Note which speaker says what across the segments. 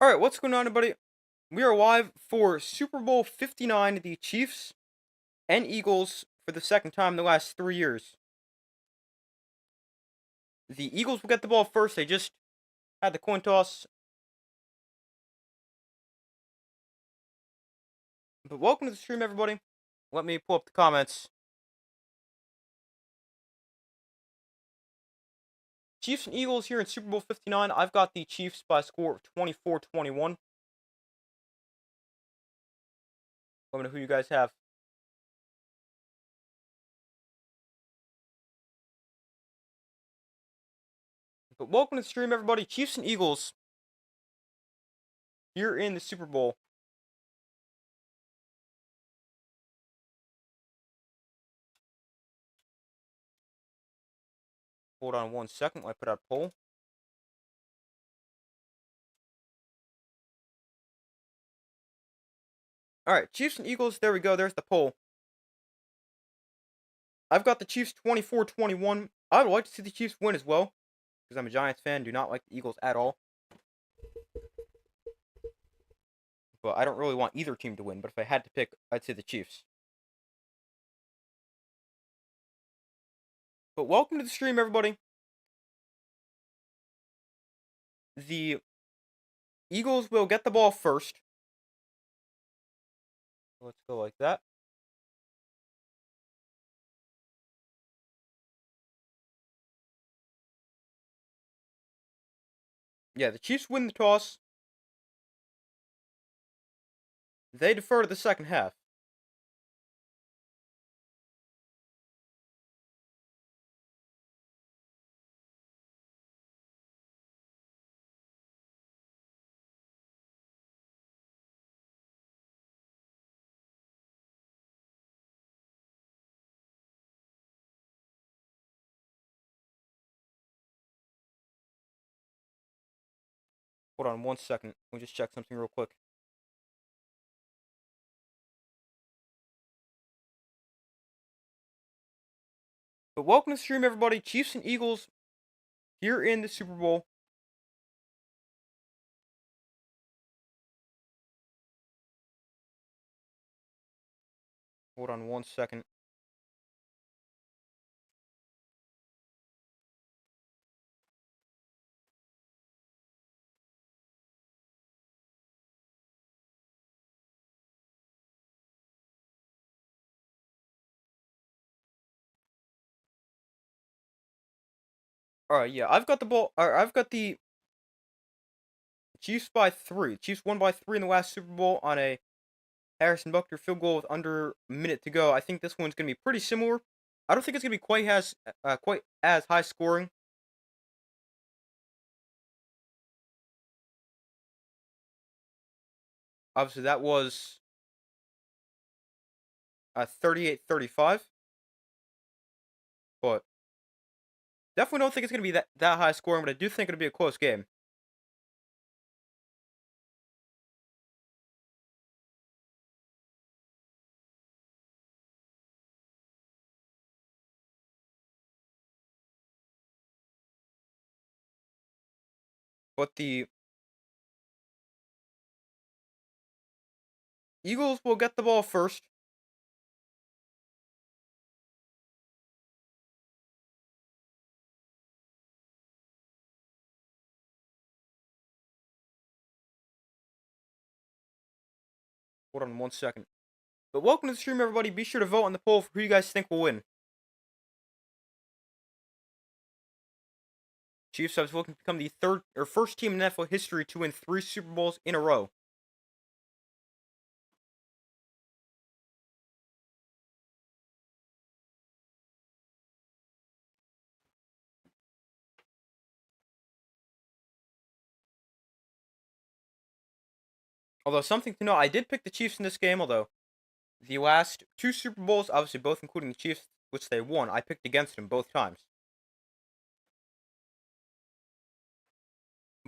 Speaker 1: All right, what's going on, everybody? We are live for Super Bowl 59, the Chiefs and Eagles for the second time in the last 3 years. The Eagles will get the ball first. They just had the coin toss. But welcome to the stream, everybody. Let me pull up the comments. Chiefs and Eagles here in Super Bowl 59. I've got the Chiefs by a score of 24-21. Let me know who you guys have. But welcome to the stream, everybody. Chiefs and Eagles here in the Super Bowl. Hold on one second while I put out a poll. All right, Chiefs and Eagles. There we go. There's the poll. I've got the Chiefs 24-21. I would like to see the Chiefs win as well, because I'm a Giants fan. Do not like the Eagles at all. But I don't really want either team to win. But if I had to pick, I'd say the Chiefs. But welcome to the stream, everybody. The Eagles will get the ball first. Let's go like that. Yeah, the Chiefs win the toss. They defer to the second half. Hold on one second. Let me just check something real quick. But welcome to the stream, everybody. Chiefs and Eagles here in the Super Bowl. Hold on one second. All right, yeah, I've got the ball. I've got the Chiefs by 3. Chiefs won by 3 in the last Super Bowl on a Harrison Butker field goal with under a minute to go. I think this one's going to be pretty similar. I don't think it's going to be quite as high scoring. Obviously, that was 38-35. But definitely don't think it's going to be that high scoring, but I do think it'll be a close game. But the Eagles will get the ball first. Hold on one second. But welcome to the stream, everybody. Be sure to vote on the poll for who you guys think will win. Chiefs are looking to become the first team in NFL history to win 3 Super Bowls in a row. Although something to note, I did pick the Chiefs in this game, although the last 2 Super Bowls, obviously both including the Chiefs, which they won, I picked against them both times.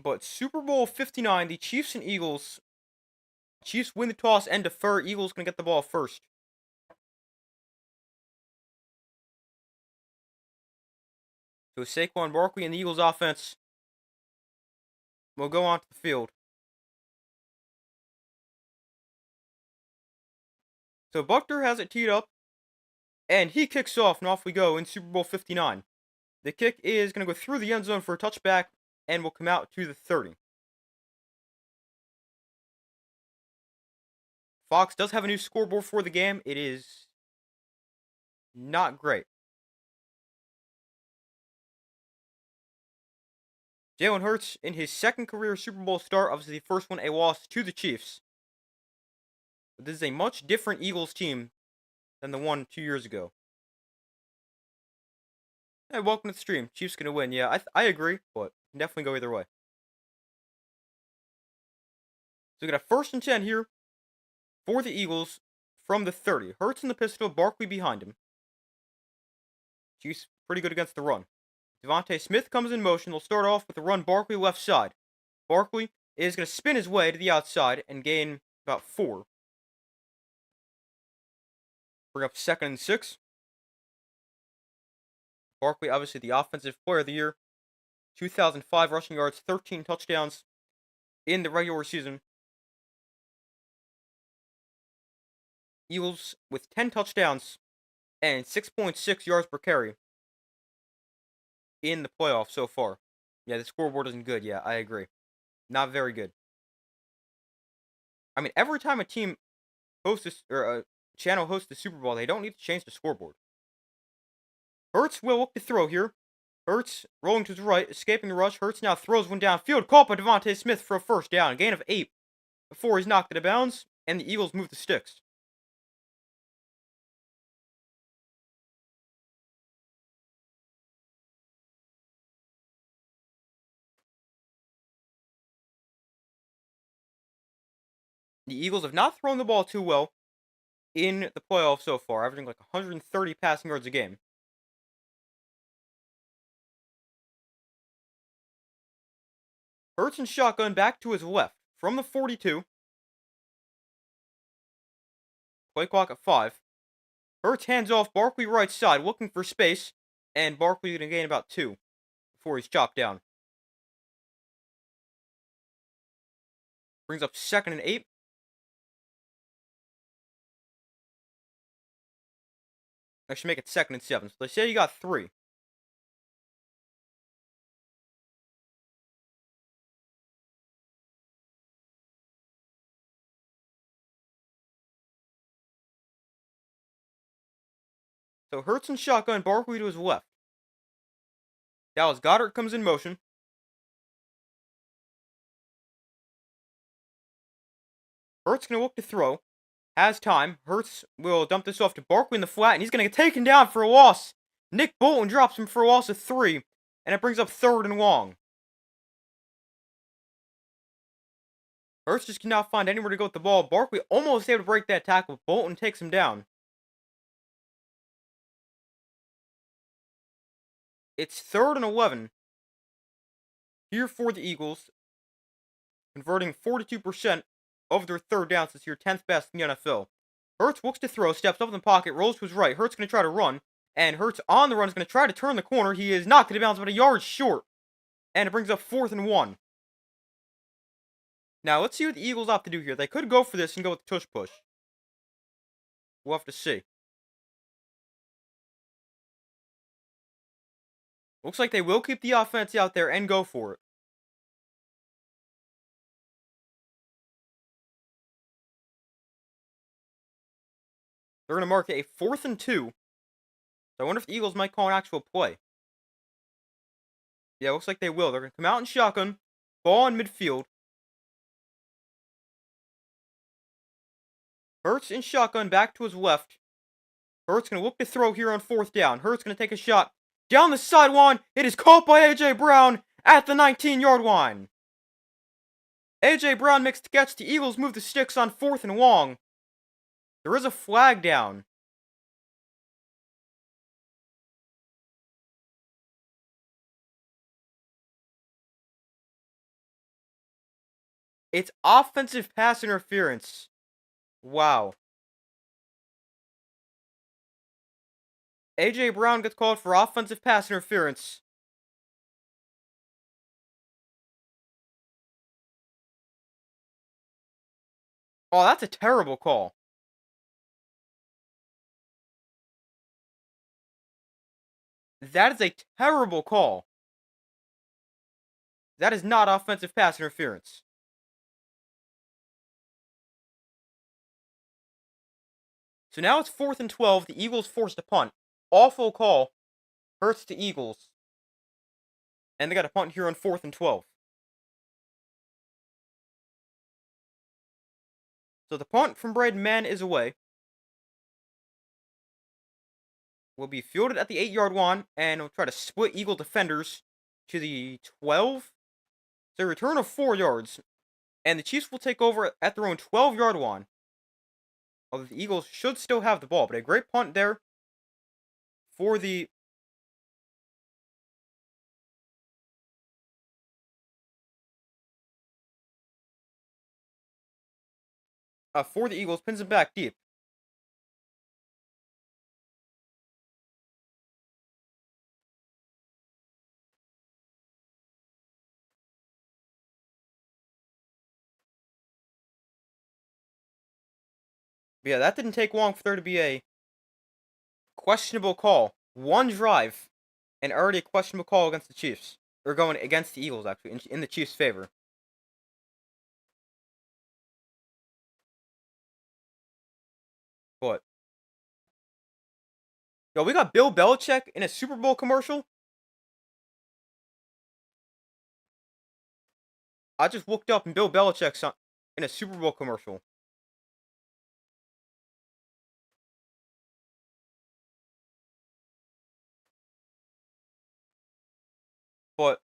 Speaker 1: But Super Bowl 59, the Chiefs and Eagles. Chiefs win the toss and defer. Eagles going to get the ball first. So Saquon Barkley and the Eagles offense will go onto the field. So Buckner has it teed up, and he kicks off, and off we go in Super Bowl 59. The kick is going to go through the end zone for a touchback, and will come out to the 30. Fox does have a new scoreboard for the game. It is not great. Jalen Hurts, in his second career Super Bowl start, obviously the first one a loss to the Chiefs. But this is a much different Eagles team than the one 2 years ago. Hey, welcome to the stream. Chiefs gonna win. Yeah, I agree, but can definitely go either way. So we got a 1st and 10 here for the Eagles from the 30. Hurts in the pistol, Barkley behind him. Chiefs pretty good against the run. Devontae Smith comes in motion. They'll start off with the run Barkley left side. Barkley is going to spin his way to the outside and gain about 4. Bring up 2nd and 6. Barkley, obviously the offensive player of the year. 2005 rushing yards, 13 touchdowns in the regular season. Eagles with 10 touchdowns and 6.6 yards per carry in the playoffs so far. Yeah, the scoreboard isn't good. Yeah, I agree. Not very good. I mean, every time a team hosts this, or a channel hosts the Super Bowl, they don't need to change the scoreboard. Hurts will look to throw here. Hurts rolling to his right, escaping the rush. Hurts now throws one downfield. Caught by Devontae Smith for a 1st down. A gain of 8 before he's knocked out of bounds, and the Eagles move the sticks. The Eagles have not thrown the ball too well in the playoffs so far, averaging like 130 passing yards a game. Hurts and shotgun back to his left from the 42. Play clock at 5. Hurts hands off Barkley right side, looking for space, and Barkley going to gain about 2 before he's chopped down. Brings up 2nd and 8. I should make it 2nd and 7. So they say you got 3. So Hurts and shotgun, Barkley to his left. Dallas Goedert comes in motion. Hurts going to look to throw. Has time. Hurts will dump this off to Barkley in the flat, and he's going to get taken down for a loss. Nick Bolton drops him for a loss of 3, and it brings up 3rd and long. Hurts just cannot find anywhere to go with the ball. Barkley almost able to break that tackle. Bolton takes him down. It's 3rd and 11 here for the Eagles, converting 42% of their 3rd downs this year, 10th best in the NFL. Hurts looks to throw, steps up in the pocket, rolls to his right. Hurts going to try to run, and Hurts on the run is going to try to turn the corner. He is knocked out of bounds about a yard short, and it brings up 4th and 1. Now, let's see what the Eagles opt to do here. They could go for this and go with the tush push. We'll have to see. Looks like they will keep the offense out there and go for it. They're going to mark it a 4th and 2. So I wonder if the Eagles might call an actual play. Yeah, looks like they will. They're going to come out in shotgun. Ball in midfield. Hurts in shotgun back to his left. Hurts going to look to throw here on 4th down. Hurts going to take a shot down the sideline. It is caught by A.J. Brown at the 19-yard line. A.J. Brown makes the catch. The Eagles move the sticks on 4th and long. There is a flag down. It's offensive pass interference. Wow. A.J. Brown gets called for offensive pass interference. Oh, that's a terrible call. That is a terrible call. That is not offensive pass interference. So now it's 4th and 12. The Eagles forced a punt. Awful call. Hurts the Eagles. And they got a punt here on 4th and 12. So the punt from Braden Mann is away. Will be fielded at the 8-yard line, and will try to split Eagle defenders to the 12. So a return of 4 yards, and the Chiefs will take over at their own 12-yard line. Although the Eagles should still have the ball, but a great punt there for the Eagles, pins it back deep. But yeah, that didn't take long for there to be a questionable call. One drive, and already a questionable call against the Chiefs. Or going against the Eagles, actually, in the Chiefs' favor. But, yo, we got Bill Belichick in a Super Bowl commercial. I just looked up and Bill Belichick's in a Super Bowl commercial. But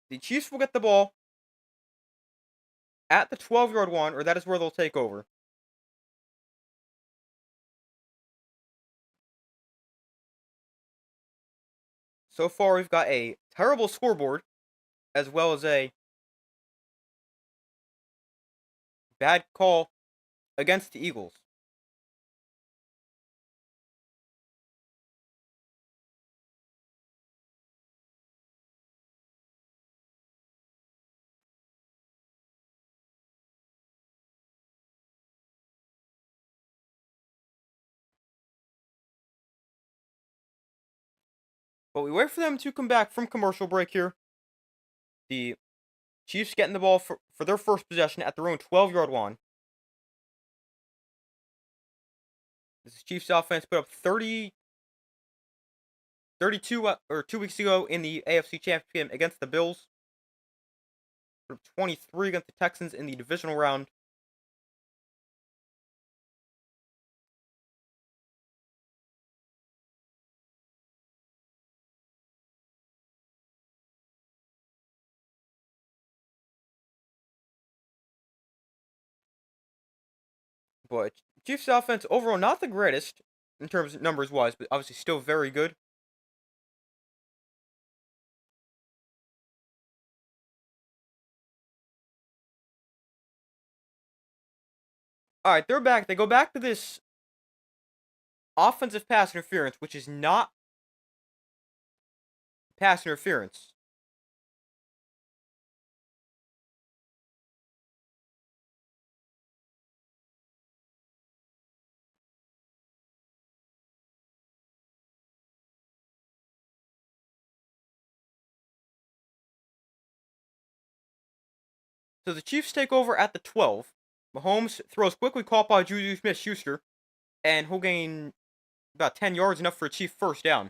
Speaker 1: the Chiefs will get the ball at the 12-yard line, or that is where they'll take over. So far, we've got a terrible scoreboard, as well as a bad call against the Eagles. But we wait for them to come back from commercial break here. The Chiefs getting the ball for their first possession at their own 12-yard line. This Chiefs offense put up 32 or 2 weeks ago in the AFC Championship game against the Bills. Put up 23 against the Texans in the divisional round. But Chiefs offense overall not the greatest in terms of numbers wise, but obviously still very good. All right, they're back. They go back to this offensive pass interference, which is not pass interference. So the Chiefs take over at the 12. Mahomes throws quickly caught by Juju Smith-Schuster, and he'll gain about 10 yards, enough for a Chief first down.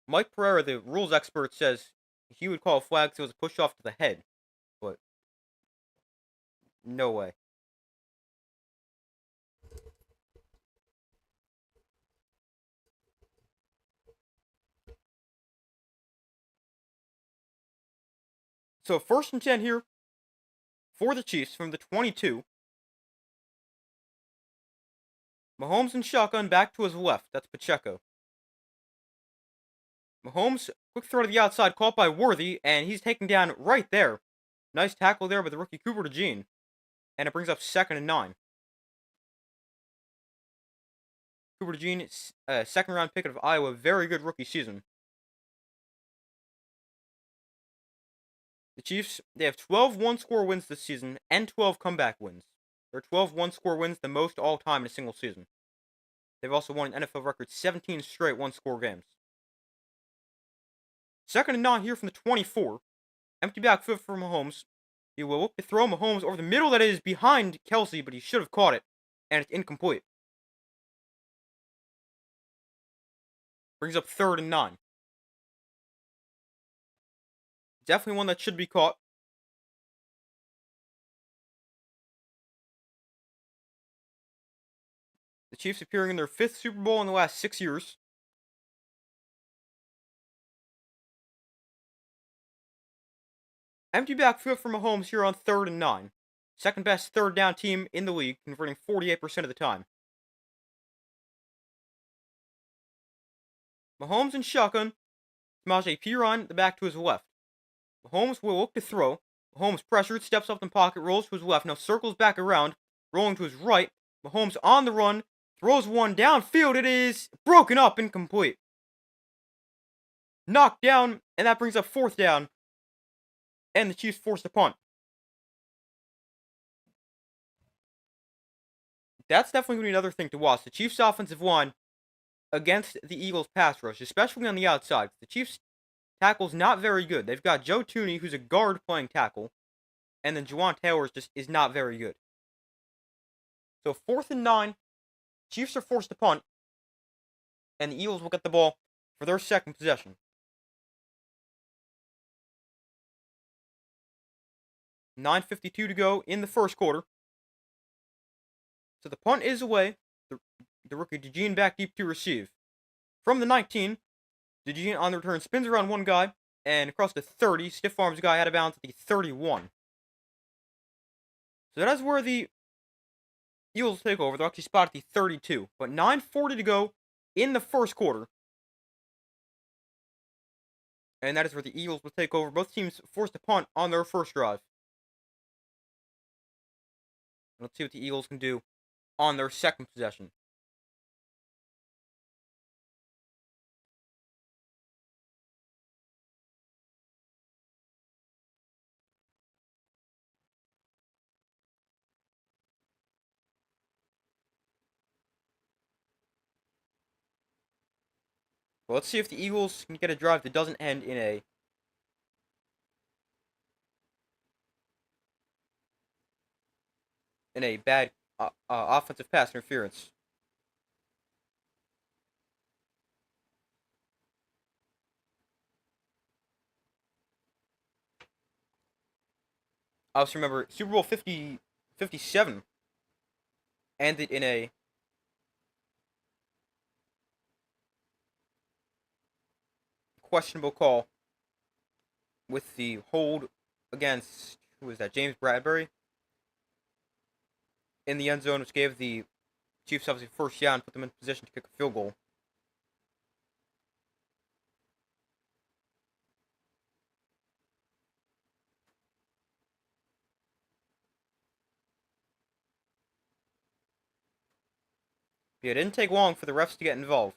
Speaker 1: Mike Pereira, the rules expert, says he would call a flag so it was a push off to the head, but no way. So 1st and 10 here for the Chiefs from the 22. Mahomes and shotgun back to his left. That's Pacheco. Mahomes, quick throw to the outside, caught by Worthy, and he's taken down right there. Nice tackle there by the rookie Cooper DeJean. And it brings up 2nd and 9. Cooper DeJean, second round pick of Iowa, very good rookie season. The Chiefs, they have 12 one-score wins this season and 12 comeback wins. They're 12 one-score wins, the most all time in a single season. They've also won an NFL record 17 straight one-score games. 2nd and 9 here from the 24. Empty backfield for Mahomes. He will look to throw Mahomes over the middle that is behind Kelsey, but he should have caught it. And it's incomplete. Brings up 3rd and 9. Definitely one that should be caught. The Chiefs appearing in their 5th Super Bowl in the last 6 years. Empty backfield for Mahomes here on 3rd and 9. Second best third down team in the league, converting 48% of the time. Mahomes in shotgun. Samaje Perine, the back to his left. Mahomes will look to throw. Mahomes pressured, steps up in pocket, rolls to his left, now circles back around, rolling to his right. Mahomes on the run, throws one downfield. It is broken up, incomplete. Knocked down, and that brings up 4th down. And the Chiefs forced a punt. That's definitely going to be another thing to watch. The Chiefs' offensive line against the Eagles' pass rush, especially on the outside. The Chiefs' tackle's not very good. They've got Joe Thuney, who's a guard playing tackle, and then Juwan Taylor is not very good. So 4th and 9, Chiefs are forced to punt, and the Eagles will get the ball for their second possession. 9:52 to go in the first quarter. So the punt is away. The rookie DeJean back deep to receive. From the 19, DeJean on the return spins around one guy and across the 30, stiff arms a guy out of bounds at the 31. So that is where the Eagles take over. They're actually spotted at the 32. But 9:40 to go in the first quarter. And that is where the Eagles will take over. Both teams forced to punt on their first drive. Let's see what the Eagles can do on their second possession. Well, let's see if the Eagles can get a drive that doesn't end in a bad offensive pass interference. I also remember Super Bowl 57 ended in a questionable call with the hold against, who was that, James Bradbury in the end zone, which gave the Chiefs obviously first down and put them in position to kick a field goal. It didn't take long for the refs to get involved.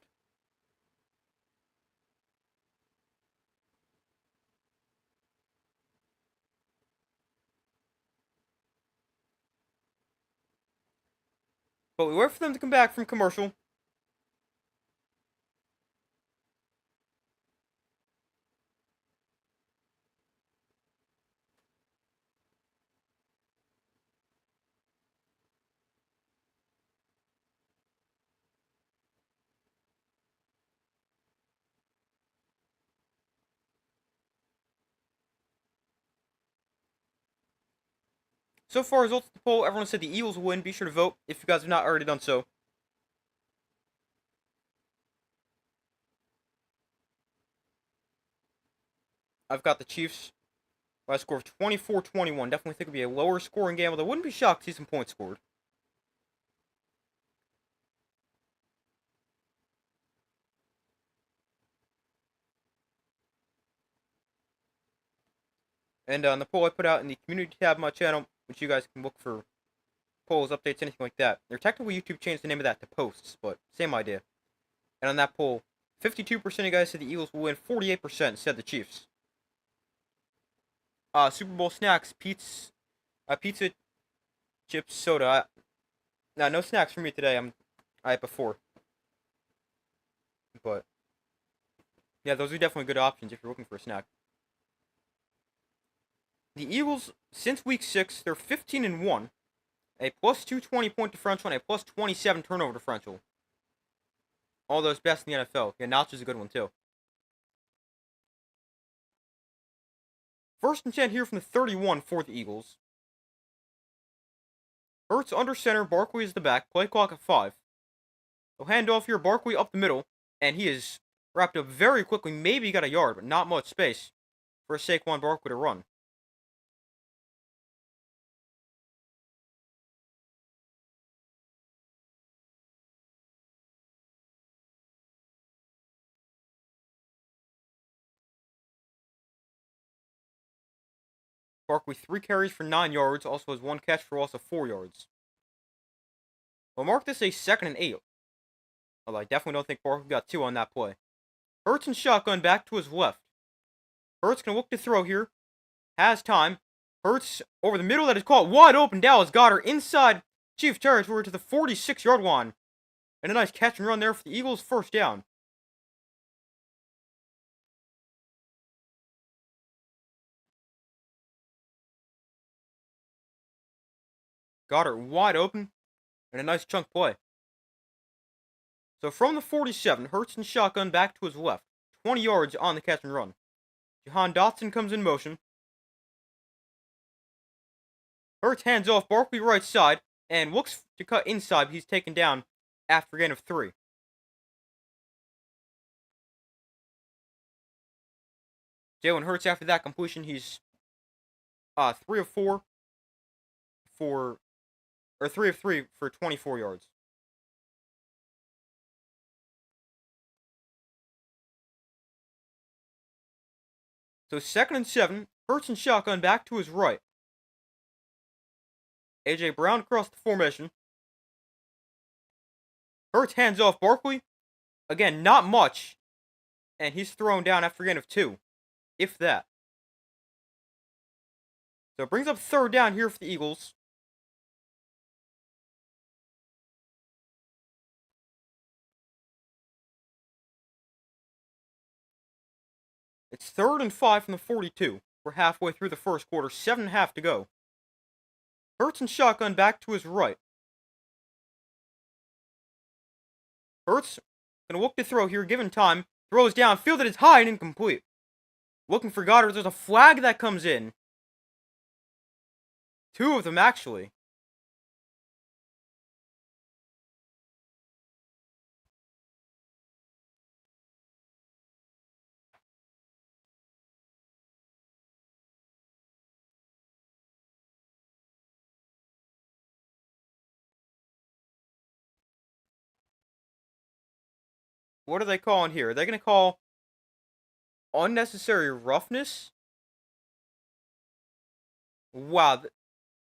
Speaker 1: But we wait for them to come back from commercial. So far, results of the poll, everyone said the Eagles will win. Be sure to vote if you guys have not already done so. I've got the Chiefs by a score of 24-21. Definitely think it would be a lower scoring game, although I wouldn't be shocked to see some points scored. And on the poll I put out in the community tab of my channel, which you guys can look for polls, updates, anything like that. Their technical YouTube changed the name of that to posts, but same idea. And on that poll, 52% of you guys said the Eagles will win, 48% said the Chiefs. Super Bowl snacks, pizza, chips, soda. No snacks for me today. I had before. Yeah, those are definitely good options if you're looking for a snack. The Eagles, since week 6, they're 15-1, a plus 220 point differential and a plus 27 turnover differential. All those best in the NFL. Yeah, Notch is a good one too. First and 10 here from the 31 for the Eagles. Hurts under center, Barkley is the back, play clock at 5. They'll hand off here, Barkley up the middle, and he is wrapped up very quickly. Maybe he got a yard, but not much space for Saquon Barkley to run. Barkley 3 carries for 9 yards, also has 1 catch for loss of 4 yards. We'll mark this a 2nd and 8. Although I definitely don't think Barkley got 2 on that play. Hurts and shotgun back to his left. Hurts can look to throw here. Has time. Hurts over the middle, that is caught wide open. Dallas Goedert inside Chief territory to the 46-yard line. And a nice catch and run there for the Eagles, first down. Goedert wide open, and a nice chunk play. So from the 47, Hurts and shotgun back to his left. 20 yards on the catch and run. Jahan Dotson comes in motion. Hurts hands off, Barkley right side, and looks to cut inside, but he's taken down after a gain of 3. Jalen Hurts after that completion, he's 3 of 4 for, or 3 of 3 for 24 yards. So 2nd and 7, Hurts and shotgun back to his right. A.J. Brown across the formation. Hurts hands off Barkley. Again, not much. And he's thrown down after a gain of 2. If that. So it brings up 3rd down here for the Eagles. It's 3rd and 5 from the 42. We're halfway through the first quarter, 7.5 to go. Hurts and shotgun back to his right. Hurts gonna look to throw here, given time. Throws down, fielded is high and incomplete. Looking for Goedert, there's a flag that comes in. 2 of them, actually. What are they calling here? Are they going to call unnecessary roughness? Wow.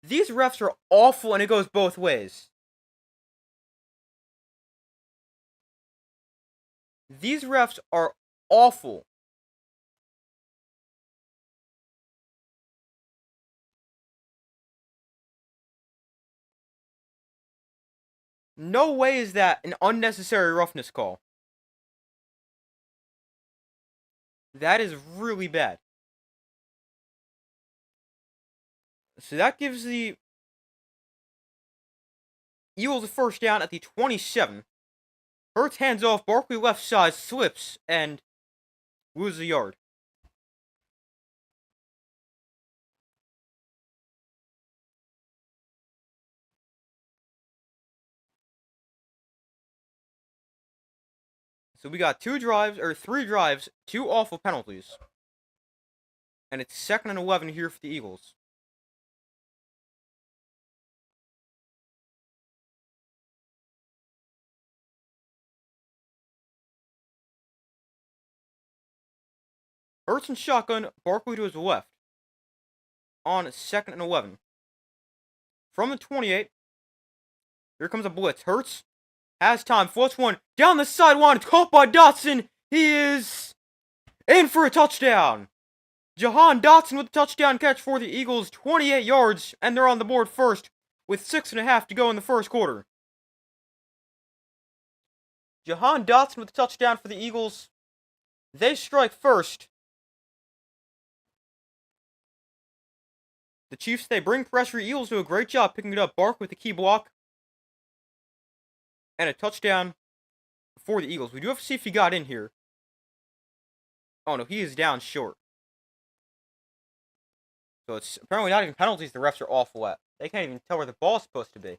Speaker 1: These refs are awful, and it goes both ways. These refs are awful. No way is that an unnecessary roughness call. That is really bad. So that gives the Eagles a first down at the 27. Hurts hands off, Barkley left side, slips, and loses a yard. So we got 3 drives, 2 awful penalties. And it's 2nd and 11 here for the Eagles. Hurts and shotgun, Barkley to his left. On 2nd and 11. From the 28, here comes a blitz. Hurts has time, flips one down the sideline, caught by Dotson. He is in for a touchdown. Jahan Dotson with a touchdown catch for the Eagles, 28 yards, and they're on the board first with 6.5 to go in the first quarter. Jahan Dotson with a touchdown for the Eagles. They strike first. The Chiefs, they bring pressure. Eagles do a great job picking it up. Bark with the key block. And a touchdown for the Eagles. We do have to see if he got in here. Oh no, he is down short. So it's apparently not even penalties the refs are awful at. They can't even tell where the ball's supposed to be.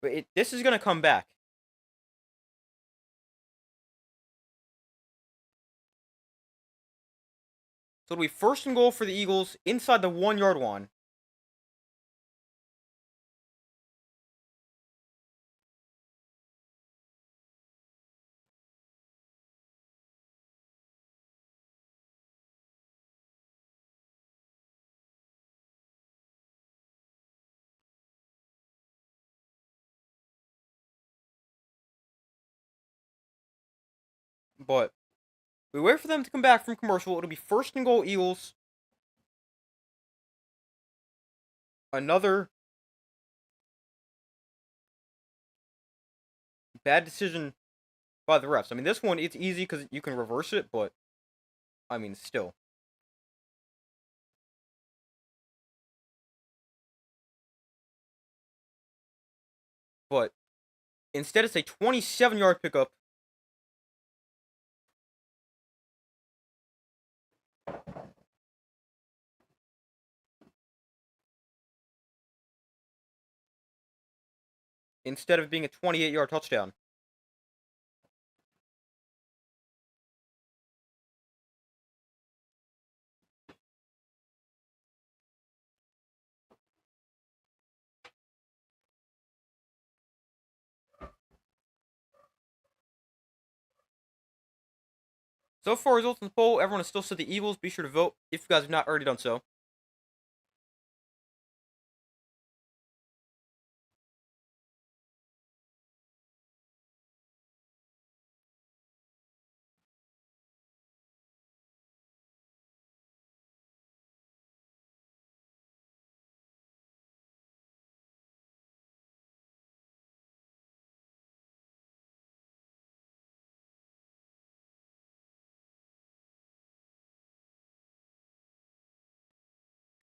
Speaker 1: But this is going to come back. So it'll be 1st and goal for the Eagles inside the 1-yard line. But we wait for them to come back from commercial. It'll be 1st and goal Eagles. Another bad decision by the refs. I mean, this one, it's easy because you can reverse it, but, I mean, still. But instead, it's a 27-yard pickup. Instead of being a 28-yard touchdown. So far, results in the poll, everyone has still said the Eagles. Be sure to vote if you guys have not already done so.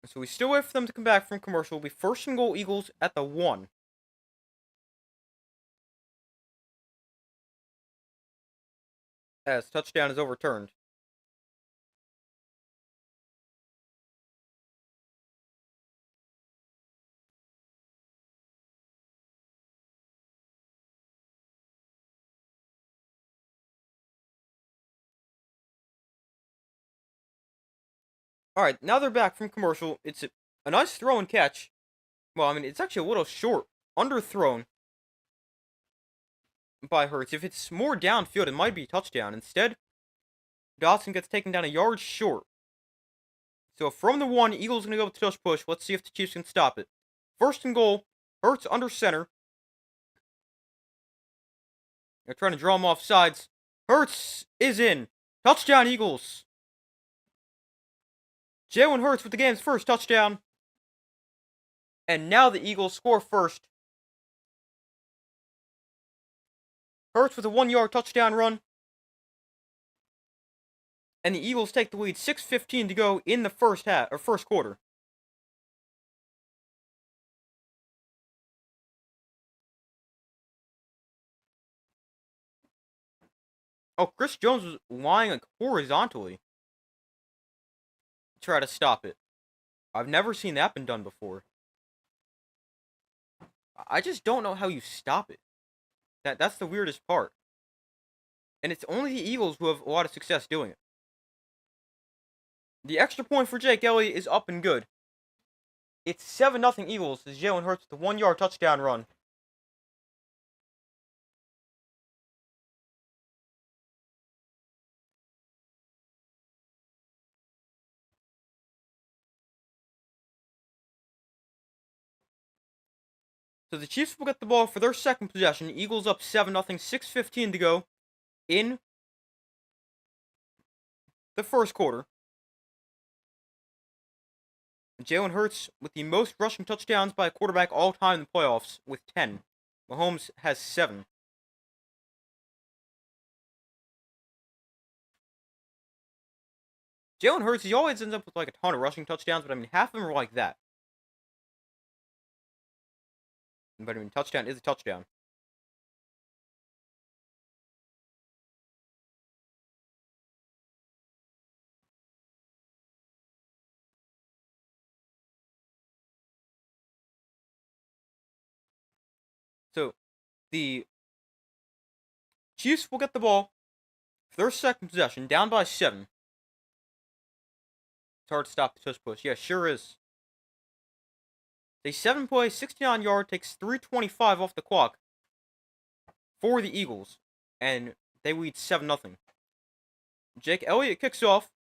Speaker 1: So we still wait for them to come back from commercial. It'll be 1st and goal Eagles at the 1. As touchdown is overturned. Alright, now they're back from commercial. It's a nice throw and catch. Well, I mean, it's actually a little short. Underthrown by Hurts. If it's more downfield, it might be a touchdown. Instead, Dotson gets taken down a yard short. So from the 1, Eagles going to go with the touch push. Let's see if the Chiefs can stop it. 1st and goal. Hurts under center. They're trying to draw him off sides. Hurts is in. Touchdown, Eagles. Jalen Hurts with the game's first touchdown. And now the Eagles score first. Hurts with a 1-yard touchdown run. And the Eagles take the lead. 6:15 to go in the first quarter. Oh, Chris Jones was lying like horizontally. Try to stop it. I've never seen that been done before. I just don't know how you stop it. That's the weirdest part. And it's only the Eagles who have a lot of success doing it. The extra point for Jake Elliott is up and good. It's 7-0 Eagles as Jalen Hurts with the 1-yard touchdown run. So the Chiefs will get the ball for their second possession. Eagles up 7-0, 6:15 to go in the first quarter. Jalen Hurts with the most rushing touchdowns by a quarterback all time in the playoffs with 10. Mahomes has 7. Jalen Hurts, he always ends up with like a ton of rushing touchdowns, but I mean, half of them are like that. But I mean, touchdown is a touchdown. So the Chiefs will get the ball for their second possession, down by 7. It's hard to stop the tush push. Yeah, sure is. A 7-play, 69-yard, takes 3:25 off the clock for the Eagles, and they lead 7-0. Jake Elliott kicks off,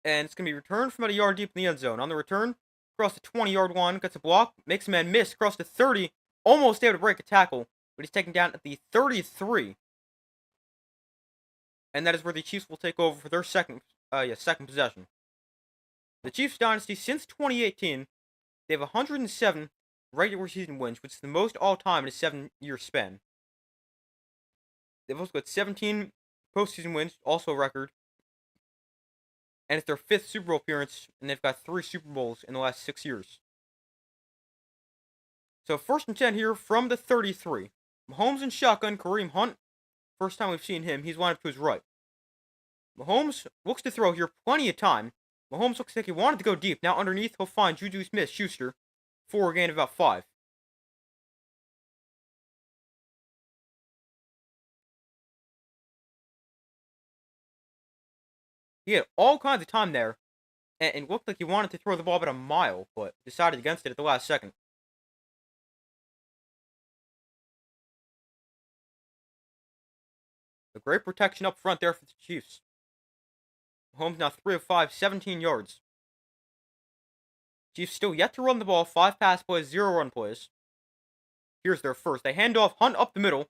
Speaker 1: and it's going to be returned from about a yard deep in the end zone. On the return, across the 20-yard line, gets a block, makes a man miss, across the 30, almost able to break a tackle, but he's taken down at the 33. And that is where the Chiefs will take over for their second possession. The Chiefs dynasty since 2018, they have 107 regular season wins, which is the most all-time in a 7-year span. They've also got 17 postseason wins, also a record. And it's their 5th Super Bowl appearance, and they've got 3 Super Bowls in the last 6 years. So 1st and 10 here from the 33. Mahomes in shotgun, Kareem Hunt. First time we've seen him, he's lined up to his right. Mahomes looks to throw here, plenty of time. Mahomes looks like he wanted to go deep. Now underneath, he'll find Juju Smith-Schuster for a gain of about 5. He had all kinds of time there, and looked like he wanted to throw the ball about a mile, but decided against it at the last second. A great protection up front there for the Chiefs. Mahomes now 3 of 5, 17 yards. Chiefs still yet to run the ball, 5 pass plays, 0 run plays. Here's their first. They hand off Hunt up the middle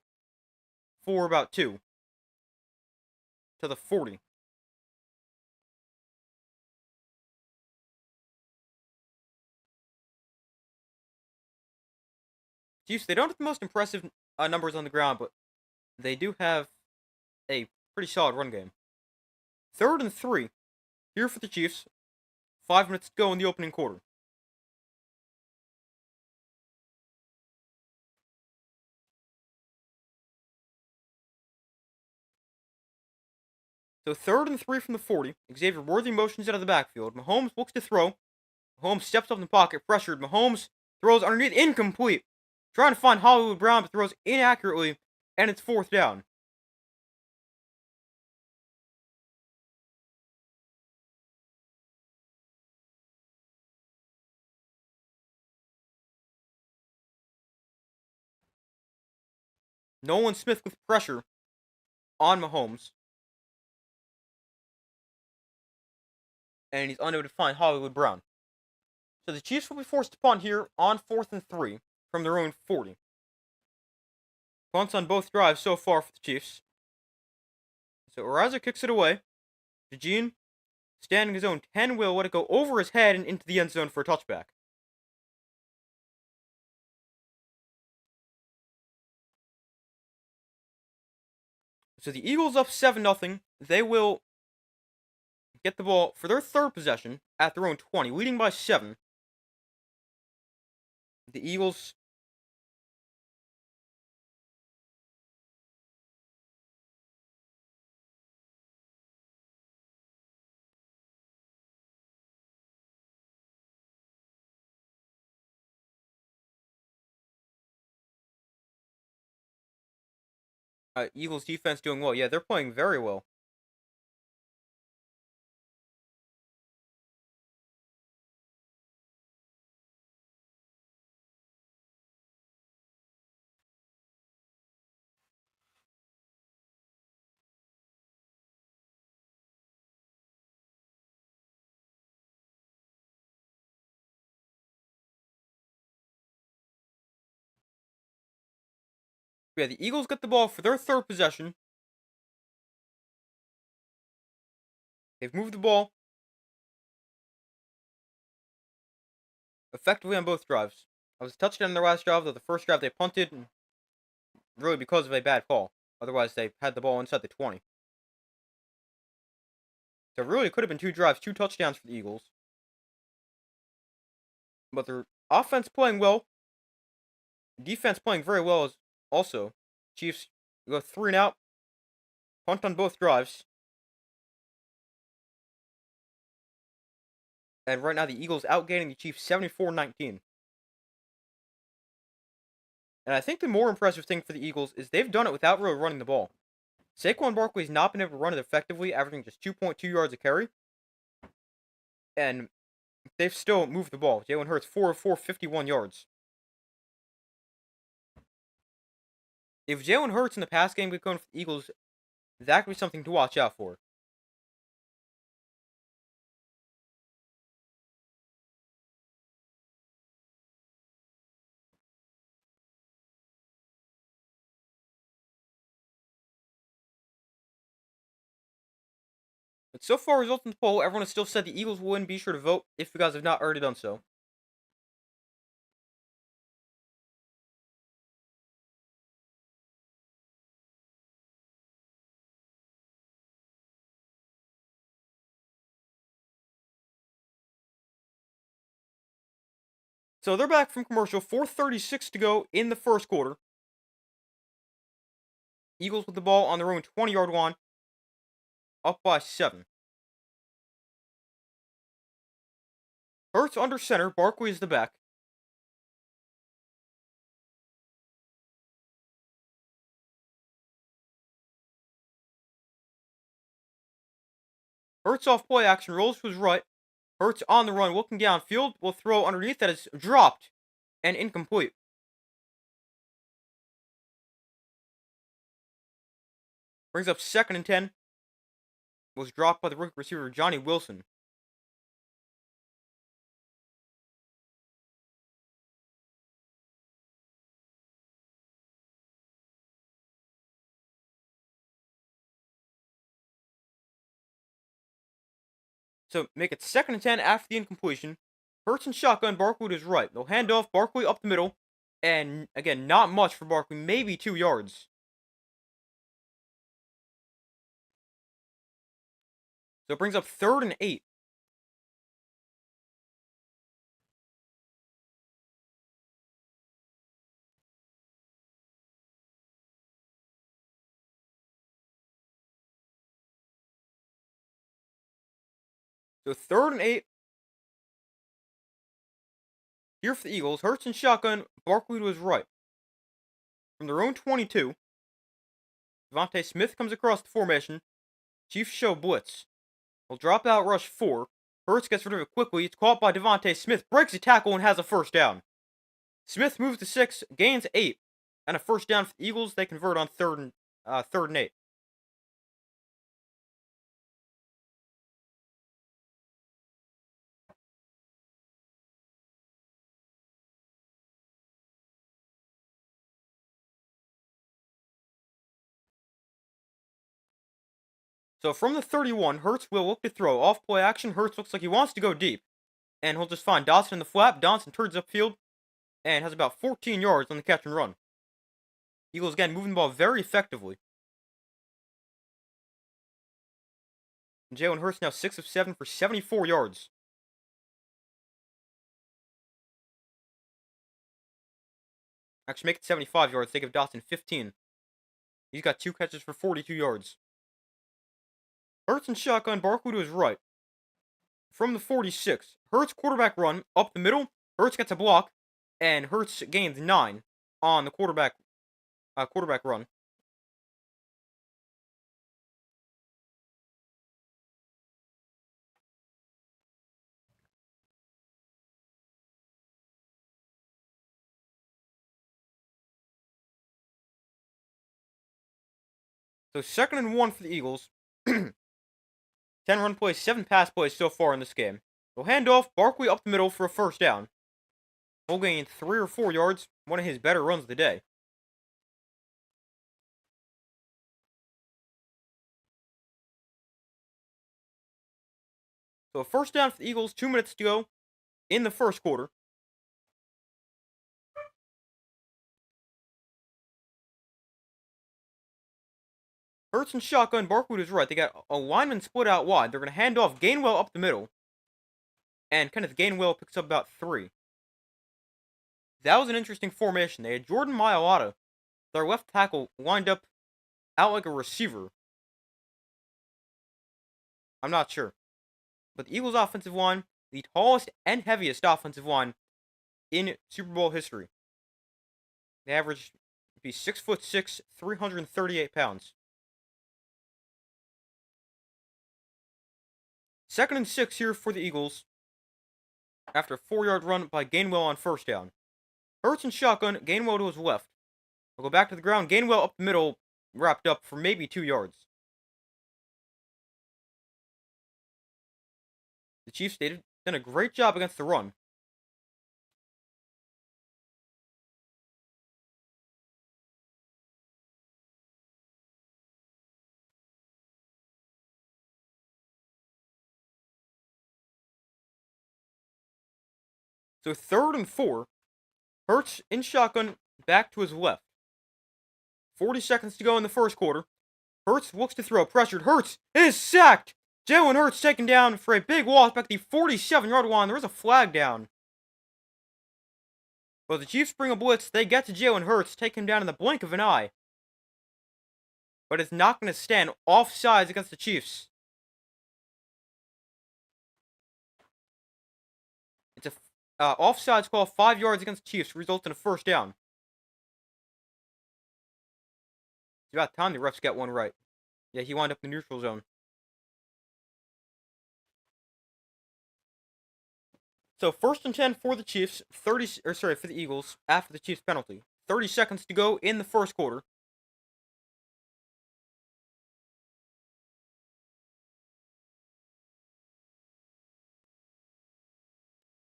Speaker 1: for about 2 to the 40. Chiefs, they don't have the most impressive numbers on the ground, but they do have a pretty solid run game. 3rd and 3 here for the Chiefs. 5 minutes to go in the opening quarter. So 3rd and 3 from the 40. Xavier Worthy motions out of the backfield. Mahomes looks to throw. Mahomes steps up in the pocket, pressured. Mahomes throws underneath, incomplete. Trying to find Hollywood Brown, but throws inaccurately, and it's 4th down. Nolan Smith with pressure on Mahomes. And he's unable to find Hollywood Brown. So the Chiefs will be forced to punt here on 4th and 3 from their own 40. Punts on both drives so far for the Chiefs. So Araza kicks it away. Eugene, standing his own 10, will let it go over his head and into the end zone for a touchback. So the Eagles up 7-0. They will get the ball for their 3rd possession at their own 20, leading by 7. The Eagles Eagles defense doing well. Yeah, they're playing very well. Yeah, the Eagles get the ball for their 3rd possession. They've moved the ball effectively on both drives. It was a touchdown in their last drive, though the first drive they punted, really because of a bad call. Otherwise, they had the ball inside the 20. So really, it could have been 2 drives, 2 touchdowns for the Eagles. But their offense playing well, defense playing very well as also. Chiefs go 3-and-out, punt on both drives. And right now, the Eagles outgaining the Chiefs 74-19. And I think the more impressive thing for the Eagles is they've done it without really running the ball. Saquon Barkley's not been able to run it effectively, averaging just 2.2 yards a carry. And they've still moved the ball. Jalen Hurts, 4 of 4, 51 yards. If Jalen Hurts in the pass game get going for the Eagles, that could be something to watch out for. But so far, results in the poll, everyone has still said the Eagles will win. Be sure to vote if you guys have not already done so. So they're back from commercial, 4:36 to go in the first quarter. Eagles with the ball on their own 20-yard line, up by 7. Hurts under center, Barkley is the back. Hurts off play action, rolls to his right. Hurts on the run, looking downfield, will throw underneath, that is dropped and incomplete. Brings up 2nd and 10. Was dropped by the rookie receiver Johnny Wilson. So make it 2nd and 10 after the incompletion. Hurts and shotgun, Barkley to his right. They'll hand off, Barkley up the middle. And again, not much for Barkley, maybe 2 yards. So it brings up 3rd and 8. So 3rd and 8. Here for the Eagles. Hurts and shotgun, Barkley to his right. From their own 22, Devontae Smith comes across the formation. Chiefs show blitz. Will drop out rush 4. Hurts gets rid of it quickly. It's caught by Devontae Smith. Breaks a tackle and has a first down. Smith moves to 6, gains 8. And a first down for the Eagles. They convert on 3rd and 8. So from the 31, Hurts will look to throw. Off play action, Hurts looks like he wants to go deep. And he'll just find Dotson in the flap. Dotson turns upfield and has about 14 yards on the catch and run. Eagles again moving the ball very effectively. Jalen Hurts now 6 of 7 for 74 yards. Actually, make it 75 yards. They give Dotson 15. He's got 2 catches for 42 yards. Hurts and shotgun, Barkley to his right. From the 46, Hurts quarterback run up the middle. Hurts gets a block, and Hurts gains 9 on the quarterback run. So 2nd and 1 for the Eagles. 10 run plays, 7 pass plays so far in this game. They'll hand off, Barkley up the middle for a first down. He'll gain 3 or 4 yards, one of his better runs of the day. So a first down for the Eagles, 2 minutes to go in the first quarter. Hurts and shotgun, Barkley to his right. They got a lineman split out wide. They're going to hand off Gainwell up the middle. And Kenneth Gainwell picks up about 3. That was an interesting formation. They had Jordan Mailata, their left tackle, lined up out like a receiver. I'm not sure. But the Eagles' offensive line, the tallest and heaviest offensive line in Super Bowl history. They averaged to be 6'6", 338 pounds. 2nd and 6 here for the Eagles. After a 4-yard run by Gainwell on first down. Hurts and shotgun, Gainwell to his left. We'll go back to the ground. Gainwell up the middle, wrapped up for maybe 2 yards. The Chiefs done a great job against the run. So 3rd and 4. Hurts in shotgun, back to his left. 40 seconds to go in the first quarter. Hurts looks to throw, pressured. Hurts is sacked. Jalen Hurts taken down for a big loss back at the 47-yard line. There is a flag down. But the Chiefs bring a blitz. They get to Jalen Hurts, take him down in the blink of an eye. But it's not going to stand. Offsides against the Chiefs. It's a offsides call, 5 yards against the Chiefs, results in a first down. It's about time the refs get one right. Yeah, he wound up in the neutral zone. So 1st and 10 for the Chiefs, for the Eagles, after the Chiefs penalty. 30 seconds to go in the first quarter.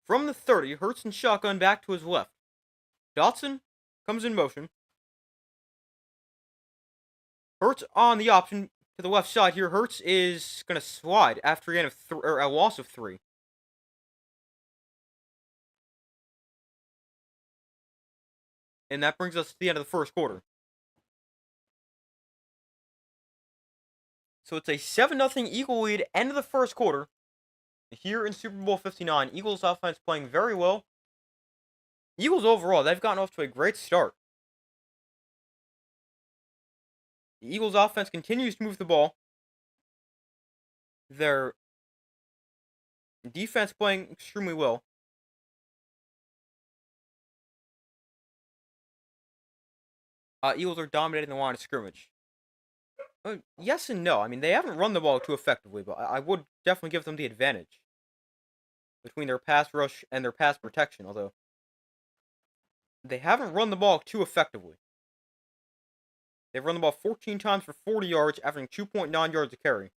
Speaker 1: From the 30, Hurts and shotgun back to his left. Dotson comes in motion. Hurts on the option to the left side here. Hurts is going to slide after a gain of a loss of 3. And that brings us to the end of the first quarter. So it's a 7-0 Eagle lead, end of the first quarter. Here in Super Bowl 59, Eagles offense playing very well. Eagles overall, they've gotten off to a great start. The Eagles offense continues to move the ball. Their defense playing extremely well. Eagles are dominating the line of scrimmage. Yes and no. I mean, they haven't run the ball too effectively, but I would definitely give them the advantage between their pass rush and their pass protection, although they haven't run the ball too effectively. They've run the ball 14 times for 40 yards, averaging 2.9 yards a carry.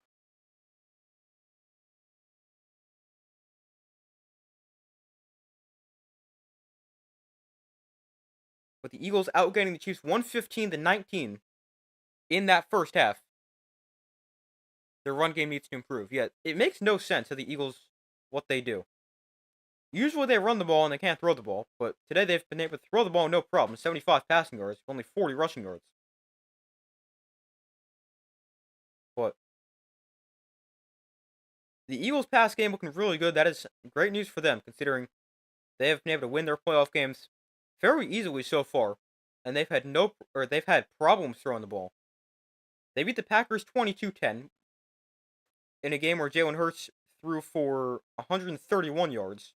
Speaker 1: With the Eagles outgaining the Chiefs 115-19 in that first half. Their run game needs to improve. Yeah, it makes no sense to the Eagles what they do. Usually they run the ball and they can't throw the ball, but today they've been able to throw the ball no problem. 75 passing yards, only 40 rushing yards. But the Eagles' pass game looking really good. That is great news for them, considering they have been able to win their playoff games very easily so far, and they've had problems throwing the ball. They beat the Packers 22-10 in a game where Jalen Hurts threw for 131 yards.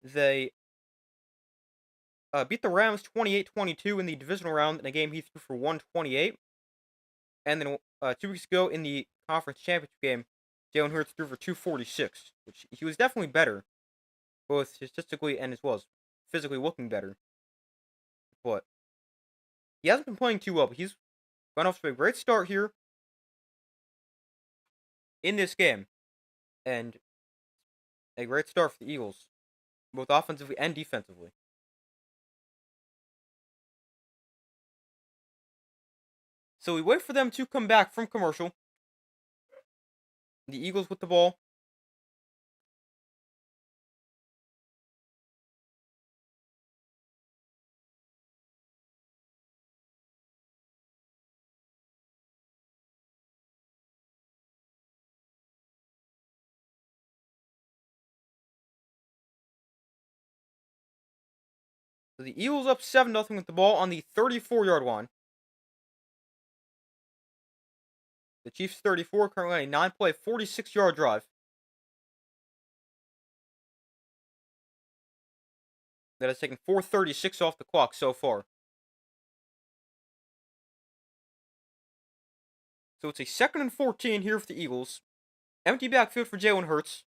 Speaker 1: They beat the Rams 28-22 in the divisional round in a game he threw for 128. And then 2 weeks ago in the conference championship game, Jalen Hurts threw for 246, which he was definitely better, both statistically and as well as physically looking better. But he hasn't been playing too well, but he's gone off to a great start here in this game. And a great start for the Eagles, both offensively and defensively. So we wait for them to come back from commercial. The Eagles with the ball. So the Eagles up 7-0 with the ball on the 34-yard line. The Chiefs 34, currently on a 9-play, 46-yard drive that has taken 4:36 off the clock so far. So it's a 2nd and 14 here for the Eagles. Empty backfield for Jalen Hurts.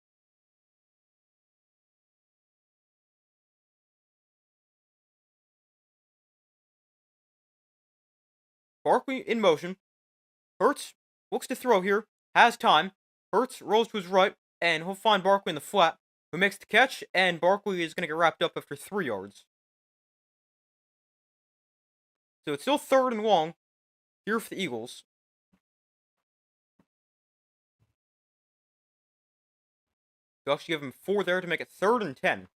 Speaker 1: Barkley in motion. Hurts looks to throw here. Has time. Hurts rolls to his right, and he'll find Barkley in the flat, who makes the catch, and Barkley is going to get wrapped up after 3 yards. So it's still 3rd and long here for the Eagles. They'll actually give him 4 there to make it 3rd and 10.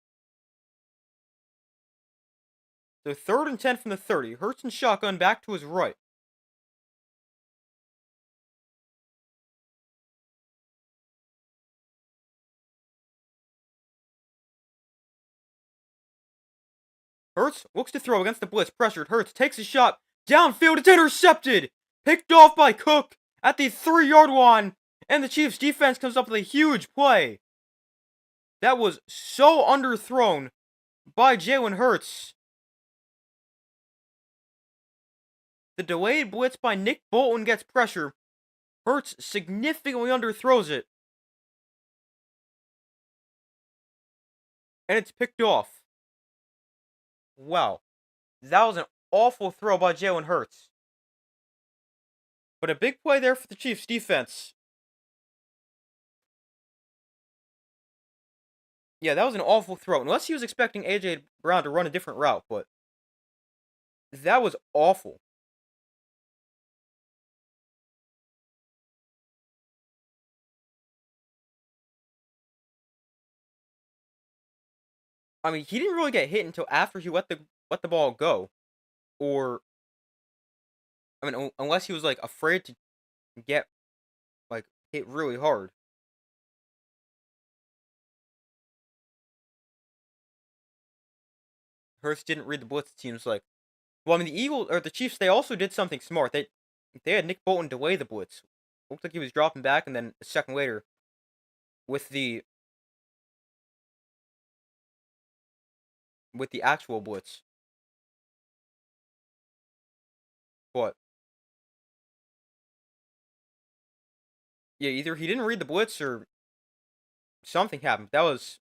Speaker 1: So 3rd and 10 from the 30. Hurts and shotgun back to his right. Hurts looks to throw against the blitz. Pressured. Hurts takes a shot. Downfield. It's intercepted. Picked off by Cook at the 3-yard line. And the Chiefs defense comes up with a huge play. That was so underthrown by Jalen Hurts. The delayed blitz by Nick Bolton gets pressure. Hurts significantly underthrows it. And it's picked off. Wow. That was an awful throw by Jalen Hurts. But a big play there for the Chiefs defense. Yeah, that was an awful throw. Unless he was expecting A.J. Brown to run a different route, but that was awful. I mean, he didn't really get hit until after he let the ball go. Or I mean, unless he was like afraid to get like hit really hard. Hurst didn't read the blitz, it seems like. Well, I mean, the Eagles or the Chiefs, they also did something smart. They had Nick Bolton delay the blitz. Looked like he was dropping back, and then a second later, with the actual blitz. But yeah, either he didn't read the blitz or something happened. That was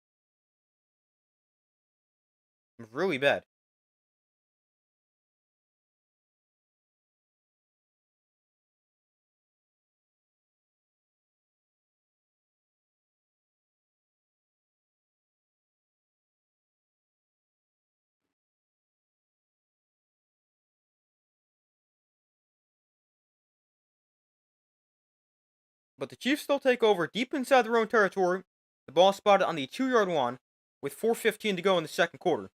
Speaker 1: really bad. But the Chiefs still take over deep inside their own territory. The ball spotted on the 2-yard line with 4:15 to go in the second quarter.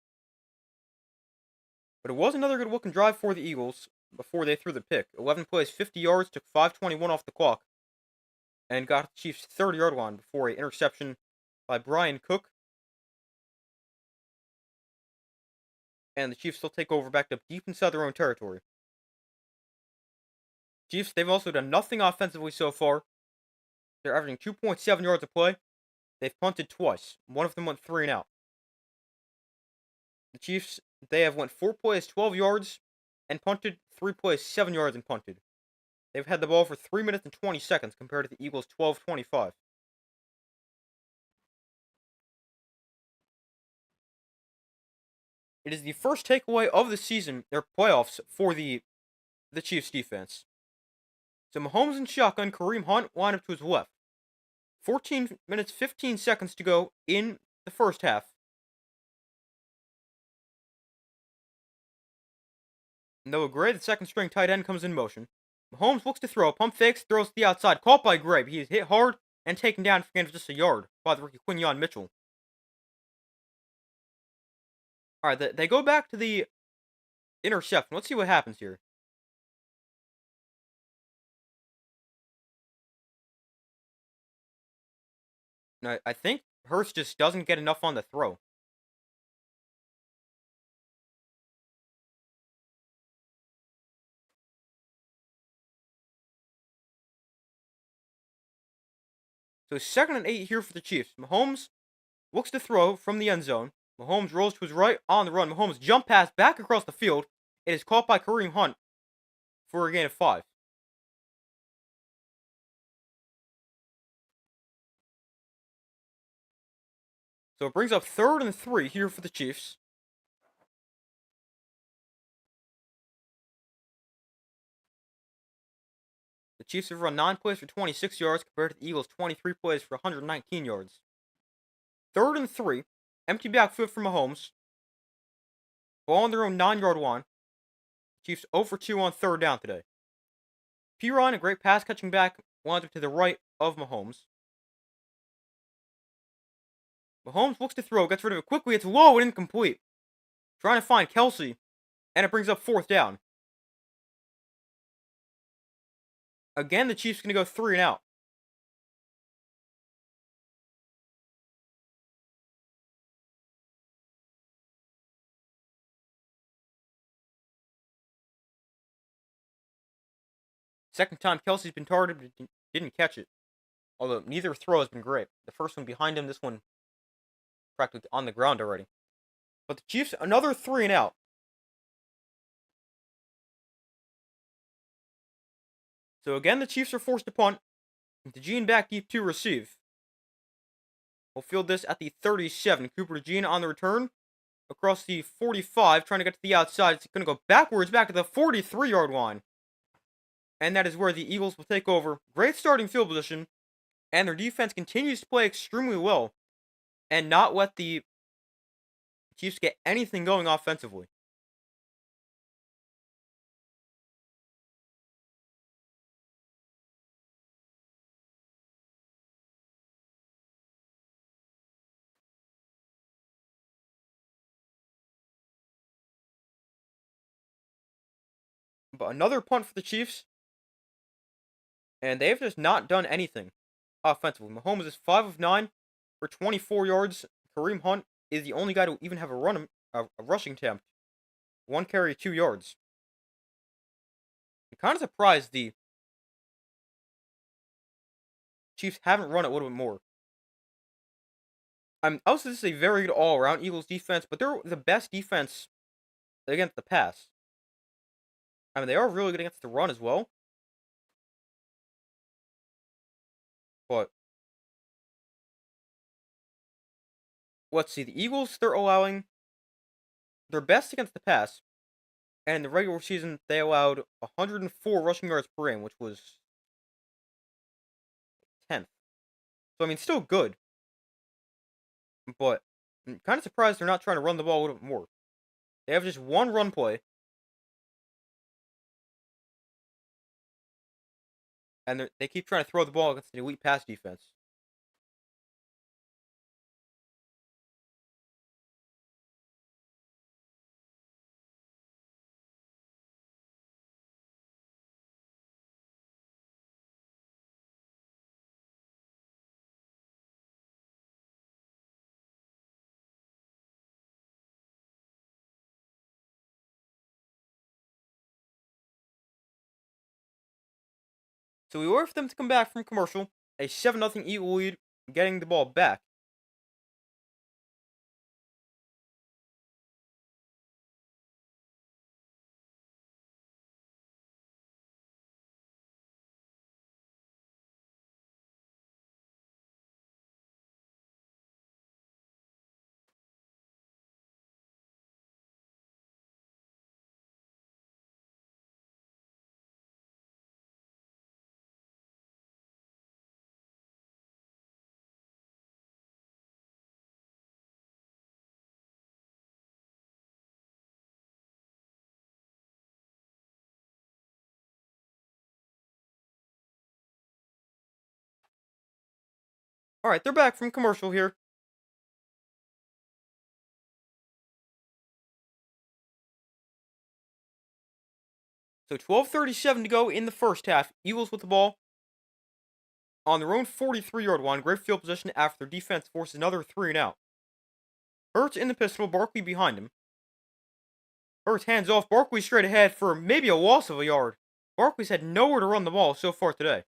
Speaker 1: But it was another good looking drive for the Eagles before they threw the pick. 11 plays, 50 yards, took 5:21 off the clock, and got the Chiefs' 30-yard line before an interception by Brian Cook. And the Chiefs still take over back up deep inside their own territory. Chiefs, they've also done nothing offensively so far. They're averaging 2.7 yards a play. They've punted twice. One of them went 3 and out. The Chiefs, they have went 4 plays, 12 yards, and punted 3 plays, 7 yards, and punted. They've had the ball for 3 minutes and 20 seconds compared to the Eagles' 12:25. It is the first takeaway of the season, their playoffs, for the Chiefs defense. So Mahomes and shotgun, Kareem Hunt line up to his left. 14 minutes, 15 seconds to go in the first half. Noah Gray, the second string tight end, comes in motion. Mahomes looks to throw, pump fakes, throws to the outside, caught by Gray. He is hit hard and taken down for gain of just a yard by the rookie Quinyon Mitchell. Alright, they go back to the interception. Let's see what happens here. I think Hurst just doesn't get enough on the throw. So 2nd and 8 here for the Chiefs. Mahomes looks to throw from the end zone. Mahomes rolls to his right on the run. Mahomes jump pass back across the field. It is caught by Kareem Hunt for a gain of 5. So it brings up 3rd and 3 here for the Chiefs. The Chiefs have run 9 plays for 26 yards compared to the Eagles' 23 plays for 119 yards. 3rd and 3, empty backfield for Mahomes. Ball on their own 9-yard line. Chiefs 0 for 2 on 3rd down today. Piron, a great pass catching back, winds up to the right of Mahomes. Mahomes looks to throw, gets rid of it quickly. It's low and incomplete. Trying to find Kelsey, and it brings up 4th down. Again, the Chiefs going to go 3 and out. Second time Kelsey's been targeted, but didn't catch it. Although neither throw has been great. The first one behind him, this one practically on the ground already. But the Chiefs, another 3 and out. So again, the Chiefs are forced to punt. DeJean back deep to receive. We'll field this at the 37. Cooper DeJean on the return. Across the 45, trying to get to the outside. It's going to go backwards back to the 43-yard line. And that is where the Eagles will take over. Great starting field position. And their defense continues to play extremely well. And not let the Chiefs get anything going offensively. But another punt for the Chiefs. And they've just not done anything offensively. Mahomes is 5 of 9 for 24 yards. Kareem Hunt is the only guy to even have a rushing attempt. 1 carry, 2 yards. I'm kind of surprised the Chiefs haven't run it a little bit more. Also, this is a very good all-around Eagles defense, but they're the best defense against the pass. They are really good against the run as well. But let's see, the Eagles, they're best against the pass. And in the regular season, they allowed 104 rushing yards per game, which was 10th. So, still good. But I'm kind of surprised they're not trying to run the ball a little bit more. They have just one run play. And they keep trying to throw the ball against an elite pass defense. So we wait for them to come back from commercial. A 7-0 Eagle lead, getting the ball back. Alright, they're back from commercial here. So 12:37 to go in the first half. Eagles with the ball on their own 43-yard line. Great field position after their defense forces another 3 and out. Hurts in the pistol, Barkley behind him. Hurts hands off, Barkley straight ahead for maybe a loss of a yard. Barkley's had nowhere to run the ball so far today.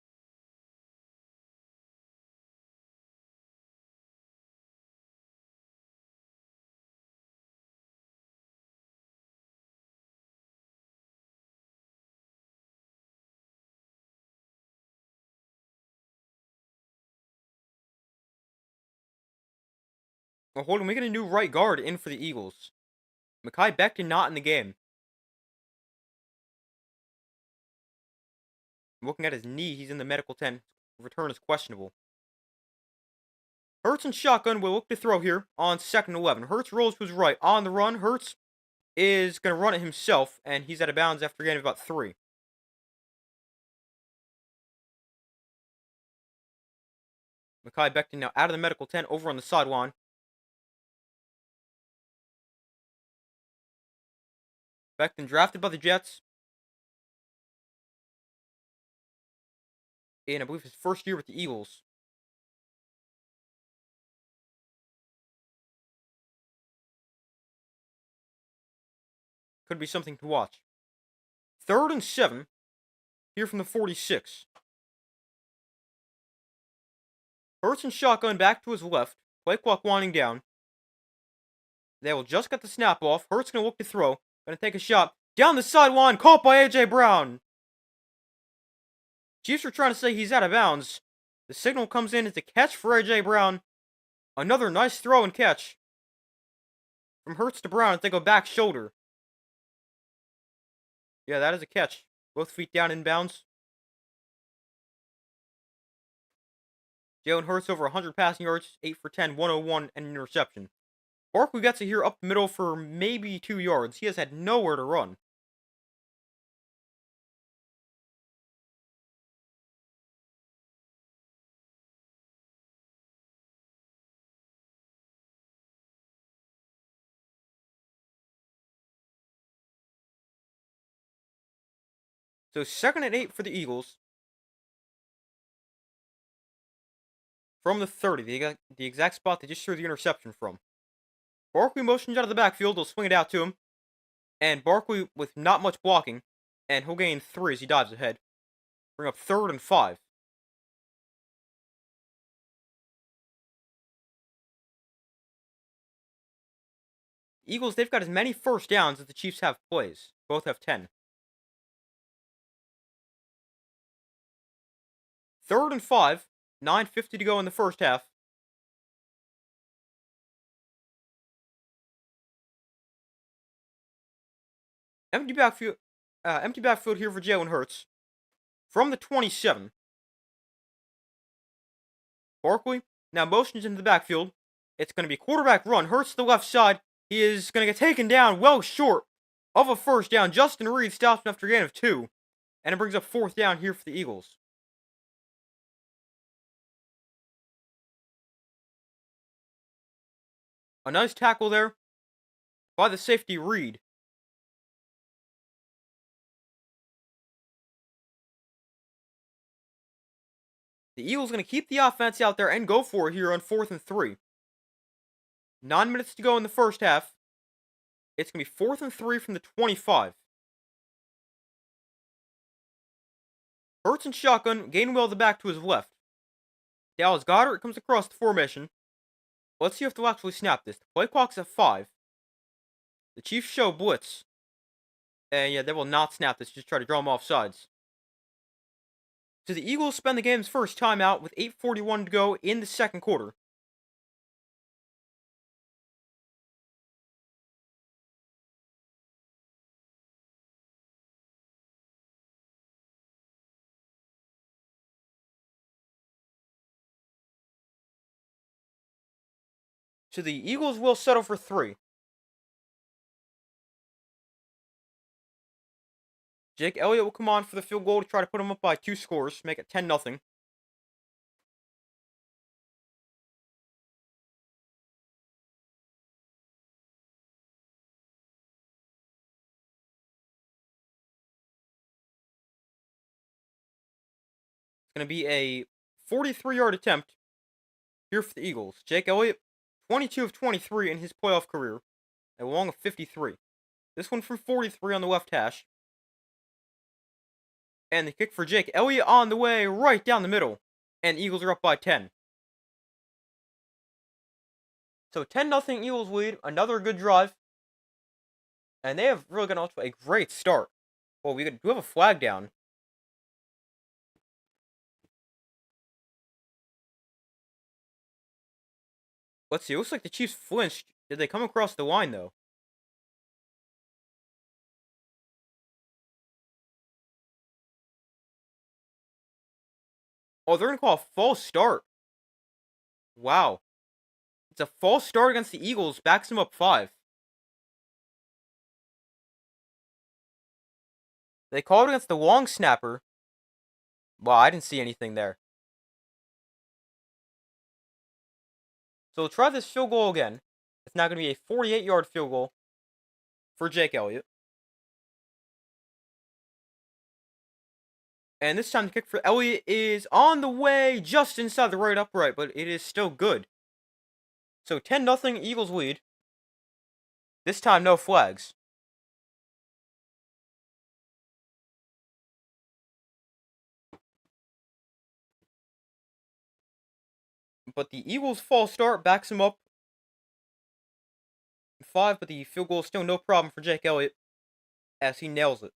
Speaker 1: hold on, we get a new right guard in for the Eagles. Mekhi Becton not in the game. Looking at his knee, he's in the medical tent. Return is questionable. Hurts and shotgun will look to throw here on 2nd and 11. Hurts rolls to his right. On the run, Hurts is going to run it himself, and he's out of bounds after getting about 3. Mekhi Becton now out of the medical tent over on the sideline. Becton drafted by the Jets in, I believe, his first year with the Eagles. Could be something to watch. 3rd and 7 here from the 46. Hurts and shotgun back to his left. Play clock winding down. They will just get the snap off. Hurts going to look to throw. Going to take a shot. Down the sideline. Caught by A.J. Brown. Chiefs are trying to say he's out of bounds. The signal comes in as a catch for A.J. Brown. Another nice throw and catch. From Hurts to Brown as they go back shoulder. Yeah, that is a catch. Both feet down in bounds. Jalen Hurts over 100 passing yards, 8 for 10, 101, and an interception. Barkley gets it here up the middle for maybe 2 yards. He has had nowhere to run. So 2nd and 8 for the Eagles. From the 30, the exact spot they just threw the interception from. Barkley motions out of the backfield. They'll swing it out to him. And Barkley with not much blocking. And he'll gain 3 as he dives ahead. Bring up 3rd and 5. Eagles, they've got as many first downs as the Chiefs have plays. Both have 10. 3rd and 5. 9:50 to go in the first half. Empty backfield here for Jalen Hurts. From the 27. Barkley now motions into the backfield. It's going to be quarterback run. Hurts to the left side. He is going to get taken down well short of a first down. Justin Reed stops him after a gain of 2. And it brings up 4th down here for the Eagles. A nice tackle there by the safety Reed. The Eagles going to keep the offense out there and go for it here on 4th and 3. 9 minutes to go in the first half. It's going to be 4th and 3 from the 25. Hurts and shotgun, Gainwell the back to his left. Dallas Goedert comes across the formation. Let's see if they'll actually snap this. The play clock's at 5. The Chiefs show blitz. And yeah, they will not snap this, just try to draw them off sides. So the Eagles spend the game's first timeout with 8:41 to go in the second quarter. So the Eagles will settle for 3. Jake Elliott will come on for the field goal to try to put him up by 2 scores, make it 10-0. It's going to be a 43-yard attempt here for the Eagles. Jake Elliott, 22 of 23 in his playoff career, a long of 53. This one from 43 on the left hash. And the kick for Jake Elliott on the way right down the middle. And Eagles are up by 10. So 10-0 Eagles lead. Another good drive. And they have really gotten off to a great start. Well, we do have a flag down. Let's see. It looks like the Chiefs flinched. Did they come across the line, though? Oh, they're going to call a false start. Wow. It's a false start against the Eagles. Backs them up 5. They called against the long snapper. Wow, I didn't see anything there. So we'll try this field goal again. It's now going to be a 48-yard field goal for Jake Elliott. And this time the kick for Elliott is on the way, just inside the right upright, but it is still good. So 10-0 Eagles lead. This time no flags. But the Eagles' false start backs him up 5, but the field goal is still no problem for Jake Elliott as he nails it.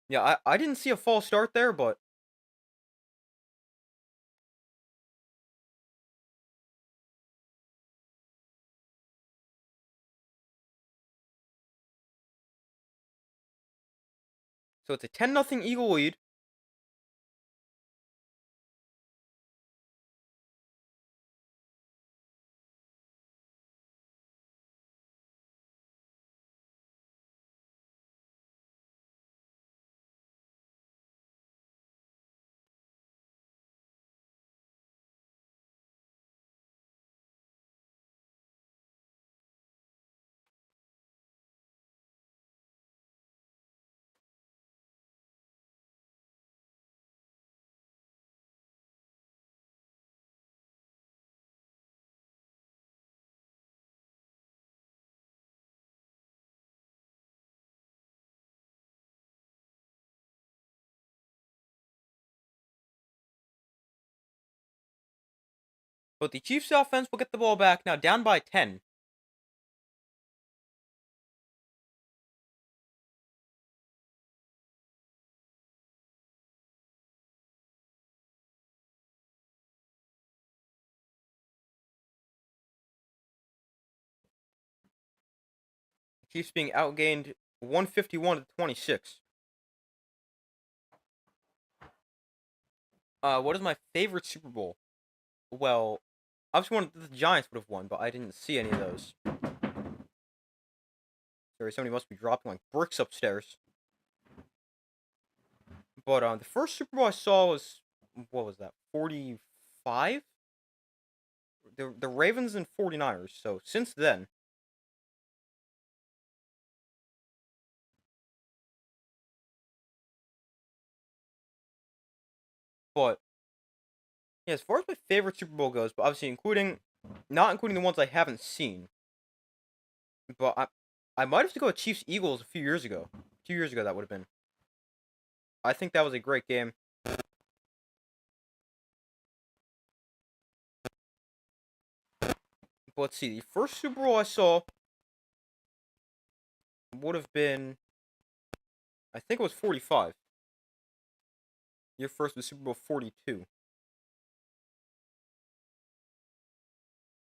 Speaker 1: Yeah, I didn't see a false start there, but so it's a 10-0 Eagle lead. But the Chiefs offense will get the ball back now, down by 10. Chiefs being outgained 151 to 26. What is my favorite Super Bowl? Well, obviously one the Giants would have won, but I didn't see any of those. Sorry, somebody must be dropping like bricks upstairs. But the first Super Bowl I saw was, what was that? 45? The Ravens and 49ers. So since then, but yeah, as far as my favorite Super Bowl goes, but obviously not including the ones I haven't seen. But I might have to go with Chiefs Eagles a few years ago. 2 years ago that would have been. I think that was a great game. But let's see, the first Super Bowl I saw would have been, I think it was 45. Your first was Super Bowl 42.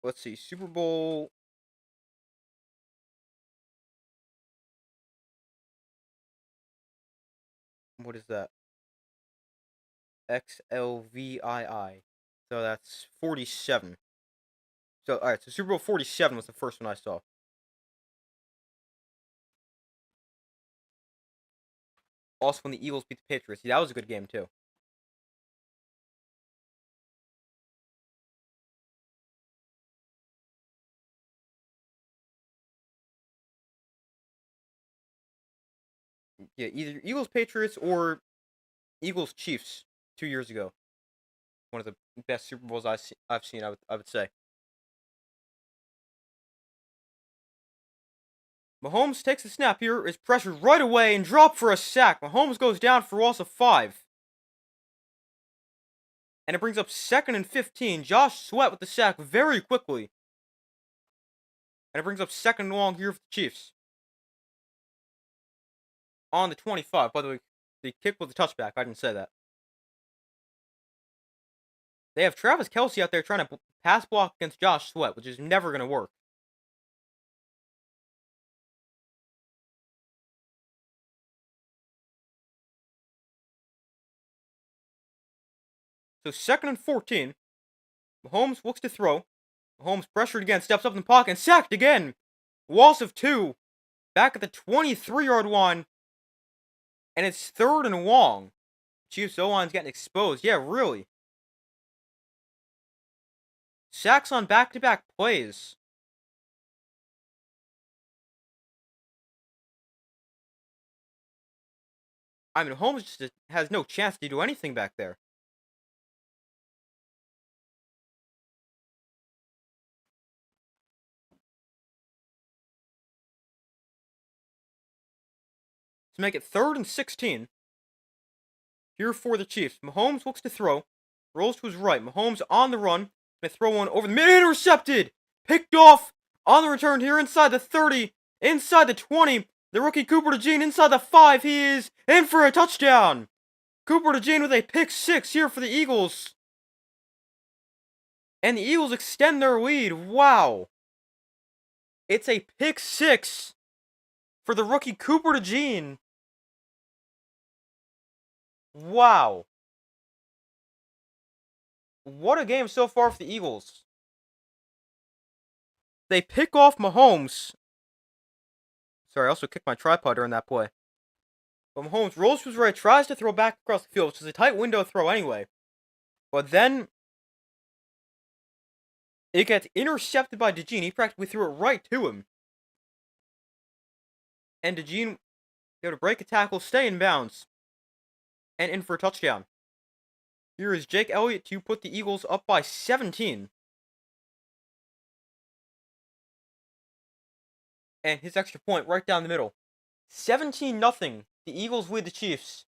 Speaker 1: Let's see, Super Bowl. What is that? XLVII. So that's 47. So, alright, so Super Bowl 47 was the first one I saw. Also, when the Eagles beat the Patriots. Yeah, that was a good game, too. Yeah, either Eagles Patriots or Eagles Chiefs 2 years ago. One of the best Super Bowls I've seen, I would say. Mahomes takes the snap here, is pressured right away and dropped for a sack. Mahomes goes down for loss of 5. And it brings up 2nd and 15. Josh Sweat with the sack very quickly. And it brings up 2nd and long here for the Chiefs. On the 25. By the way, the kick was a touchback. I didn't say that. They have Travis Kelce out there trying to pass block against Josh Sweat, which is never going to work. So 2nd and 14. Mahomes looks to throw. Mahomes pressured again, steps up in the pocket, and sacked again. Loss of 2. Back at the 23-yard line. And it's 3rd and long. Chiefs O-line's getting exposed. Yeah, really. Sacks on back-to-back plays. I mean, Holmes just has no chance to do anything back there. To make it 3rd and 16. Here for the Chiefs. Mahomes looks to throw. Rolls to his right. Mahomes on the run. Gonna throw one over the mid. Intercepted! Picked off on the return here inside the 30. Inside the 20. The rookie Cooper DeJean inside the 5. He is in for a touchdown. Cooper DeJean with a pick 6 here for the Eagles. And the Eagles extend their lead. Wow. It's a pick 6 for the rookie Cooper DeJean. Wow. What a game so far for the Eagles. They pick off Mahomes. Sorry, I also kicked my tripod during that play. But Mahomes rolls to his right, tries to throw back across the field, which is a tight window throw anyway. But then it gets intercepted by DeJean. He practically threw it right to him. And DeJean able to break a tackle, stay in bounds, and in for a touchdown. Here is Jake Elliott to put the Eagles up by 17. And his extra point right down the middle. 17-0. The Eagles lead the Chiefs.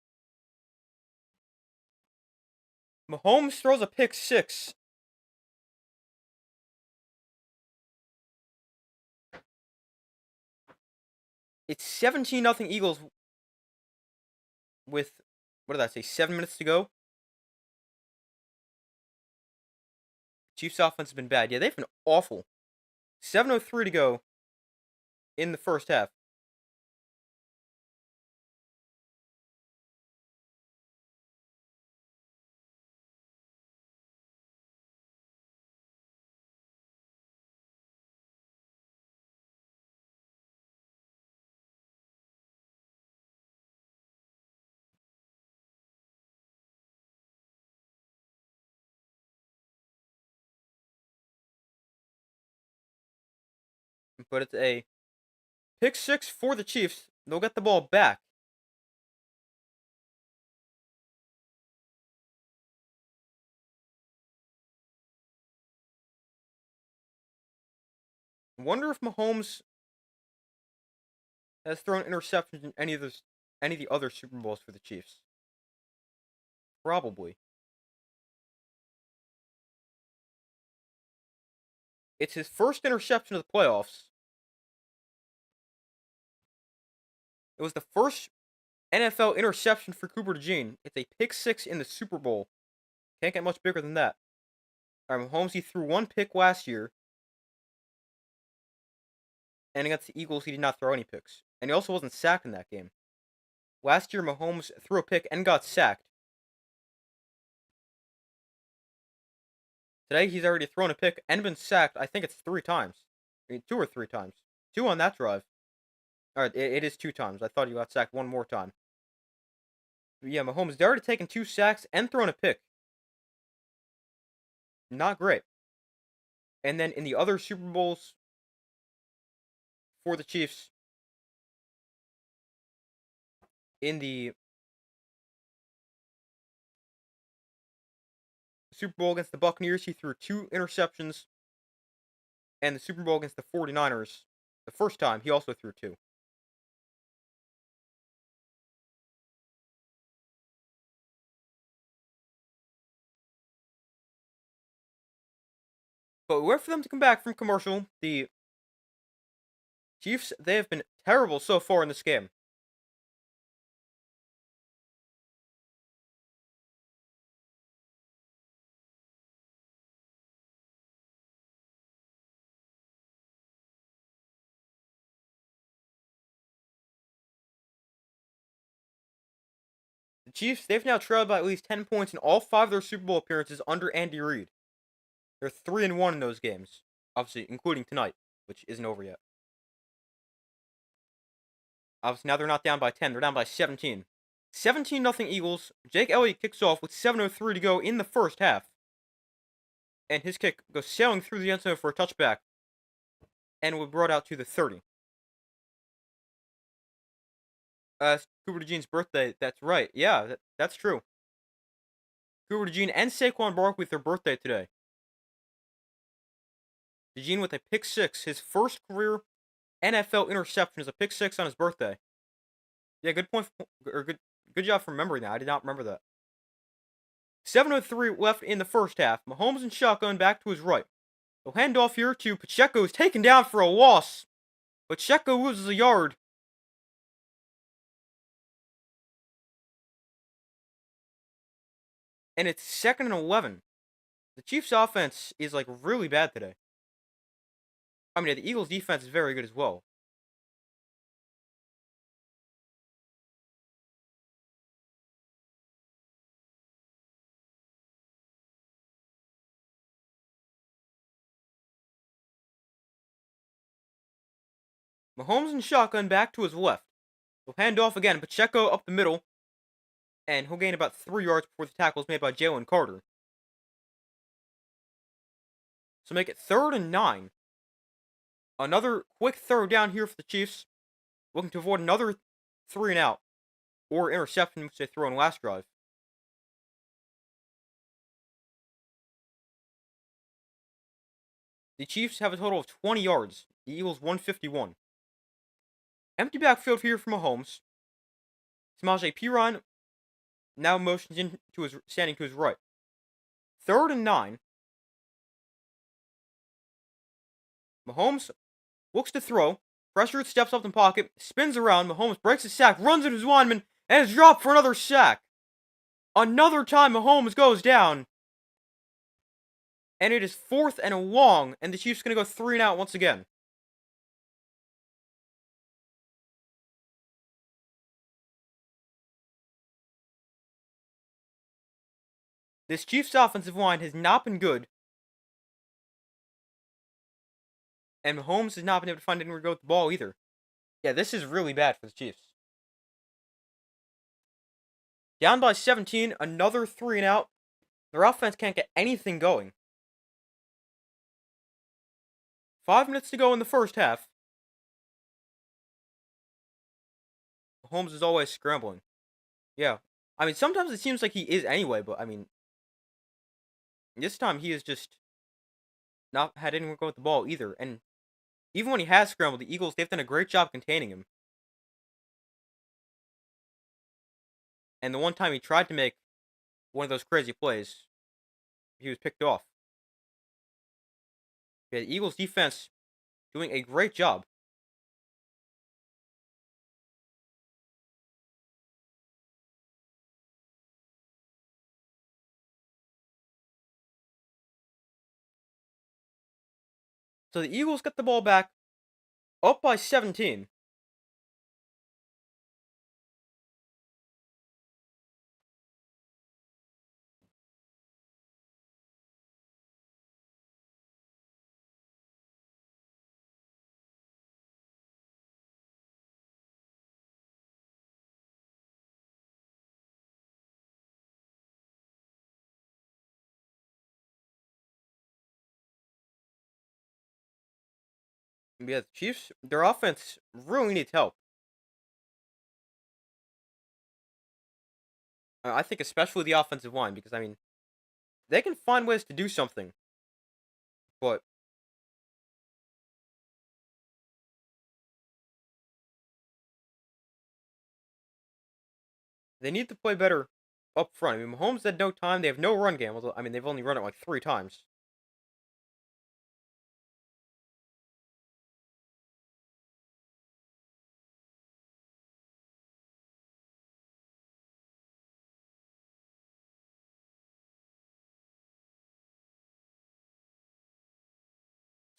Speaker 1: Mahomes throws a pick 6. It's 17-0 Eagles with, what did I say, 7 minutes to go? Chiefs offense has been bad. Yeah, they've been awful. 7:03 to go in the first half. But it's a pick 6 for the Chiefs. They'll get the ball back. I wonder if Mahomes has thrown interceptions in any of the other Super Bowls for the Chiefs. Probably. It's his first interception of the playoffs. It was the first NFL interception for Cooper DeJean. It's a pick 6 in the Super Bowl. Can't get much bigger than that. Alright, Mahomes, he threw one pick last year. And against the Eagles, he did not throw any picks. And he also wasn't sacked in that game. Last year, Mahomes threw a pick and got sacked. Today, he's already thrown a pick and been sacked, I think it's 3 times. I mean, 2 or 3 times. 2 on that drive. Alright, it is 2 times. I thought he got sacked one more time. But yeah, Mahomes has already taken 2 sacks and thrown a pick. Not great. And then in the other Super Bowls for the Chiefs, in the Super Bowl against the Buccaneers, he threw 2 interceptions. And the Super Bowl against the 49ers, the first time, he also threw 2. But we wait for them to come back from commercial. The Chiefs, they have been terrible so far in this game. The Chiefs, they've now trailed by at least 10 points in all 5 of their Super Bowl appearances under Andy Reid. They're 3-1 in those games, obviously, including tonight, which isn't over yet. Obviously, now they're not down by 10, they're down by 17. 17-0 Eagles. Jake Elliott kicks off with 7:03 to go in the first half. And his kick goes sailing through the end zone for a touchback and will be brought out to the 30. It's Cooper DeJean's birthday. That's right. Yeah, that's true. Cooper DeJean and Saquon Barkley with their birthday today. DeJean with a pick six, his first career NFL interception is a pick six on his birthday. Yeah, good point, or good job for remembering that. I did not remember that. 7:03 left in the first half. Mahomes and shotgun back to his right. They'll hand off here to Pacheco, who's taken down for a loss. Pacheco loses a yard. And it's 2nd and 11. The Chiefs' offense is like really bad today. I mean, the Eagles' defense is very good as well. Mahomes and shotgun back to his left. He'll hand off again. Pacheco up the middle. And he'll gain about 3 yards before the tackle is made by Jalen Carter. So make it 3rd and 9. Another quick throw down here for the Chiefs. Looking to avoid another 3 and out. Or interception, which they throw in last drive. The Chiefs have a total of 20 yards. The Eagles 151. Empty backfield here for Mahomes. Samaje Perine now motions into his standing to his right. 3rd and 9. Mahomes looks to throw. Pressured, steps up in pocket, spins around. Mahomes breaks a sack, runs into his lineman, and is dropped for another sack. Another time Mahomes goes down. And it is 4th and long, and the Chiefs going to go 3 and out once again. This Chiefs offensive line has not been good. And Mahomes has not been able to find anywhere to go with the ball either. Yeah, this is really bad for the Chiefs. Down by 17, another 3 and out. Their offense can't get anything going. 5 minutes to go in the first half. Mahomes is always scrambling. Yeah. I mean, sometimes it seems like he is anyway, but I mean, this time he has just not had anywhere to go with the ball either. And even when he has scrambled, the Eagles, they've done a great job containing him. And the one time he tried to make one of those crazy plays, he was picked off. Yeah, the Eagles defense doing a great job. So the Eagles get the ball back, up by 17. Yeah, the Chiefs, their offense really needs help. I think especially the offensive line, because, I mean, they can find ways to do something. But they need to play better up front. I mean, Mahomes had no time. They have no run game. Although, I mean, they've only run it like 3 times.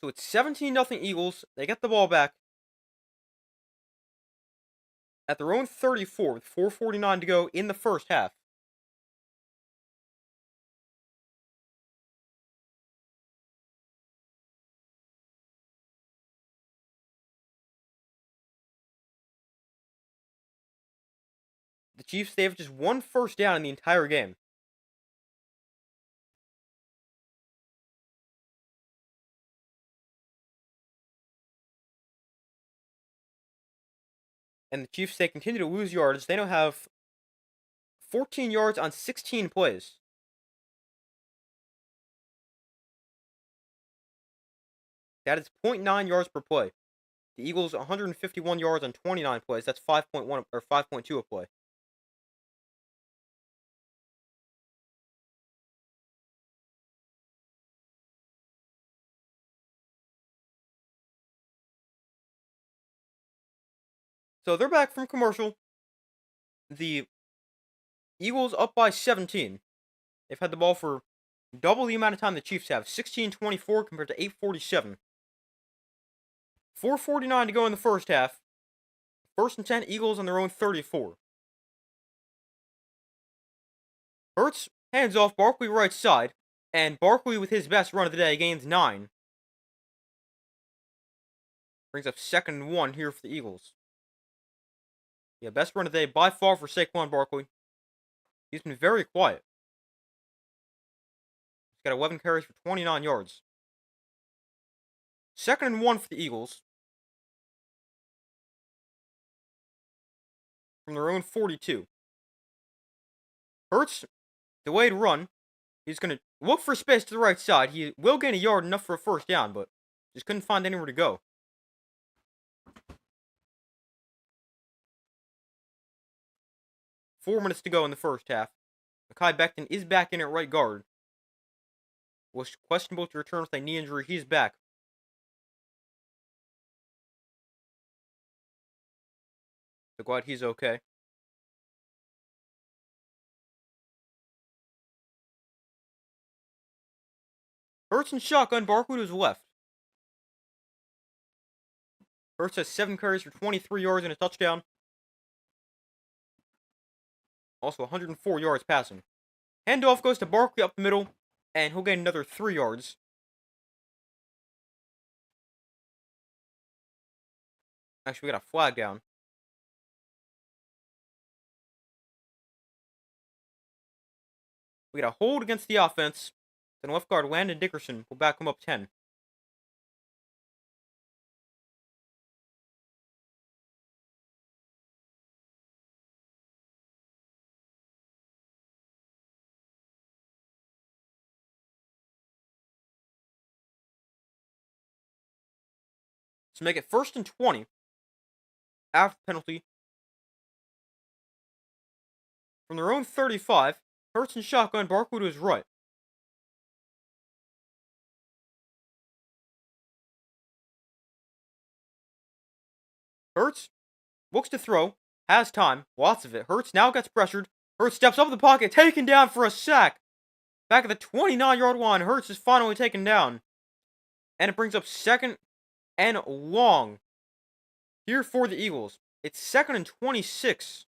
Speaker 1: So it's 17-0 Eagles. They get the ball back. at their own 34 with 4:49 to go in the first half. The Chiefs, they have just one first down in the entire game. And the Chiefs, they continue to lose yards. They now have 14 yards on 16 plays. That is 0.9 yards per play. The Eagles 151 yards on 29 plays. That's 5.1 or 5.2 a play. So they're back from commercial. The Eagles up by 17. They've had the ball for double the amount of time the Chiefs have. 16:24 compared to 8:47. 4:49 to go in the first half. First and 10, Eagles on their own 34. Hurts hands off Barkley right side, and Barkley with his best run of the day gains 9. Brings up 2nd and 1 here for the Eagles. Yeah, best run of the day by far for Saquon Barkley. He's been very quiet. He's got 11 carries for 29 yards. 2nd and 1 for the Eagles. From their own 42. Hurts, delayed run. He's going to look for space to the right side. He will gain a yard, enough for a first down, but just couldn't find anywhere to go. Four minutes to go in the first half. Mekhi Becton is back in at right guard. Was questionable to return with a knee injury. He's back. So glad he's okay. Hurts and shotgun. Barkley to his left. Hurts has 7 carries for 23 yards and a touchdown. Also 104 yards passing. Handoff goes to Barkley up the middle, and he'll gain another 3 yards. Actually, we got a flag down. We got a hold against the offense. Then left guard Landon Dickerson will back him up 10. To make it 1st and 20 after the penalty. From their own 35, Hurts and shotgun. Barkley to his right. Hurts looks to throw, has time, lots of it. Hurts now gets pressured. Hurts steps up the pocket, taken down for a sack. Back at the 29-yard line, Hurts is finally taken down. And it brings up 2nd and long here for the Eagles. It's 2nd and 26.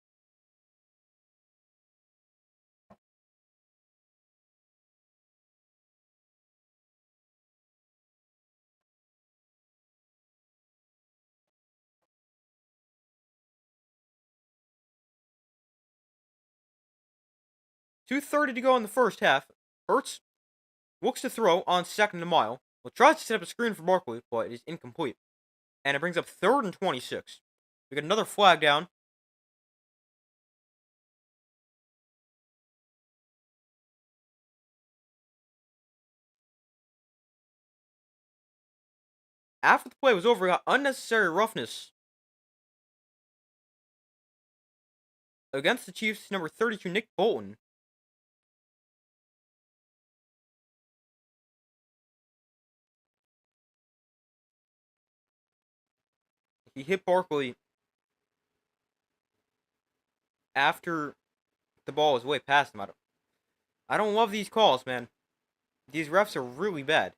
Speaker 1: .230 to go in the first half. Hurts looks to throw on 2nd and a mile. Well, tries to set up a screen for Barkley, but it is incomplete. And it brings up 3rd and 26. We get another flag down. After the play was over, we got unnecessary roughness against the Chiefs' number 32, Nick Bolton. He hit Barkley after the ball was way past him. I don't love these calls, man. These refs are really bad.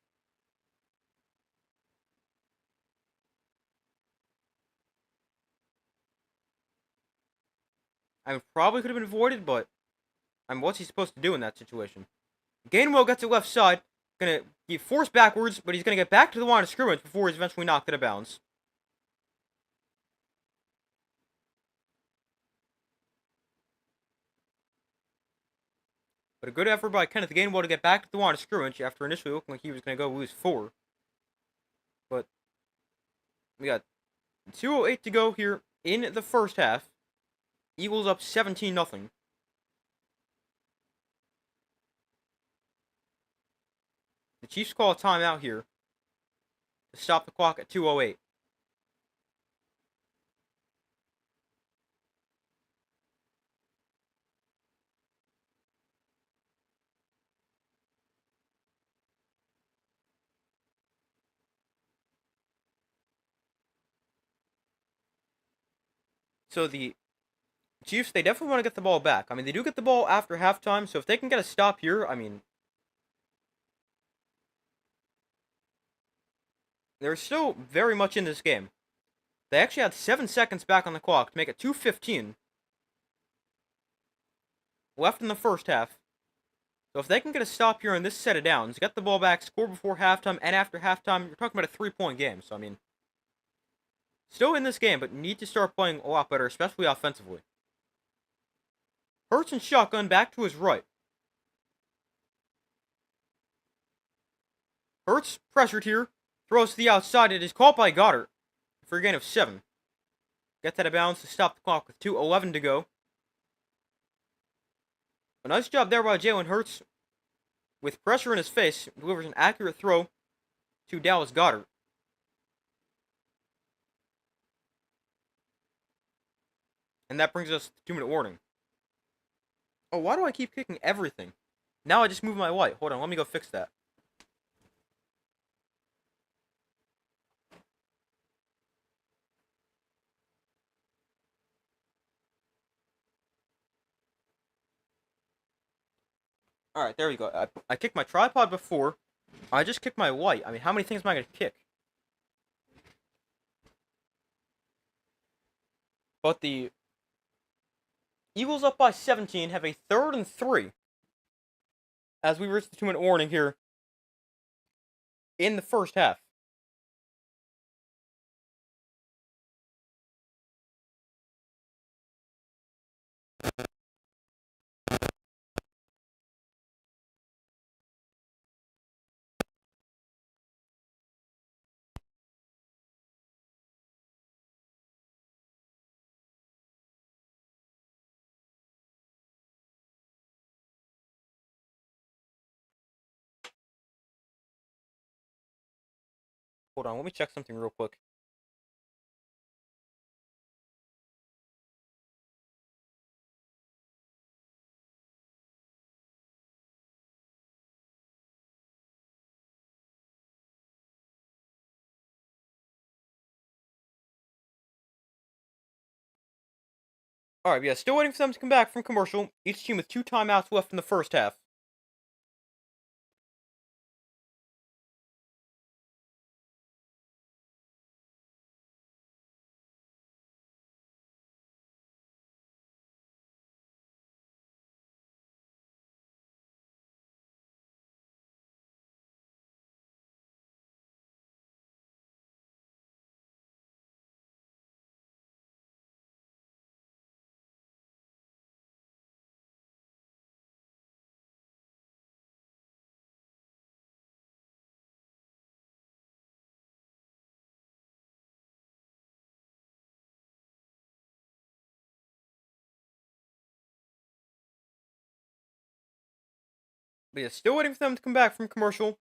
Speaker 1: I mean, probably could have been avoided, but what's he supposed to do in that situation? Gainwell gets it left side, gonna be forced backwards, but he's gonna get back to the line of scrimmage before he's eventually knocked out of bounds. But a good effort by Kenneth Gainwell to get back to the line of scrimmage after initially looking like he was gonna go lose 4. But we got 2:08 to go here in the first half. Eagles up 17-0. The Chiefs call a timeout here to stop the clock at 2:08. So the Chiefs, they definitely want to get the ball back. I mean, they do get the ball after halftime, so if they can get a stop here, I mean, they're still very much in this game. They actually had 7 seconds back on the clock to make it 2:15 left in the first half. So if they can get a stop here in this set of downs, get the ball back, score before halftime and after halftime, you're talking about a 3-point game. So, I mean, still in this game, but need to start playing a lot better, especially offensively. Hurts and shotgun back to his right. Hurts pressured here, throws to the outside. It is caught by Goddard for a gain of 7. Gets out of bounds to stop the clock with 2:11 to go. A nice job there by Jalen Hurts. With pressure in his face, delivers an accurate throw to Dallas Goedert. And that brings us to 2-minute warning. Oh, why do I keep kicking everything? Now I just moved my light. Hold on, let me go fix that. Alright, there we go. I kicked my tripod before. I just kicked my light. I mean, how many things am I going to kick? But the Eagles up by 17 have a 3rd and 3. As we reach the 2-minute warning here in the first half. Hold on, let me check something real quick. Alright, yeah, still waiting for them to come back from commercial. Each team with 2 timeouts left in the first half. But yeah, still waiting for them to come back from commercial.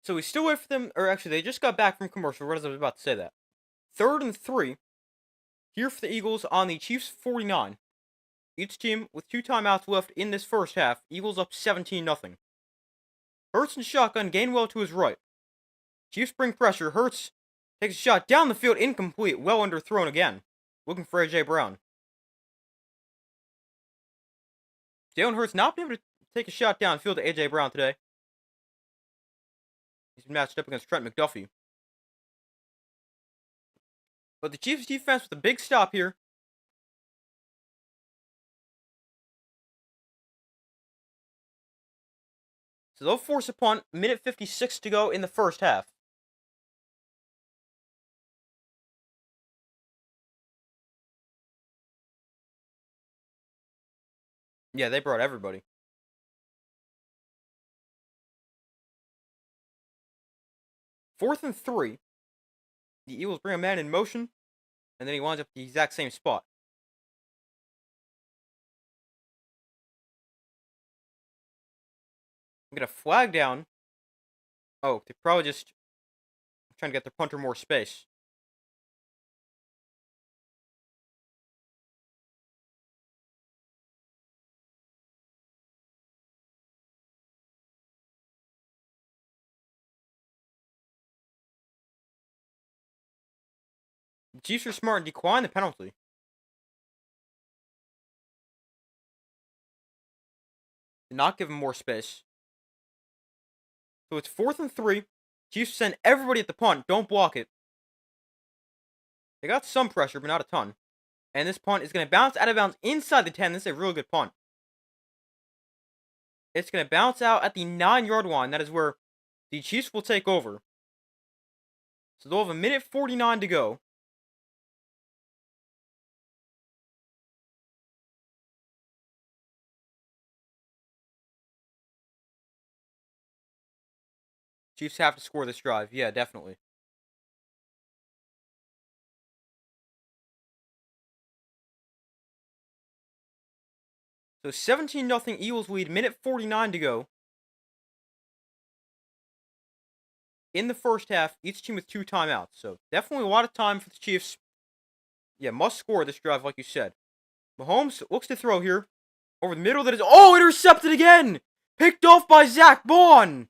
Speaker 1: So we still wait for them, or actually, they just got back from commercial. Right as I was about to say that. 3rd and 3. Here for the Eagles on the Chiefs 49. Each team with 2 timeouts left in this first half. Eagles up 17-0. Hurts and shotgun, Gainwell to his right. Chiefs bring pressure. Hurts takes a shot down the field, incomplete, well underthrown again. Looking for A.J. Brown. Jalen Hurts not been able to take a shot downfield to A.J. Brown today. He's been matched up against Trent McDuffie. But the Chiefs defense with a big stop here. So they'll force a punt. Minute 56 to go in the first half. Yeah, they brought everybody. 4th and 3. The Eagles bring a man in motion, and then he winds up at the exact same spot. I'm gonna flag down. Oh, they're probably just trying to get their punter more space. The Chiefs are smart and decline the penalty. Did not give him more space. So it's 4th and 3. Chiefs send everybody at the punt. Don't block it. They got some pressure, but not a ton. And this punt is going to bounce out of bounds inside the 10. This is a really good punt. It's going to bounce out at the 9-yard line. That is where the Chiefs will take over. So they'll have a minute 49 to go. Chiefs have to score this drive. Yeah, definitely. So 17-0 Eagles lead. Minute 49 to go. In the first half, each team with 2 timeouts. So definitely a lot of time for the Chiefs. Yeah, must score this drive, like you said. Mahomes looks to throw here. Over the middle, that is... Oh, intercepted again! Picked off by Zach Bond!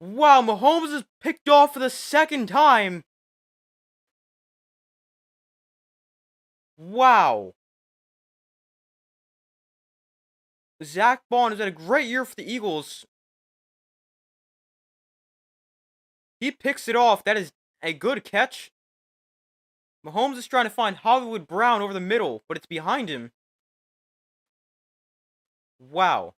Speaker 1: Wow, Mahomes is picked off for the second time. Wow. Zach Bond has had a great year for the Eagles. He picks it off. That is a good catch. Mahomes is trying to find Hollywood Brown over the middle, but it's behind him. Wow.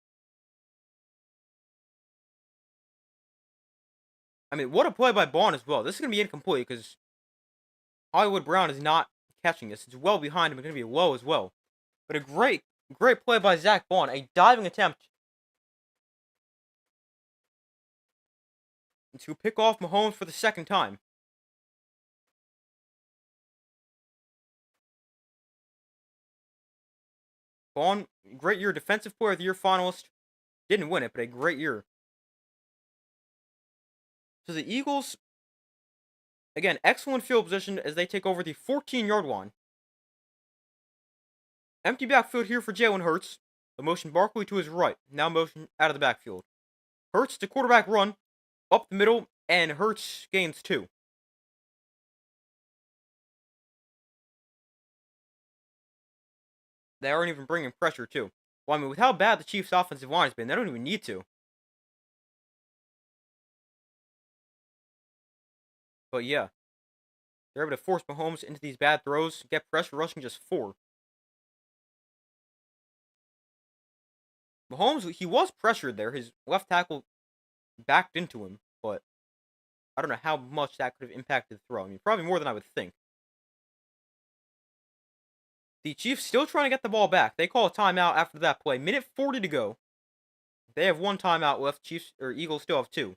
Speaker 1: I mean, what a play by Bond as well. This is going to be incomplete because Hollywood Brown is not catching this. It's well behind him. It's going to be low as well. But a great play by Zach Bond. A diving attempt to pick off Mahomes for the second time. Bond, great year. Defensive Player of the Year finalist. Didn't win it, but a great year. So the Eagles, again, excellent field position as they take over the 14-yard line. Empty backfield here for Jalen Hurts. The motion Barkley to his right. Now motion out of the backfield. Hurts to quarterback run. Up the middle. And Hurts gains 2. They aren't even bringing pressure, too. Well, I mean, with how bad the Chiefs' offensive line has been, they don't even need to. But yeah. They're able to force Mahomes into these bad throws. Get pressure rushing just 4. Mahomes, he was pressured there. His left tackle backed into him. But I don't know how much that could have impacted the throw. I mean, probably more than I would think. The Chiefs still trying to get the ball back. They call a timeout after that play. Minute 40 to go. They have 1 timeout left. Chiefs or Eagles still have 2.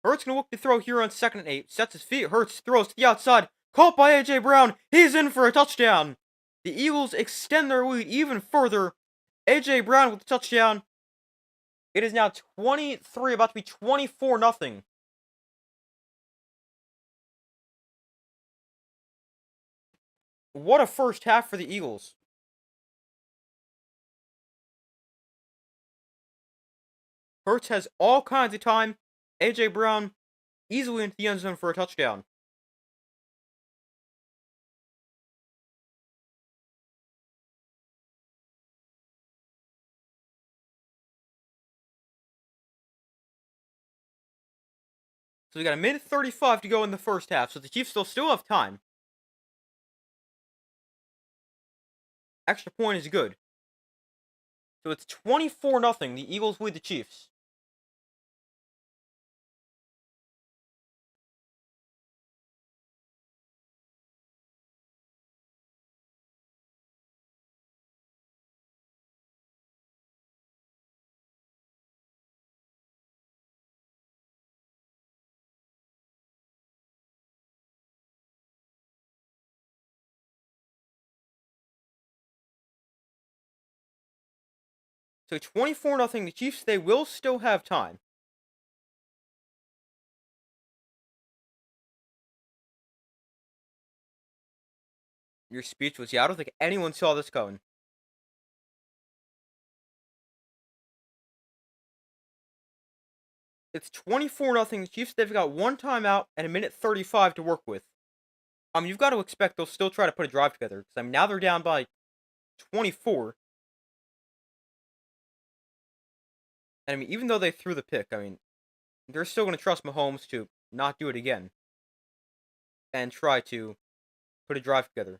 Speaker 1: Hurts gonna look to throw here on 2nd and 8. Sets his feet. Hurts throws to the outside. Caught by A.J. Brown. He's in for a touchdown. The Eagles extend their lead even further. A.J. Brown with the touchdown. It is now 23, about to be 24-0. What a first half for the Eagles. Hurts has all kinds of time. A.J. Brown easily into the end zone for a touchdown. So we got a minute 35 to go in the first half, so the Chiefs still have time. Extra point is good. So it's 24-0. The Eagles lead the Chiefs. So 24-0. The Chiefs, they will still have time. Your speech was, yeah, I don't think anyone saw this coming. It's 24-0. The Chiefs, they've got one timeout and a minute 35 to work with. You've got to expect they'll still try to put a drive together. Because, now they're down by 24. And, even though they threw the pick, they're still going to trust Mahomes to not do it again. And try to put a drive together.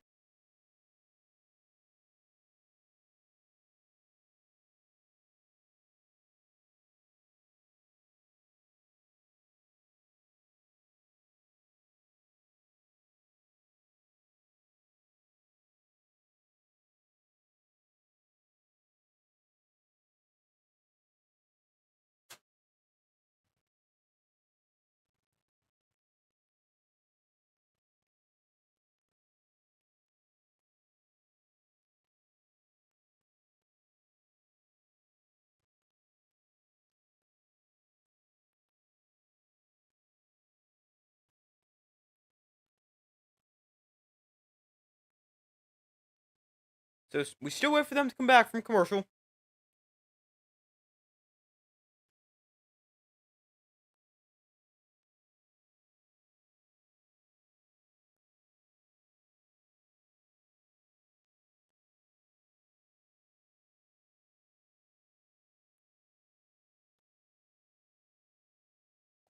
Speaker 1: So we still wait for them to come back from commercial.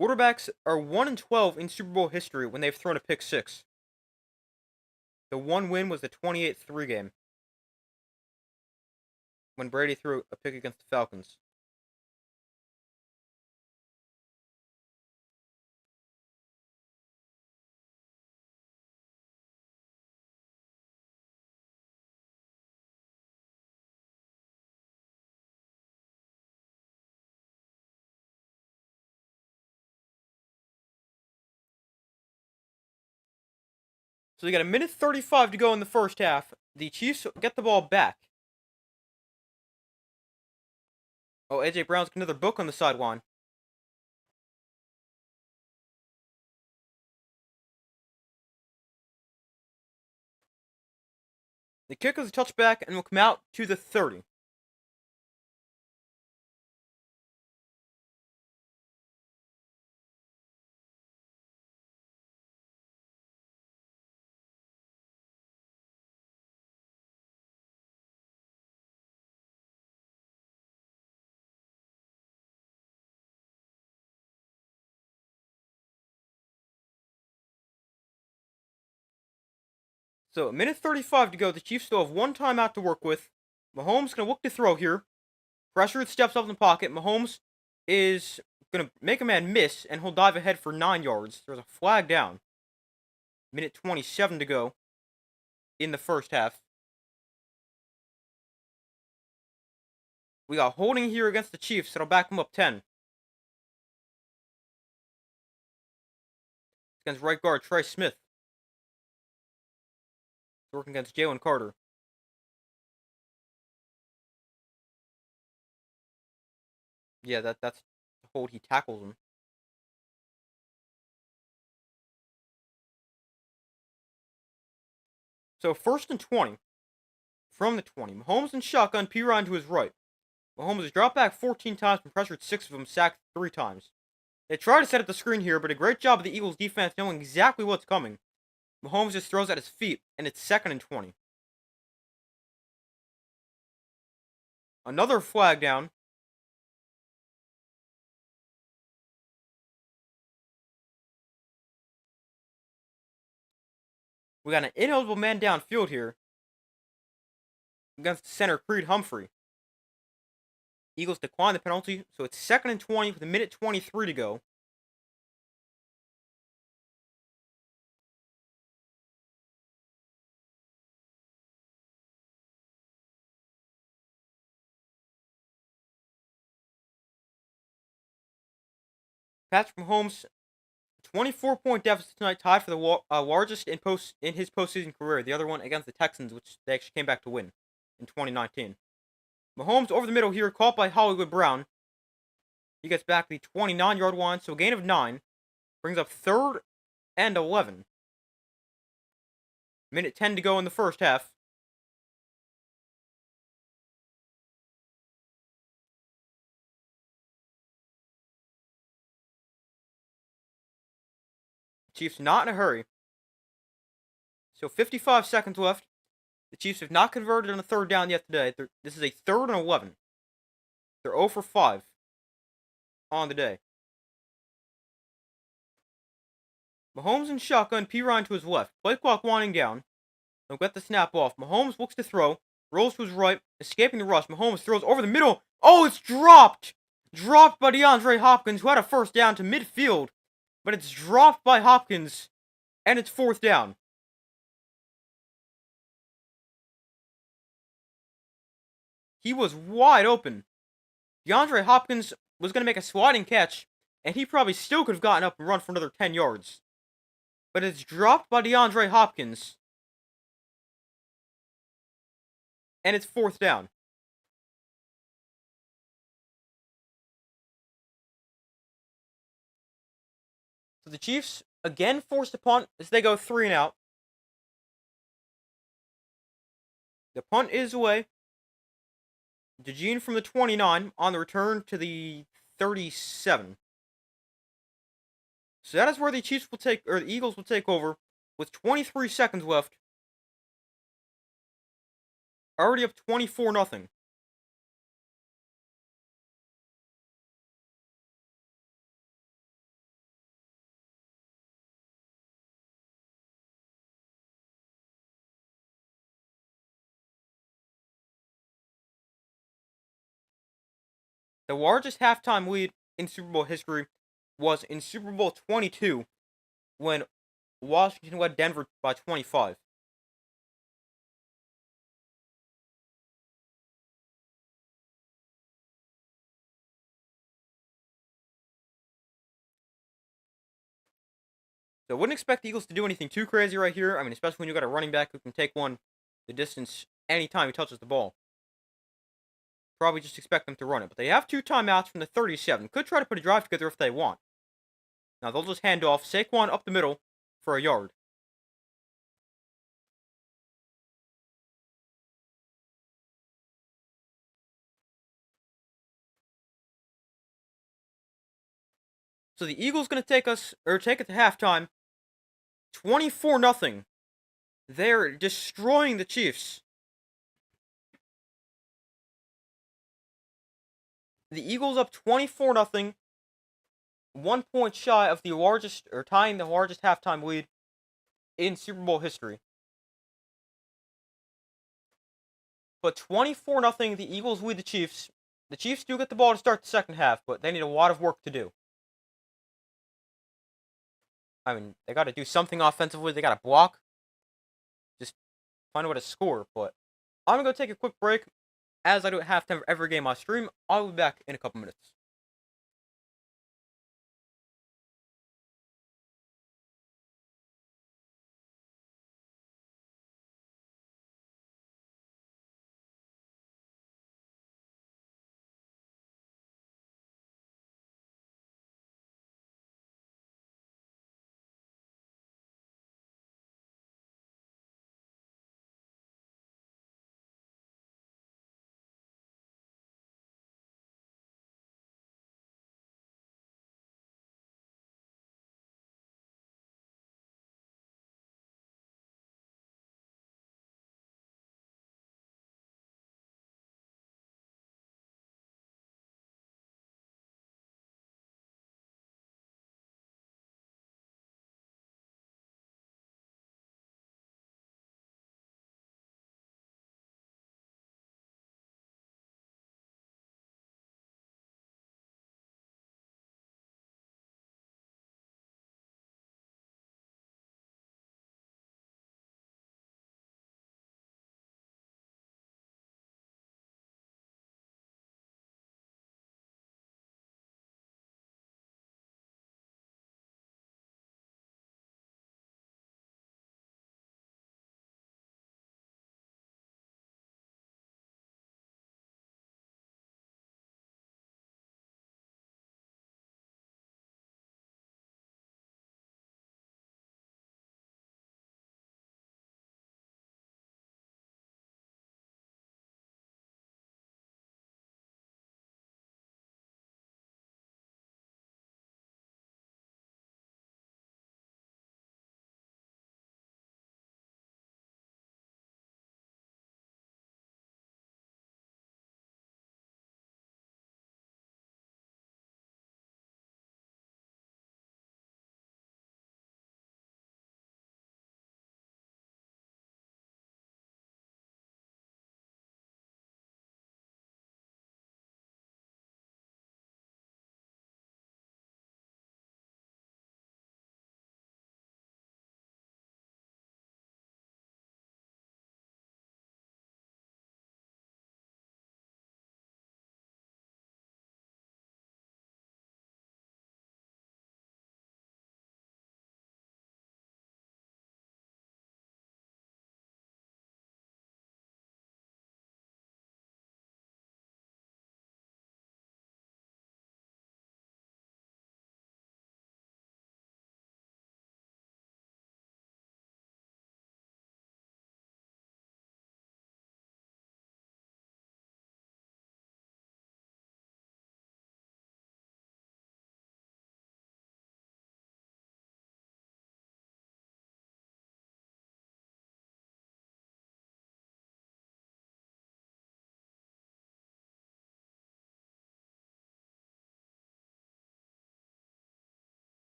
Speaker 1: Quarterbacks are 1-12 in Super Bowl history when they've thrown a pick six. The one win was the 28-3 game, when Brady threw a pick against the Falcons. So we got a minute 35 to go in the first half. The Chiefs get the ball back. Oh, A.J. Brown's got another book on the sideline. The kick is a touchback and will come out to the 30. So, a minute 35 to go. The Chiefs still have one timeout to work with. Mahomes going to look to throw here. Pressured, steps up in the pocket. Mahomes is going to make a man miss, and he'll dive ahead for 9 yards. There's a flag down. Minute 27 to go in the first half. We got holding here against the Chiefs. That'll back them up 10. Against right guard Trey Smith. working against Jalen Carter. Yeah, that's the hold. He tackles him. So 1st and 20 from the 20. Mahomes in shotgun, P-Ryan to his right. Mahomes has dropped back 14 times and pressured 6 of them, sacked 3 times. They try to set up the screen here, but a great job of the Eagles defense knowing exactly what's coming. Mahomes just throws at his feet, and it's 2nd and 20. Another flag down. We got an ineligible man downfield here against center Creed Humphrey. Eagles decline the penalty, so it's 2nd and 20 with a minute 23 to go. Patrick Mahomes, 24-point deficit tonight, tied for the largest in his postseason career. The other one against the Texans, which they actually came back to win in 2019. Mahomes over the middle here, caught by Hollywood Brown. He gets back to the 29-yard line, so a gain of 9. Brings up 3rd and 11. Minute 10 to go in the first half. Chiefs not in a hurry. So 55 seconds left. The Chiefs have not converted on a 3rd down yet today. This is a 3rd and 11. They're 0 for 5 on the day. Mahomes in shotgun, P-Ryan to his left. Play clock winding down. They'll get the snap off. Mahomes looks to throw. Rolls to his right. Escaping the rush. Mahomes throws over the middle. Oh, it's dropped! Dropped by DeAndre Hopkins, who had a 1st down to midfield. But it's dropped by Hopkins. And it's 4th down. He was wide open. DeAndre Hopkins was going to make a sliding catch, and he probably still could have gotten up and run for another 10 yards. But it's dropped by DeAndre Hopkins. And it's 4th down. So the Chiefs again forced to punt as they go 3 and out. The punt is away. DeJean from the 29 on the return to the 37. So that is where the Eagles will take over with 23 seconds left. Already up 24-0. The largest halftime lead in Super Bowl history was in Super Bowl 22 when Washington led Denver by 25. So I wouldn't expect the Eagles to do anything too crazy right here. I mean, especially when you got a running back who can take one the distance anytime he touches the ball. Probably just expect them to run it. But they have 2 timeouts from the 37. Could try to put a drive together if they want. Now they'll just hand off Saquon up the middle for a yard. So the Eagles going to take it to halftime. 24-0. They're destroying the Chiefs. The Eagles up 24-0. 1 point shy of tying the largest halftime lead in Super Bowl history. But 24-0, the Eagles lead the Chiefs. The Chiefs do get the ball to start the second half, but they need a lot of work to do. I mean, they got to do something offensively. They got to block. Just find a way to score. But I'm going to go take a quick break. As I do at halftime of every game I stream, I'll be back in a couple minutes.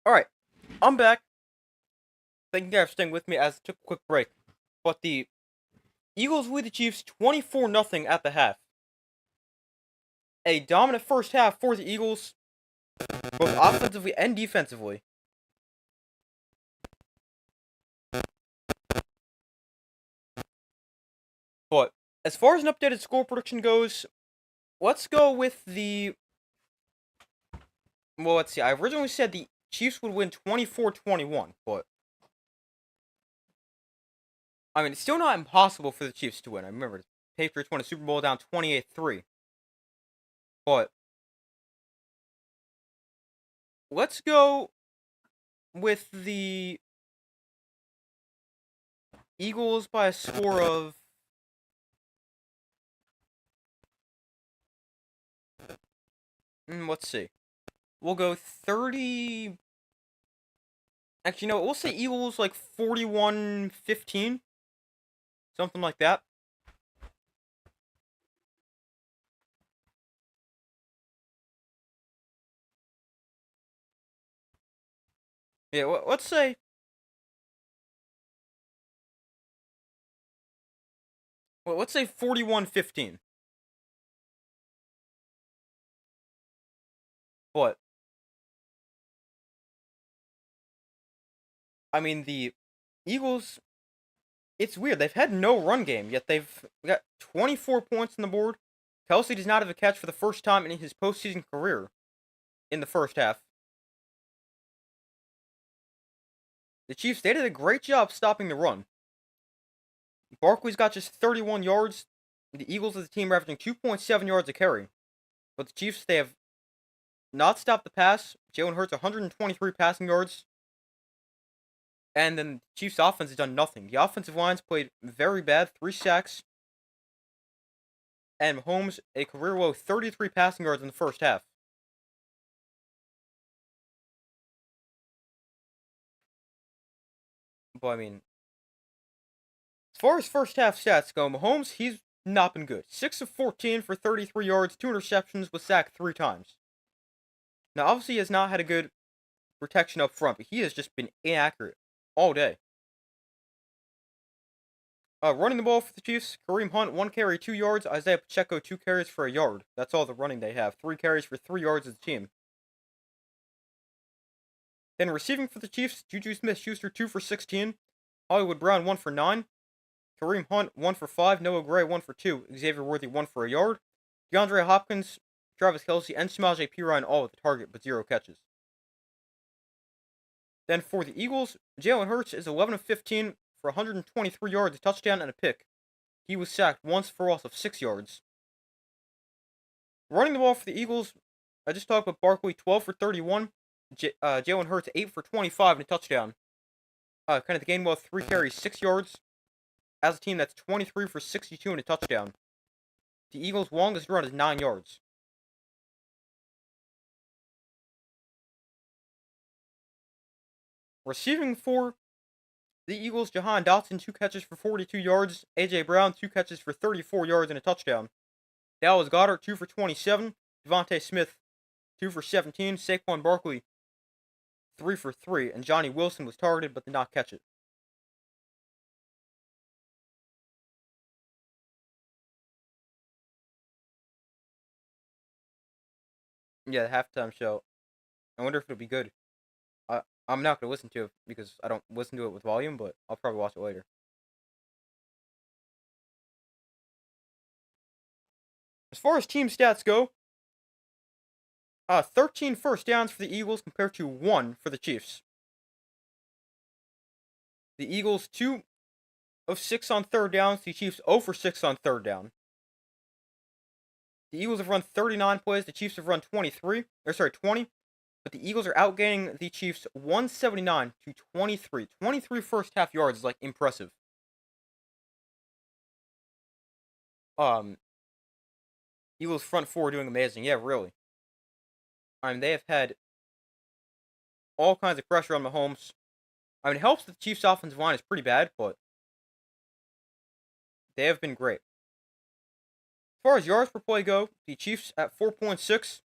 Speaker 1: Alright, I'm back. Thank you guys for staying with me as I took a quick break. But the Eagles lead the Chiefs 24-0 at the half. A dominant first half for the Eagles, both offensively and defensively. But as far as an updated score prediction goes, let's go with the... Well, let's see. I originally said the Chiefs would win 24-21, but... I mean, it's still not impossible for the Chiefs to win. I remember, the Patriots won a Super Bowl down 28-3. But... let's go with the Eagles by a score of... let's see. We'll go 30... Actually, no, we'll say Eagles like 41-15. Something like that. Yeah, let's say... well, let's say 41-15. But... I mean, the Eagles... it's weird. They've had no run game, yet they've got 24 points on the board. Kelsey does not have a catch for the first time in his postseason career in the first half. The Chiefs, they did a great job stopping the run. Barkley's got just 31 yards. The Eagles as a team are averaging 2.7 yards a carry. But the Chiefs, they have not stopped the pass. Jalen Hurts, 123 passing yards. And then the Chiefs' offense has done nothing. The offensive line's played very bad, 3 sacks. And Mahomes, a career-low 33 passing yards in the first half. But, I mean, as far as first half stats go, Mahomes, he's not been good. 6 of 14 for 33 yards, 2 interceptions, was sacked 3 times. Now, obviously, he has not had a good protection up front, but he has just been inaccurate all day. Running the ball for the Chiefs, Kareem Hunt, 1 carry, 2 yards. Isaiah Pacheco, 2 carries for a yard. That's all the running they have. 3 carries for 3 yards as a team. Then receiving for the Chiefs, Juju Smith-Schuster, 2 for 16. Hollywood Brown, 1 for 9. Kareem Hunt, 1 for 5. Noah Gray, 1 for 2. Xavier Worthy, 1 for a yard. DeAndre Hopkins, Travis Kelce, and Samaje Perine all at the target, but 0 catches. Then for the Eagles, Jalen Hurts is 11 of 15 for 123 yards, a touchdown, and a pick. He was sacked once for a loss of 6 yards. Running the ball for the Eagles, I just talked about Barkley, 12 for 31. Jalen Hurts, 8 for 25 and a touchdown. Kind of the game well, 3 carries, 6 yards. As a team, that's 23 for 62 and a touchdown. The Eagles' longest run is 9 yards. Receiving for the Eagles, Jahan Dotson, 2 catches for 42 yards. A.J. Brown, 2 catches for 34 yards and a touchdown. Dallas Goedert, 2 for 27. Devontae Smith, 2 for 17. Saquon Barkley, 3 for 3. And Johnny Wilson was targeted but did not catch it. Yeah, the halftime show. I wonder if it'll be good. I'm not going to listen to it because I don't listen to it with volume, but I'll probably watch it later. As far as team stats go, 13 first downs for the Eagles compared to 1 for the Chiefs. The Eagles 2 of 6 on third downs. The Chiefs 0 for 6 on third down. The Eagles have run 39 plays. The Chiefs have run 20. But the Eagles are outgaining the Chiefs 179 to 23. 23 first half yards is like impressive. Eagles front four doing amazing. Yeah, really. I mean, they have had all kinds of pressure on Mahomes. I mean, it helps that the Chiefs' offensive line is pretty bad, but they have been great. As far as yards per play go, the Chiefs at 4.6.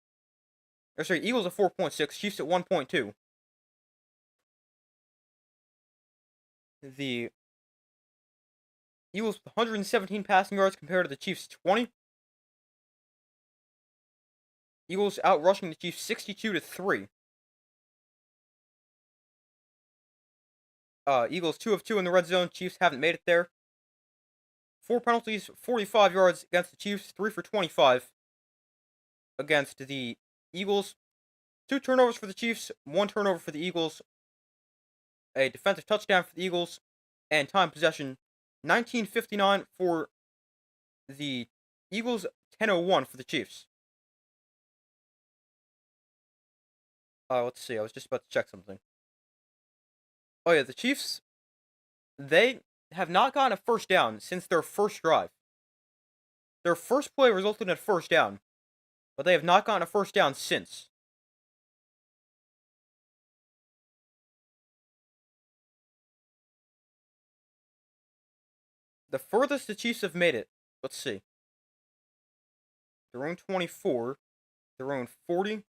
Speaker 1: Eagles at 4.6, Chiefs at 1.2. The Eagles 117 passing yards compared to the Chiefs 20. Eagles outrushing the Chiefs 62-3. Eagles 2 of 2 in the red zone. Chiefs haven't made it there. 4 penalties, 45 yards against the Chiefs, 3 for 25 against the Eagles. 2 turnovers for the Chiefs, 1 turnover for the Eagles. A defensive touchdown for the Eagles, and time possession 19:59 for the Eagles, 10:01 for the Chiefs. Let's see. I was just about to check something. Oh yeah, the Chiefs, they have not gotten a first down since their first drive. Their first play resulted in a first down, but they have not gotten a first down since. The furthest the Chiefs have made it, let's see. Their own 24, their own 40,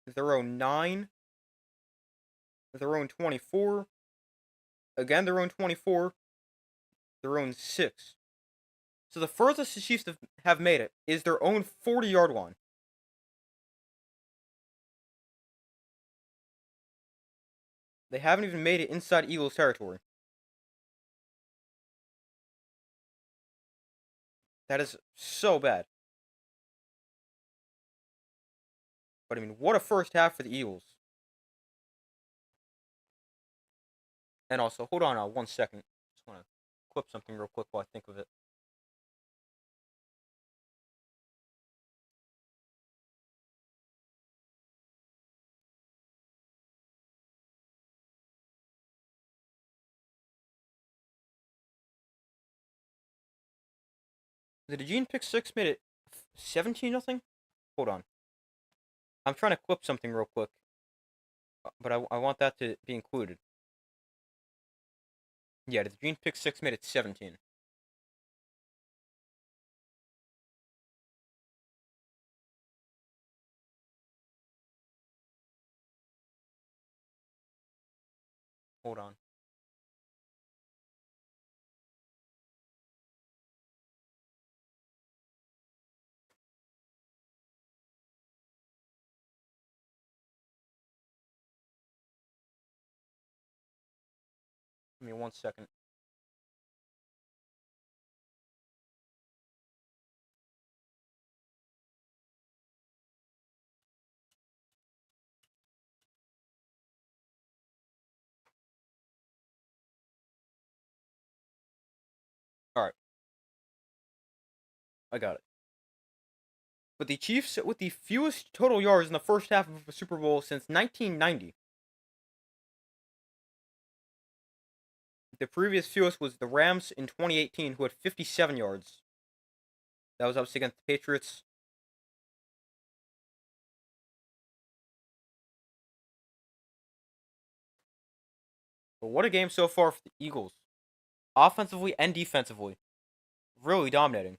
Speaker 1: their own 9, their own 24, again their own 24, their own 6. So the furthest the Chiefs have made it is their own 40-yard line. They haven't even made it inside Eagles territory. That is so bad. But I mean, what a first half for the Eagles. And also, hold on 1 second. Just want to clip something real quick while I think of it. Did the Gene pick 6 made it 17-0? Hold on. I'm trying to clip something real quick. But I want that to be included. Yeah, the Gene pick 6 made it 17. Hold on. Give me 1 second. Alright. I got it. But the Chiefs with the fewest total yards in the first half of a Super Bowl since 1990. The previous fewest was the Rams in 2018, who had 57 yards. That was obviously against the Patriots. But what a game so far for the Eagles. Offensively and defensively. Really dominating.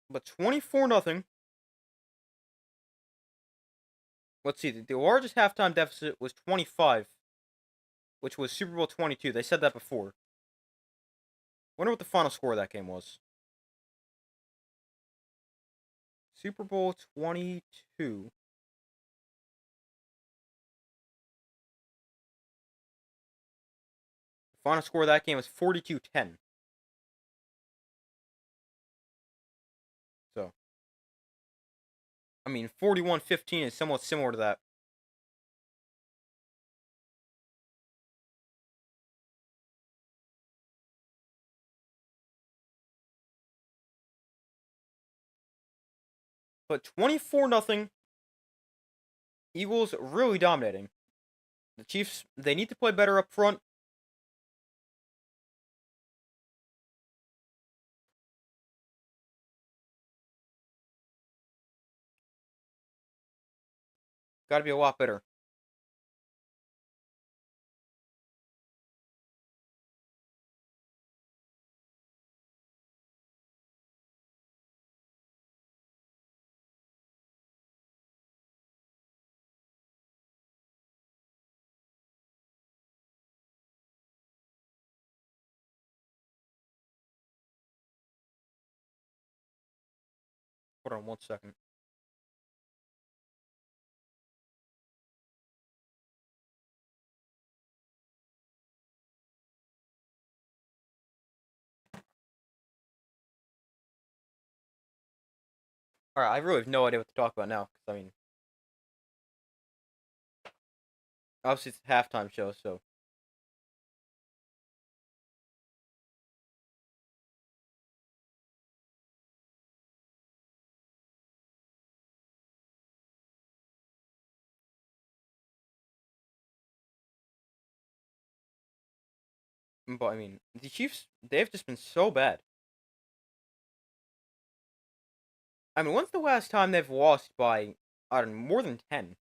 Speaker 1: But 24-0. Let's see, the largest halftime deficit was 25, which was Super Bowl 22. They said that before. Wonder what the final score of that game was. Super Bowl 22. The final score of that game was 42-10. So, I mean, 41-15 is somewhat similar to that. But 24-0. Eagles really dominating. The Chiefs, they need to play better up front. Got to be a lot better. Hold on 1 second. All right, I really have no idea what to talk about now. 'Cause, I mean, obviously it's a halftime show, so. But I mean, the Chiefs, they've just been so bad. I mean, when's the last time they've lost by, I don't know, more than 10?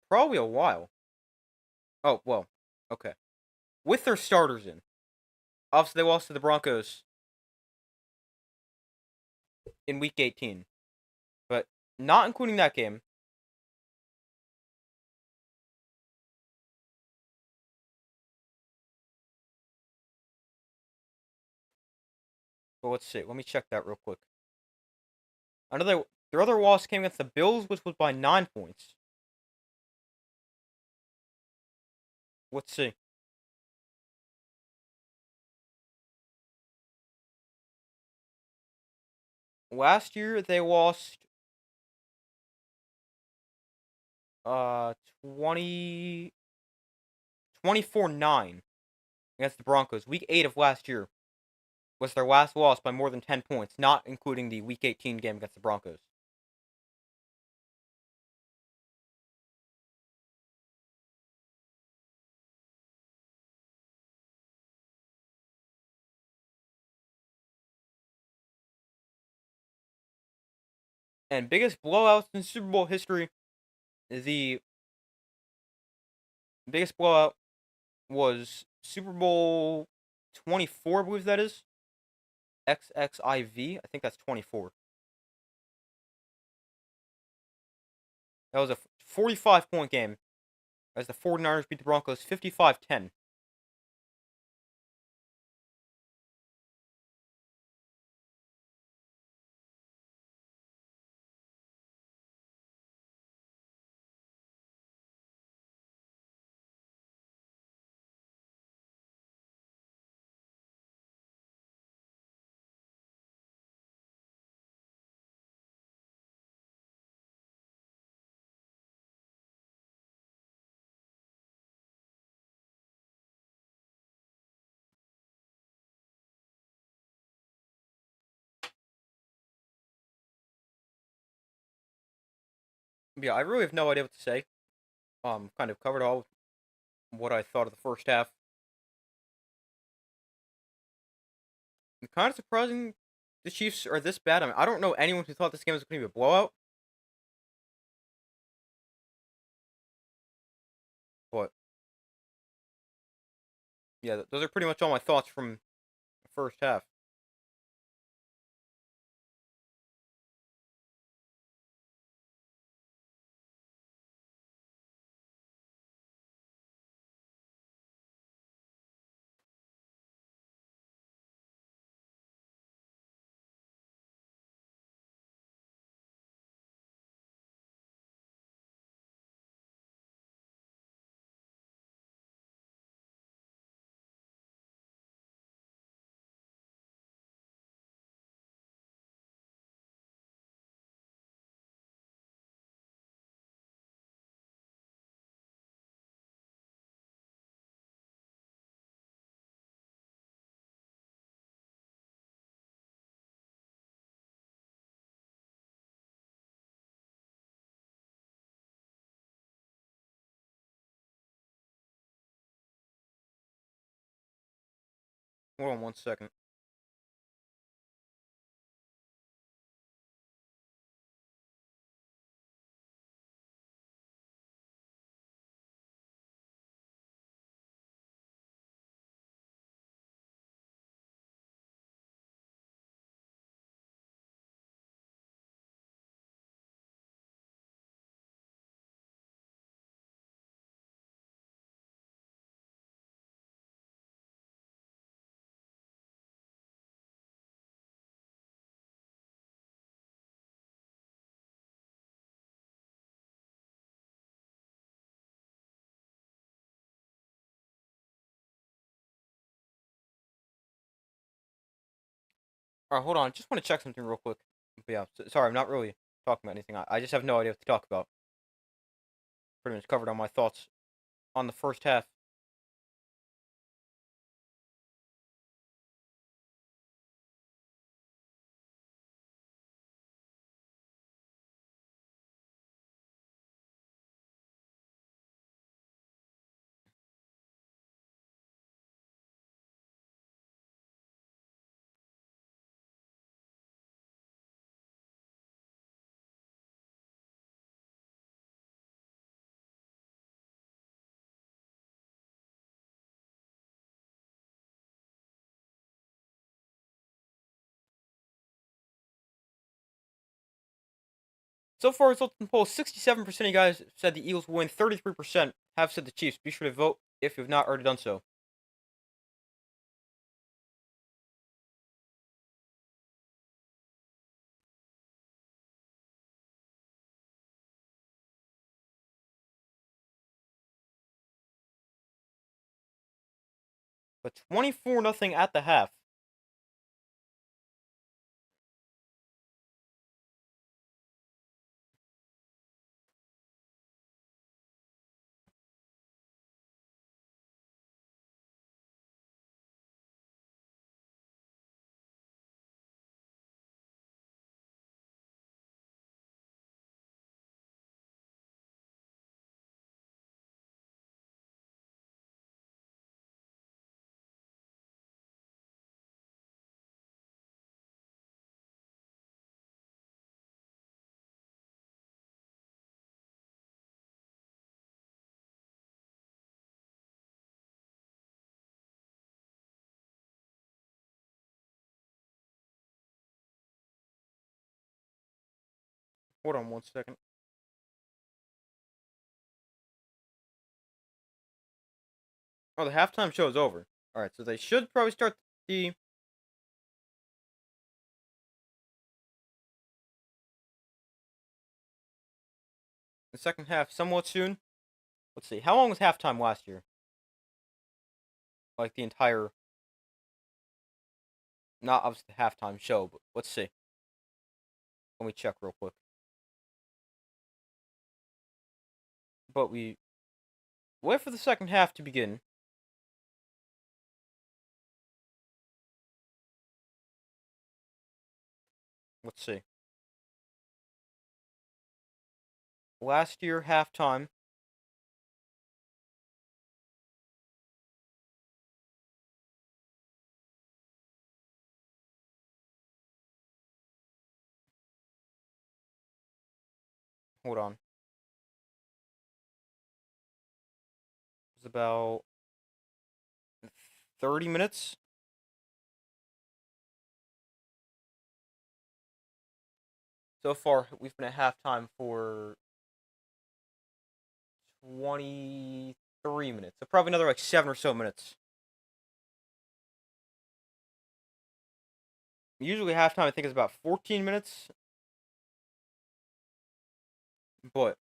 Speaker 1: Probably a while. Oh, well, okay. With their starters in. Obviously, they lost to the Broncos in Week 18. But not including that game. But let's see. Let me check that real quick. Their other loss came against the Bills, which was by 9 points. Let's see. Last year, they lost 20 24-9 against the Broncos. Week 8 of last year was their last loss by more than 10 points, not including the Week 18 game against the Broncos. And biggest blowouts in Super Bowl history, the biggest blowout was Super Bowl 24, I believe that is. XXIV, I think that's 24. That was a 45-point game as the 49ers beat the Broncos 55-10. Yeah, I really have no idea what to say. Kind of covered all what I thought of the first half. Kind of surprising the Chiefs are this bad. I mean, I don't know anyone who thought this game was going to be a blowout. But yeah, those are pretty much all my thoughts from the first half. Hold on 1 second. Alright, hold on. Just want to check something real quick. But yeah, sorry, I'm not really talking about anything. I just have no idea what to talk about. Pretty much covered all my thoughts on the first half. So far, results in the poll: 67% of you guys said the Eagles will win. 33% have said the Chiefs. Be sure to vote if you have not already done so. But 24-0 at the half. Hold on 1 second. Oh, the halftime show is over. Alright, so they should probably start the second half somewhat soon. Let's see. How long was halftime last year? Like the entire, not obviously the halftime show, but let's see. Let me check real quick. But we wait for the second half to begin. Let's see. Last year halftime. Hold on. It was about 30 minutes. So far, we've been at halftime for 23 minutes. So probably another like 7 or so minutes. Usually halftime I think is about 14 minutes. But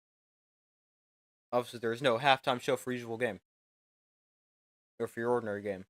Speaker 1: obviously there is no halftime show for usual game. Or for your ordinary game.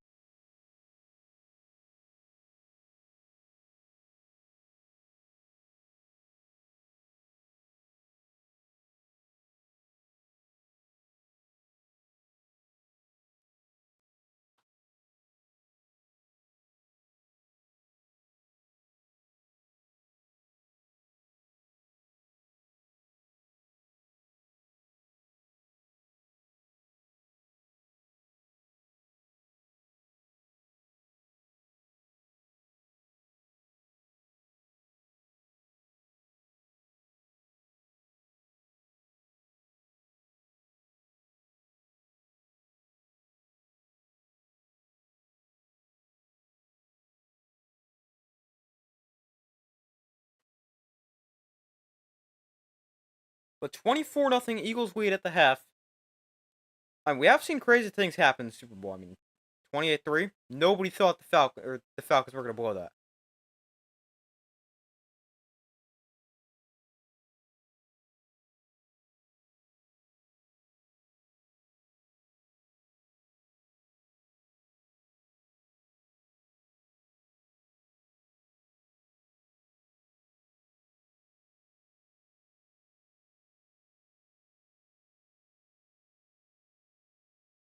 Speaker 1: But 24-0 Eagles lead at the half. I mean, we have seen crazy things happen in the Super Bowl. I mean, 28-3. Nobody thought the Falcons were gonna blow that.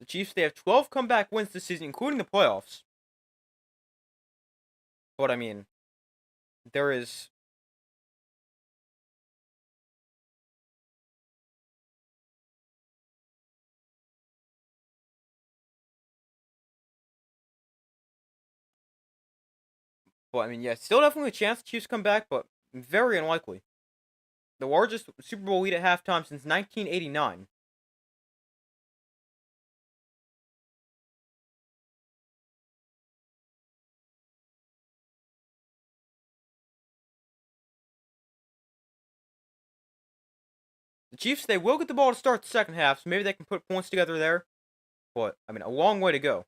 Speaker 1: The Chiefs, they have 12 comeback wins this season, including the playoffs. But I mean, there is. Well, I mean, yeah, still definitely a chance the Chiefs come back, but very unlikely. The largest Super Bowl lead at halftime since 1989. The Chiefs, they will get the ball to start the second half, so maybe they can put points together there. But, I mean, a long way to go.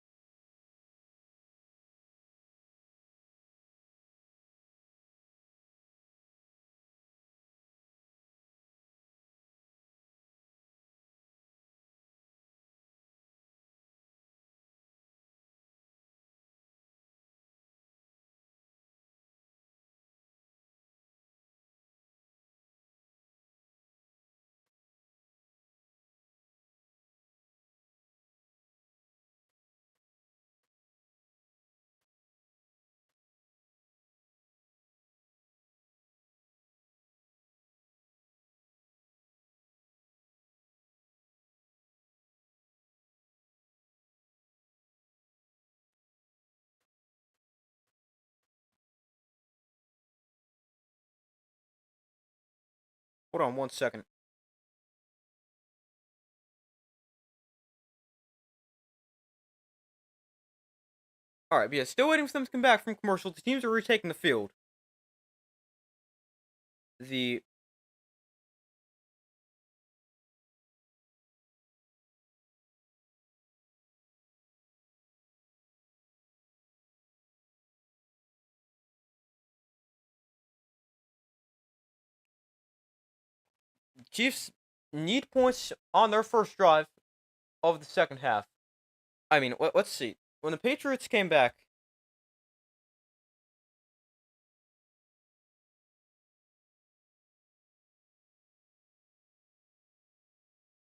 Speaker 1: Hold on 1 second. Alright, but yeah, still waiting for them to come back from commercial. The teams are retaking the field. The Chiefs need points on their first drive of the second half. I mean, let's see. When the Patriots came back,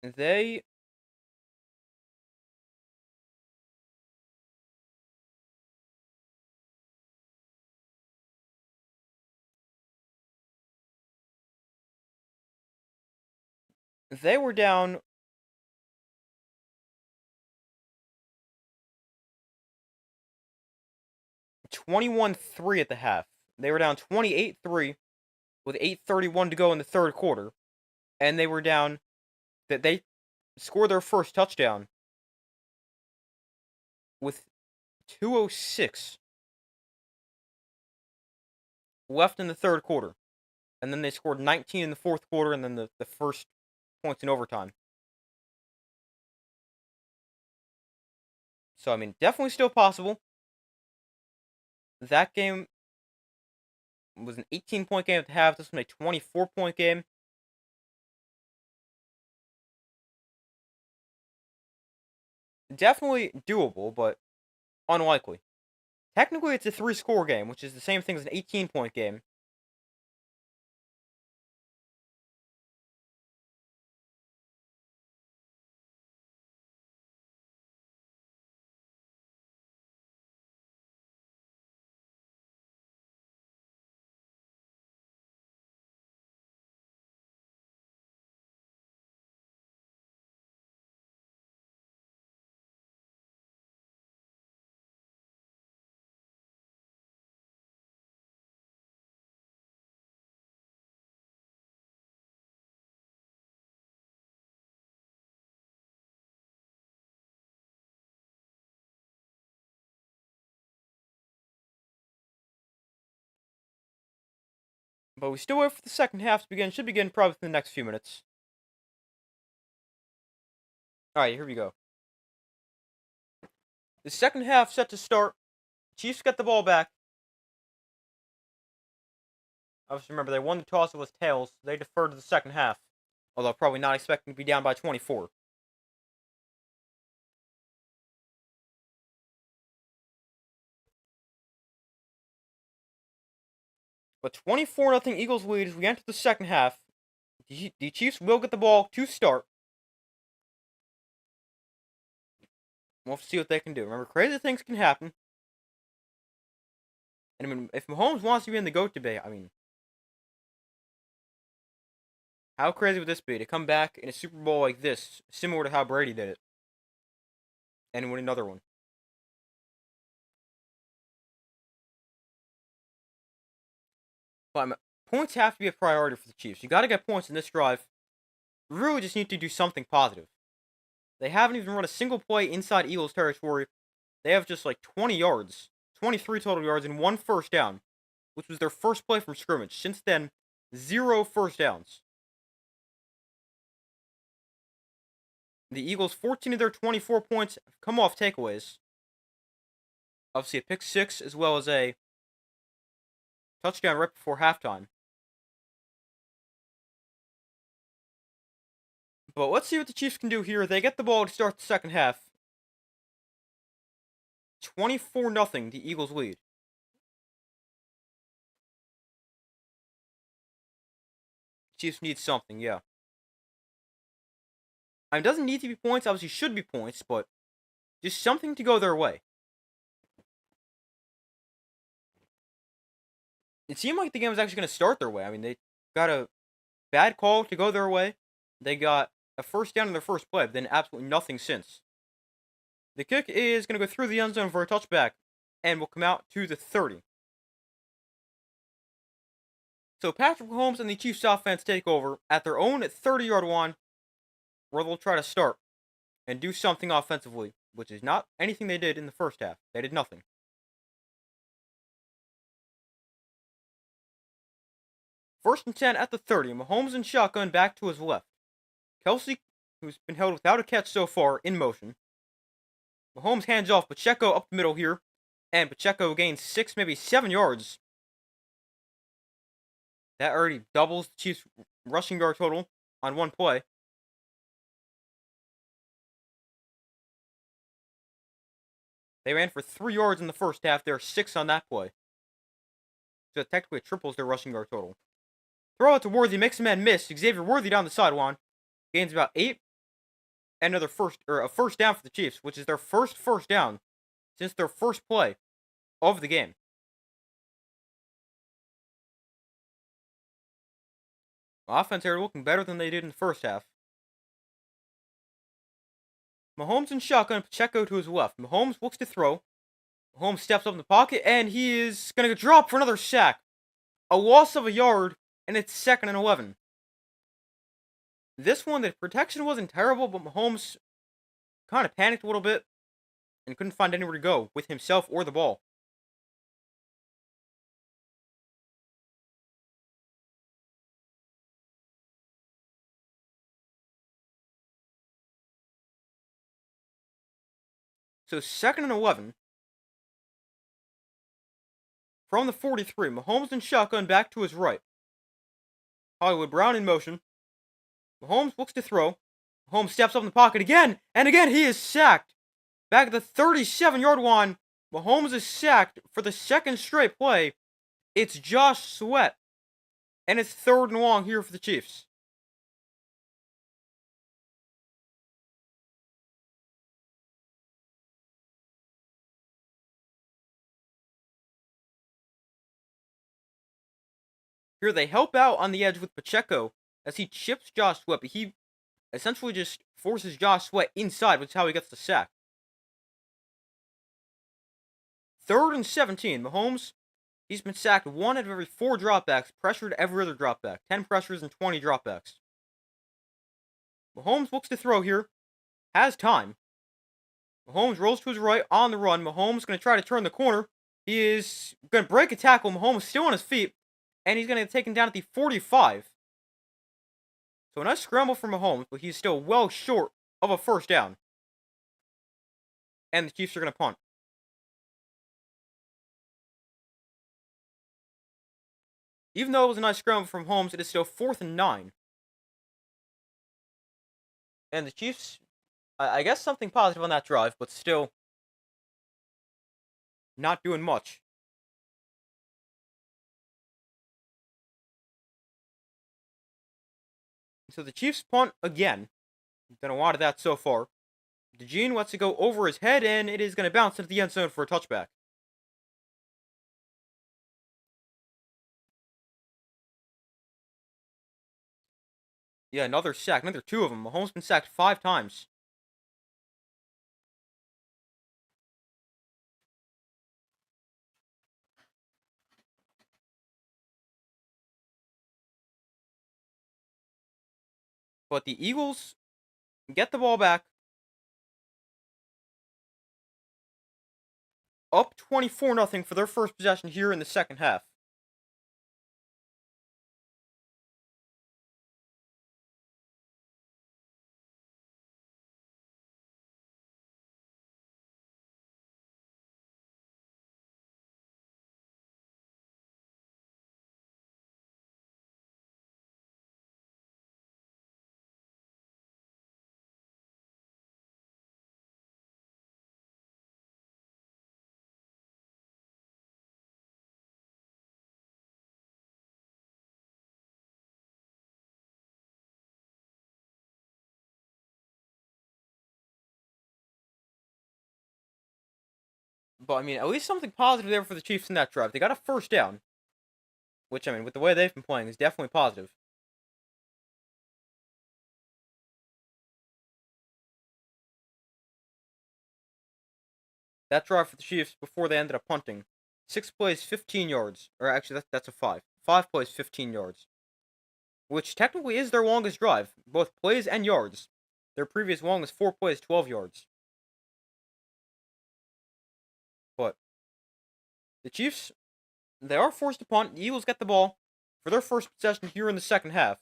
Speaker 1: they they were down 21-3 at the half. They were down 28-3 with 8:31 to go in the third quarter, and they were down that they scored their first touchdown with 2:06 left in the third quarter. And then they scored 19 in the fourth quarter and then the first points in overtime. So I mean, definitely still possible. That game was an 18-point game at the half. This was a 24-point game. Definitely doable, but unlikely. Technically, it's a three-score game, which is the same thing as an 18-point game. But we still wait for the second half to begin. Should begin probably within the next few minutes. Alright, here we go. The second half set to start. Chiefs get the ball back. Obviously, remember, they won the toss. It was tails. They deferred to the second half. Although probably not expecting to be down by 24. But 24-0 Eagles lead as we enter the second half. The Chiefs will get the ball to start. We'll have to see what they can do. Remember, crazy things can happen. And I mean, if Mahomes wants to be in the GOAT debate, I mean, how crazy would this be to come back in a Super Bowl like this, similar to how Brady did it, and win another one? But points have to be a priority for the Chiefs. You got to get points in this drive. You really just need to do something positive. They haven't even run a single play inside Eagles territory. They have just like 20 yards, 23 total yards, and 1 first down, which was their first play from scrimmage. Since then, 0 first downs. The Eagles, 14 of their 24 points have come off takeaways. Obviously, a pick six as well as a touchdown right before halftime. But let's see what the Chiefs can do here. They get the ball to start the second half. 24-0, the Eagles lead. Chiefs need something, yeah. I mean, it doesn't need to be points. Obviously, should be points, but just something to go their way. It seemed like the game was actually going to start their way. I mean, they got a bad call to go their way. They got a first down in their first play, but then absolutely nothing since. The kick is going to go through the end zone for a touchback, and will come out to the 30. So Patrick Mahomes and the Chiefs offense take over at their own 30-yard line, where they'll try to start and do something offensively, which is not anything they did in the first half. They did nothing. First and 10 at the 30. Mahomes in shotgun back to his left. Kelsey, who's been held without a catch so far, in motion. Mahomes hands off Pacheco up the middle here, and Pacheco gains 6, maybe 7 yards. That already doubles the Chiefs' rushing yard total on one play. They ran for 3 yards in the first half. There are 6 on that play. So it technically triples their rushing yard total. Throw it to Worthy, makes a man miss. Xavier Worthy down the sideline. Gains about 8. And a first down for the Chiefs, which is their first down since their first play of the game. Offense are looking better than they did in the first half. Mahomes in shotgun, Pacheco to his left. Mahomes looks to throw. Mahomes steps up in the pocket, and he is going to drop for another sack. A loss of a yard, and it's 2nd and 11. This one, the protection wasn't terrible, but Mahomes kind of panicked a little bit and couldn't find anywhere to go with himself or the ball. So 2nd and 11. From the 43, Mahomes in shotgun back to his right. Hollywood Brown in motion. Mahomes looks to throw. Mahomes steps up in the pocket again, and again he is sacked. Back at the 37-yard line, Mahomes is sacked for the second straight play. It's Josh Sweat, and it's 3rd and long here for the Chiefs. Here they help out on the edge with Pacheco as he chips Josh Sweat, but he essentially just forces Josh Sweat inside, which is how he gets the sack. 3rd and 17. Mahomes, he's been sacked 1 out of every 4 dropbacks, pressured every other dropback. 10 pressures and 20 dropbacks. Mahomes looks to throw here. Has time. Mahomes rolls to his right on the run. Mahomes going to try to turn the corner. He is going to break a tackle. Mahomes still on his feet. And he's going to get taken down at the 45. So a nice scramble for Mahomes, but he's still well short of a first down. And the Chiefs are going to punt. Even though it was a nice scramble from Mahomes, it is still 4th and 9. And the Chiefs, I guess something positive on that drive, but still not doing much. So the Chiefs punt again. Done a lot of that so far. DeJean lets it go over his head, and it is going to bounce into the end zone for a touchback. Yeah, another sack, another 2 of them. Mahomes been sacked 5 times. But the Eagles get the ball back, up 24-0 for their first possession here in the second half. But I mean, at least something positive there for the Chiefs in that drive. They got a first down, which I mean, with the way they've been playing, is definitely positive. That drive for the Chiefs before they ended up punting. 6 plays, 15 yards. Or actually, that's a 5. 5 plays, 15 yards. Which technically is their longest drive, both plays and yards. Their previous longest 4 plays, 12 yards. But the Chiefs, they are forced to punt. The Eagles get the ball for their first possession here in the second half.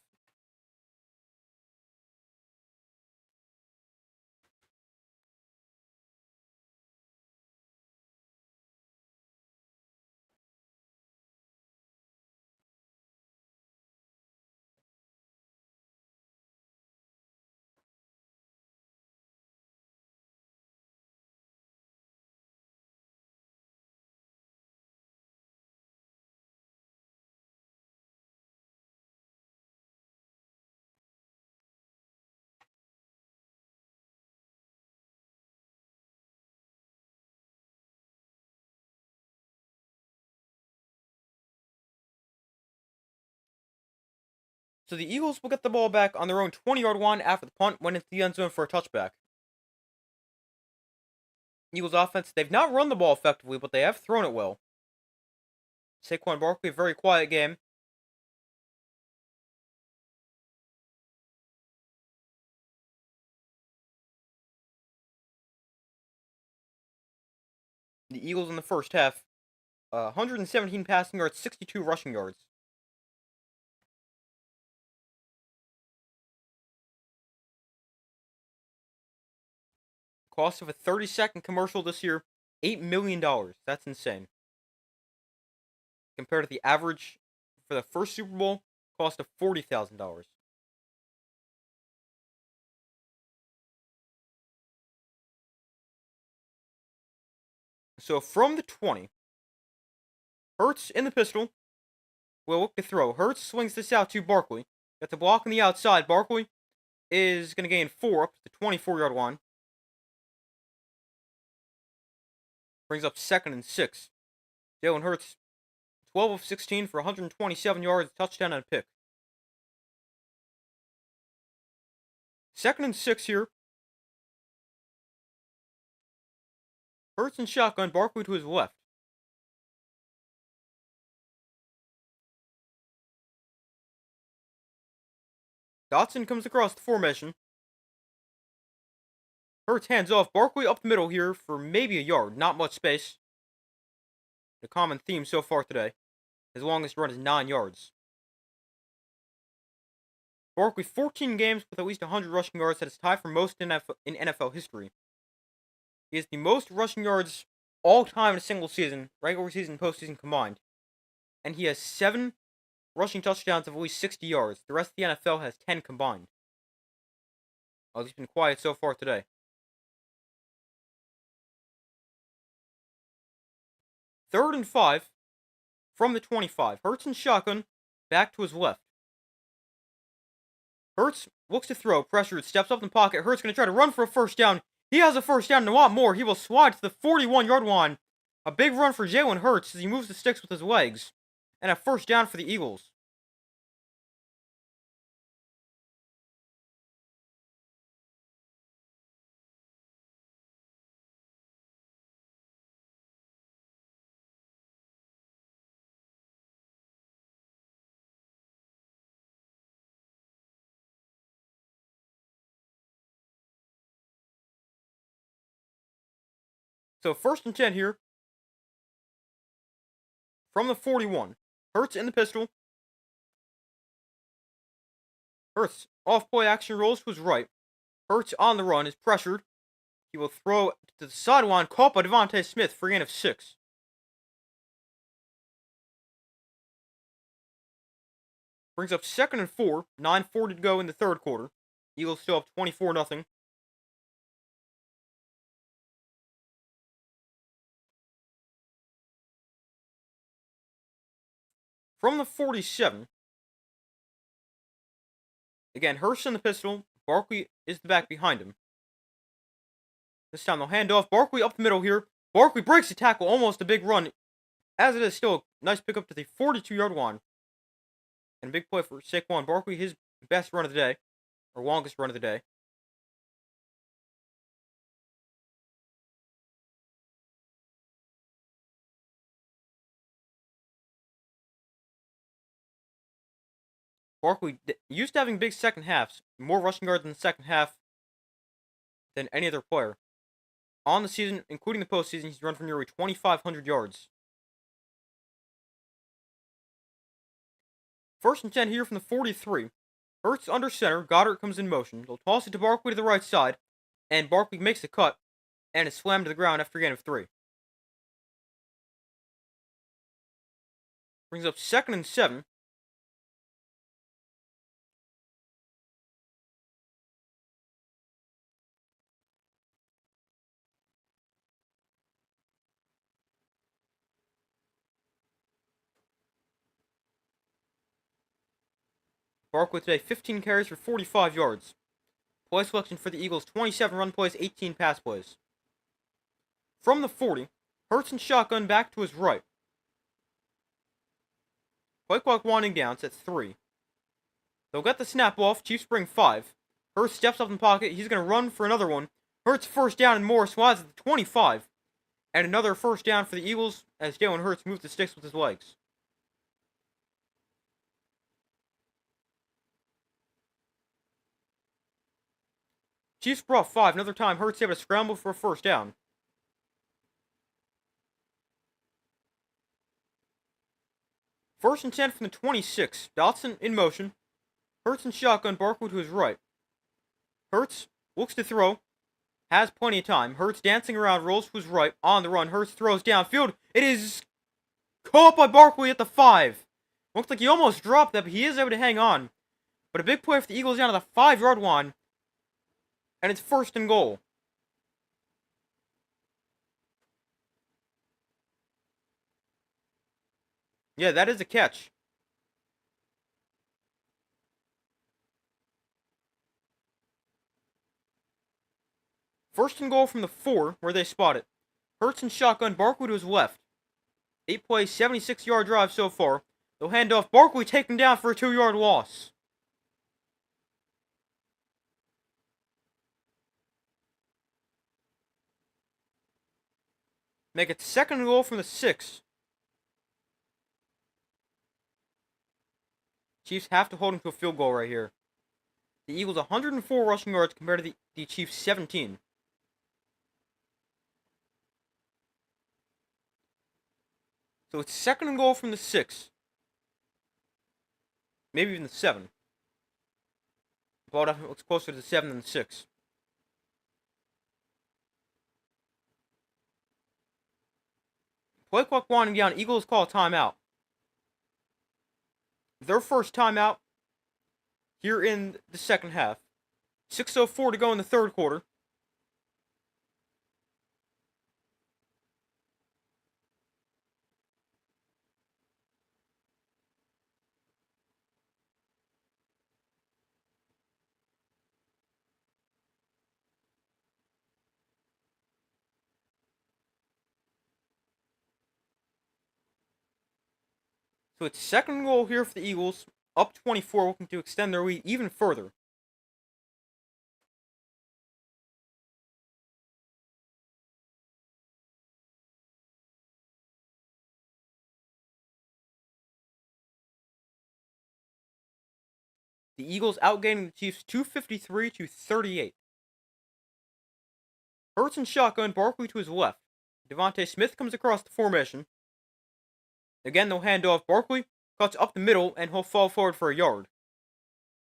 Speaker 1: So the Eagles will get the ball back on their own 20-yard line after the punt went into the end zone for a touchback. Eagles offense, they've not run the ball effectively, but they have thrown it well. Saquon Barkley, a very quiet game. The Eagles in the first half, 117 passing yards, 62 rushing yards. Cost of a 30-second commercial this year, $8 million. That's insane. Compared to the average for the first Super Bowl, cost of $40,000. So from the 20, Hurts in the pistol will look to throw. Hurts swings this out to Barkley. Got the block on the outside. Barkley is going to gain 4 up to the 24-yard line. Brings up 2nd and 6. Jalen Hurts, 12 of 16 for 127 yards, touchdown and a pick. 2nd and 6 here. Hurts and shotgun, Barkley to his left. Dotson comes across the formation. Hurts hands off. Barkley up the middle here for maybe a yard. Not much space. The common theme so far today. His longest run is 9 yards. Barkley, 14 games with at least 100 rushing yards. That is tied for most in NFL history. He has the most rushing yards all time in a single season, regular season and postseason combined. And he has 7 rushing touchdowns of at least 60 yards. The rest of the NFL has 10 combined. Oh, he's been quiet so far today. 3rd and 5 from the 25. Hurts and shotgun back to his left. Hurts looks to throw, pressured, steps up in the pocket. Hurts going to try to run for a first down. He has a first down and a lot more. He will slide to the 41-yard line. A big run for Jalen Hurts as he moves the sticks with his legs. And a first down for the Eagles. So 1st and 10 here from the 41. Hurts in the pistol. Hurts off play action rolls to his right. Hurts on the run is pressured. He will throw to the sideline, caught by Devontae Smith for a gain of 6. Brings up 2nd and 4. 9:40 to go in the third quarter. Eagles still up 24-0. From the 47. Again, Hurst in the pistol. Barkley is the back behind him. This time they'll hand off. Barkley up the middle here. Barkley breaks the tackle. Almost a big run. As it is still a nice pickup to the 42-yard line. And a big play for Saquon Barkley. His best run of the day. Or longest run of the day. Barkley used to having big second halves. More rushing yards in the second half than any other player. On the season, including the postseason, he's run for nearly 2,500 yards. 1st and 10 here from the 43. Hurts under center. Goddard comes in motion. They'll toss it to Barkley to the right side. And Barkley makes the cut. And is slammed to the ground after a gain of 3. Brings up 2nd and 7. Barkley today, 15 carries for 45 yards. Play selection for the Eagles, 27 run plays, 18 pass plays. From the 40, Hurts and shotgun back to his right. Play clock winding down, it's at 3. They'll get the snap off, Chiefs bring 5. Hurts steps up in the pocket, he's going to run for another one. Hurts first down and more, slides at the 25. And another first down for the Eagles as Jalen Hurts moves the sticks with his legs. Chiefs brought 5. Another time, Hurts able to scramble for a first down. 1st and 10 from the 26. Dotson in motion. Hurts and shotgun. Barkley to his right. Hurts looks to throw. Has plenty of time. Hurts dancing around, rolls to his right. On the run. Hurts throws downfield. It is caught by Barkley at the 5. Looks like he almost dropped that, but he is able to hang on. But a big play for the Eagles down to the 5-yard line. And it's 1st and goal. Yeah, that is a catch. First and goal from the 4, where they spot it. Hurts and shotgun, Barkley to his left. 8 plays, 76-yard drive so far. They'll hand off. Barkley taken down for a 2-yard loss. Make it 2nd and goal from the 6. Chiefs have to hold him to a field goal right here. The Eagles 104 rushing yards compared to the Chiefs 17. So it's 2nd and goal from the 6. Maybe even the 7. The ball definitely looks closer to the 7 than the 6. Play clock winding down. Eagles call a timeout. Their first timeout here in the second half. 6:04 to go in the third quarter. So it's second and goal here for the Eagles, up 24, looking to extend their lead even further. The Eagles outgaining the Chiefs 253 to 38. Hurts and shotgun, Barkley to his left. Devontae Smith comes across the formation. Again, they'll hand off. Barkley cuts up the middle, and he'll fall forward for a yard.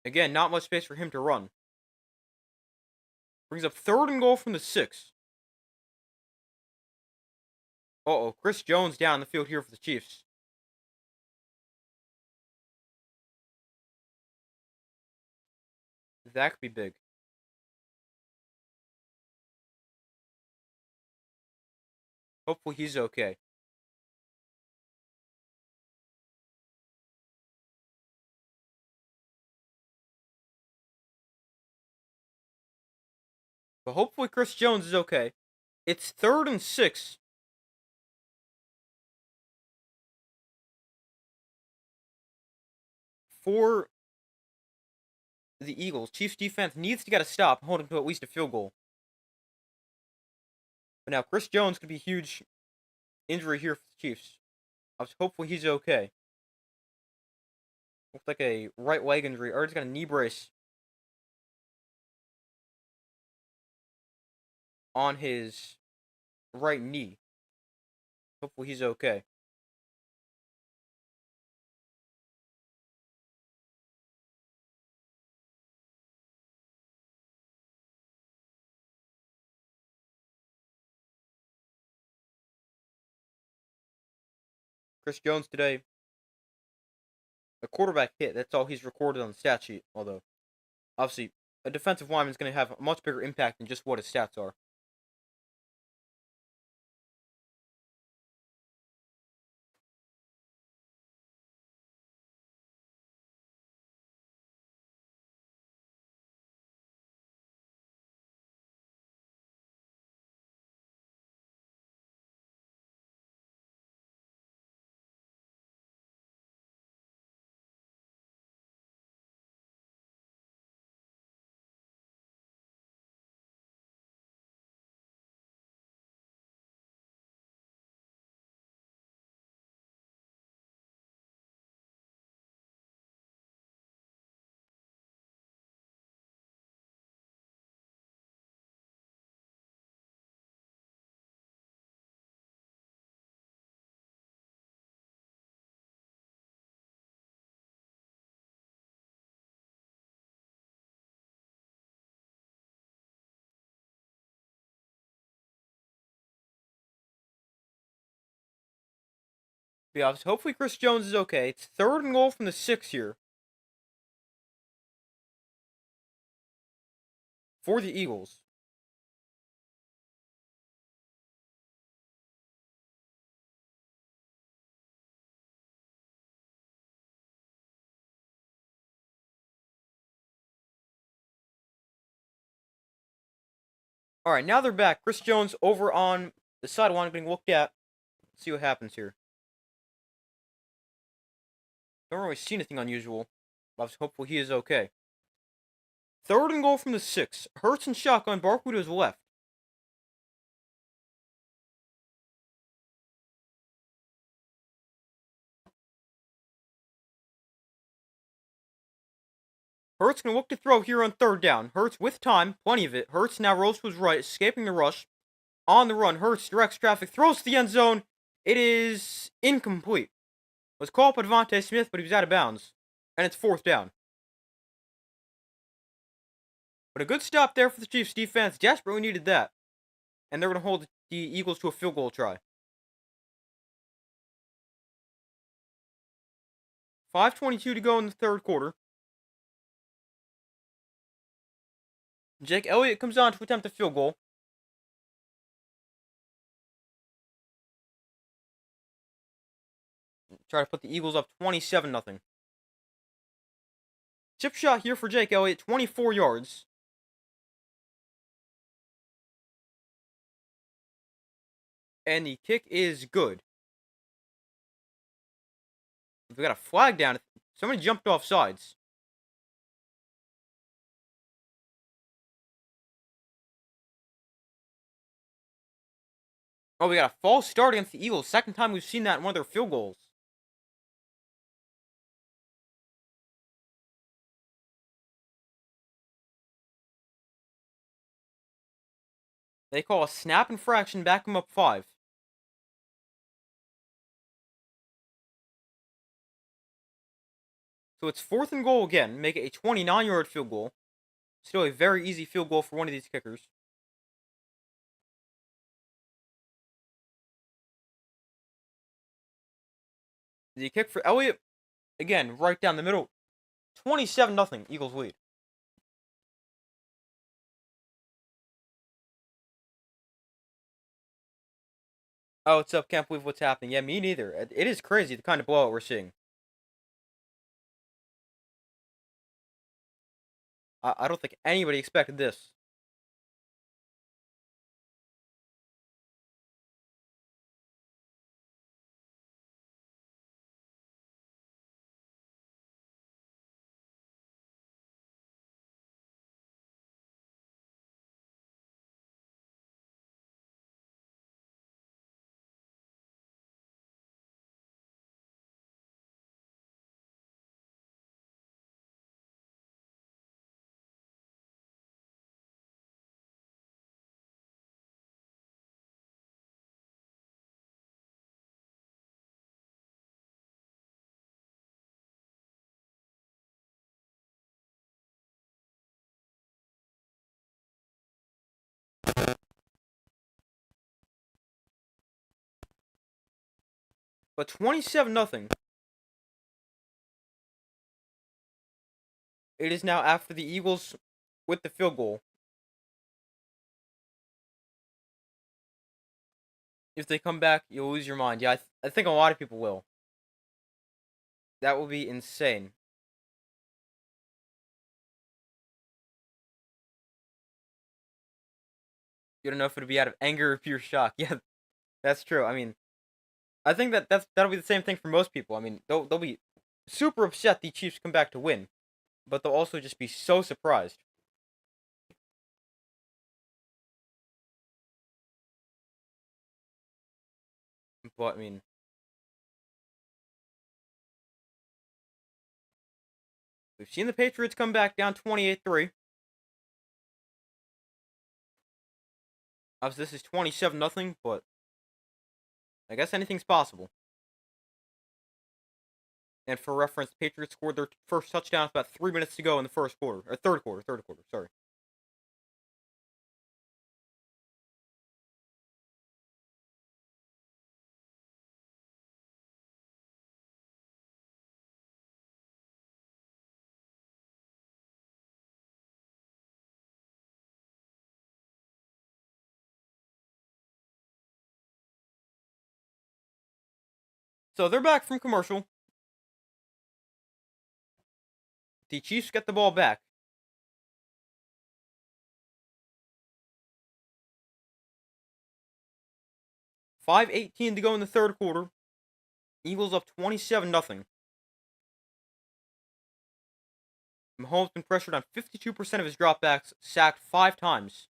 Speaker 1: Again, not much space for him to run. Brings up third and goal from the 6. Uh-oh, Chris Jones down the field here for the Chiefs. That could be big. Hopefully he's okay. But hopefully Chris Jones is okay. It's third and 6. For the Eagles. Chiefs defense needs to get a stop and hold him to at least a field goal. But now Chris Jones could be a huge injury here for the Chiefs. Hopefully he's okay. Looks like a right leg injury. Or he's got a knee brace on his right knee. Hopefully he's okay. Chris Jones today, a quarterback hit. That's all he's recorded on the stat sheet. Although, obviously, a defensive lineman is going to have a much bigger impact than just what his stats are. But yeah, hopefully Chris Jones is okay. It's third and goal from the 6 here for the Eagles. All right, now they're back. Chris Jones over on the sideline being looked at. Let's see what happens here. Don't really see anything unusual. But hopefully he is okay. Third and goal from the 6. Hurts and shotgun. Barkley to his left. Hurts gonna look to throw here on third down. Hurts with time, plenty of it. Hurts now rolls to his right, escaping the rush. On the run, Hurts directs traffic, throws to the end zone. It is incomplete. Was called by Devontae Smith, but he was out of bounds. And it's fourth down. But a good stop there for the Chiefs defense. Desperately needed that. And they're going to hold the Eagles to a field goal try. 5:22 to go in the third quarter. Jake Elliott comes on to attempt a field goal. Try to put the Eagles up 27-0. Chip shot here for Jake Elliott, 24 yards. And the kick is good. We got a flag down. Somebody jumped off sides. Oh, we got a false start against the Eagles. Second time we've seen that in one of their field goals. They call a snap infraction, back them up 5. So it's 4th and goal again. Make it a 29-yard field goal. Still a very easy field goal for one of these kickers. The kick for Elliott. Again, right down the middle. 27-0, Eagles lead. Oh, what's up? Can't believe what's happening. Yeah, me neither. It is crazy the kind of blowout we're seeing. I don't think anybody expected this. But 27-0. It is now after the Eagles with the field goal. If they come back, you'll lose your mind. Yeah, I think a lot of people will. That will be insane. You don't know if it'll be out of anger or pure shock. Yeah, that's true. I mean, I think that'll be the same thing for most people. I mean, they'll be super upset the Chiefs come back to win, but they'll also just be so surprised. But I mean, we've seen the Patriots come back down 28-3. Obviously, this is 27-0, but I guess anything's possible. And for reference, the Patriots scored their first touchdown with about 3 minutes to go in the first quarter. Or third quarter, sorry. So they're back from commercial. The Chiefs get the ball back. 5:18 to go in the third quarter. Eagles up 27-0. Mahomes been pressured on 52% of his dropbacks, sacked 5 times.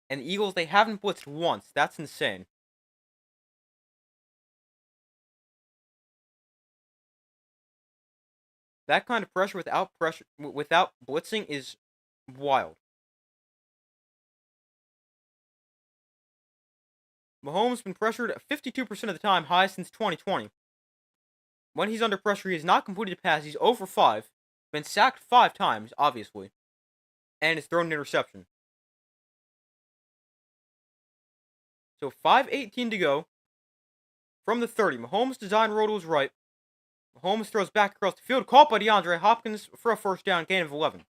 Speaker 1: And the Eagles, they haven't blitzed once. That's insane. That kind of pressure without blitzing is wild. Mahomes been pressured 52% of the time, high since 2020. When he's under pressure, he has not completed a pass. He's 0 for 5. Been sacked 5 times, obviously. And has thrown an interception. So 5:18 to go. From the 30, Mahomes' design roll to his right. Mahomes throws back across the field, caught by DeAndre Hopkins for a first down, gain of 11.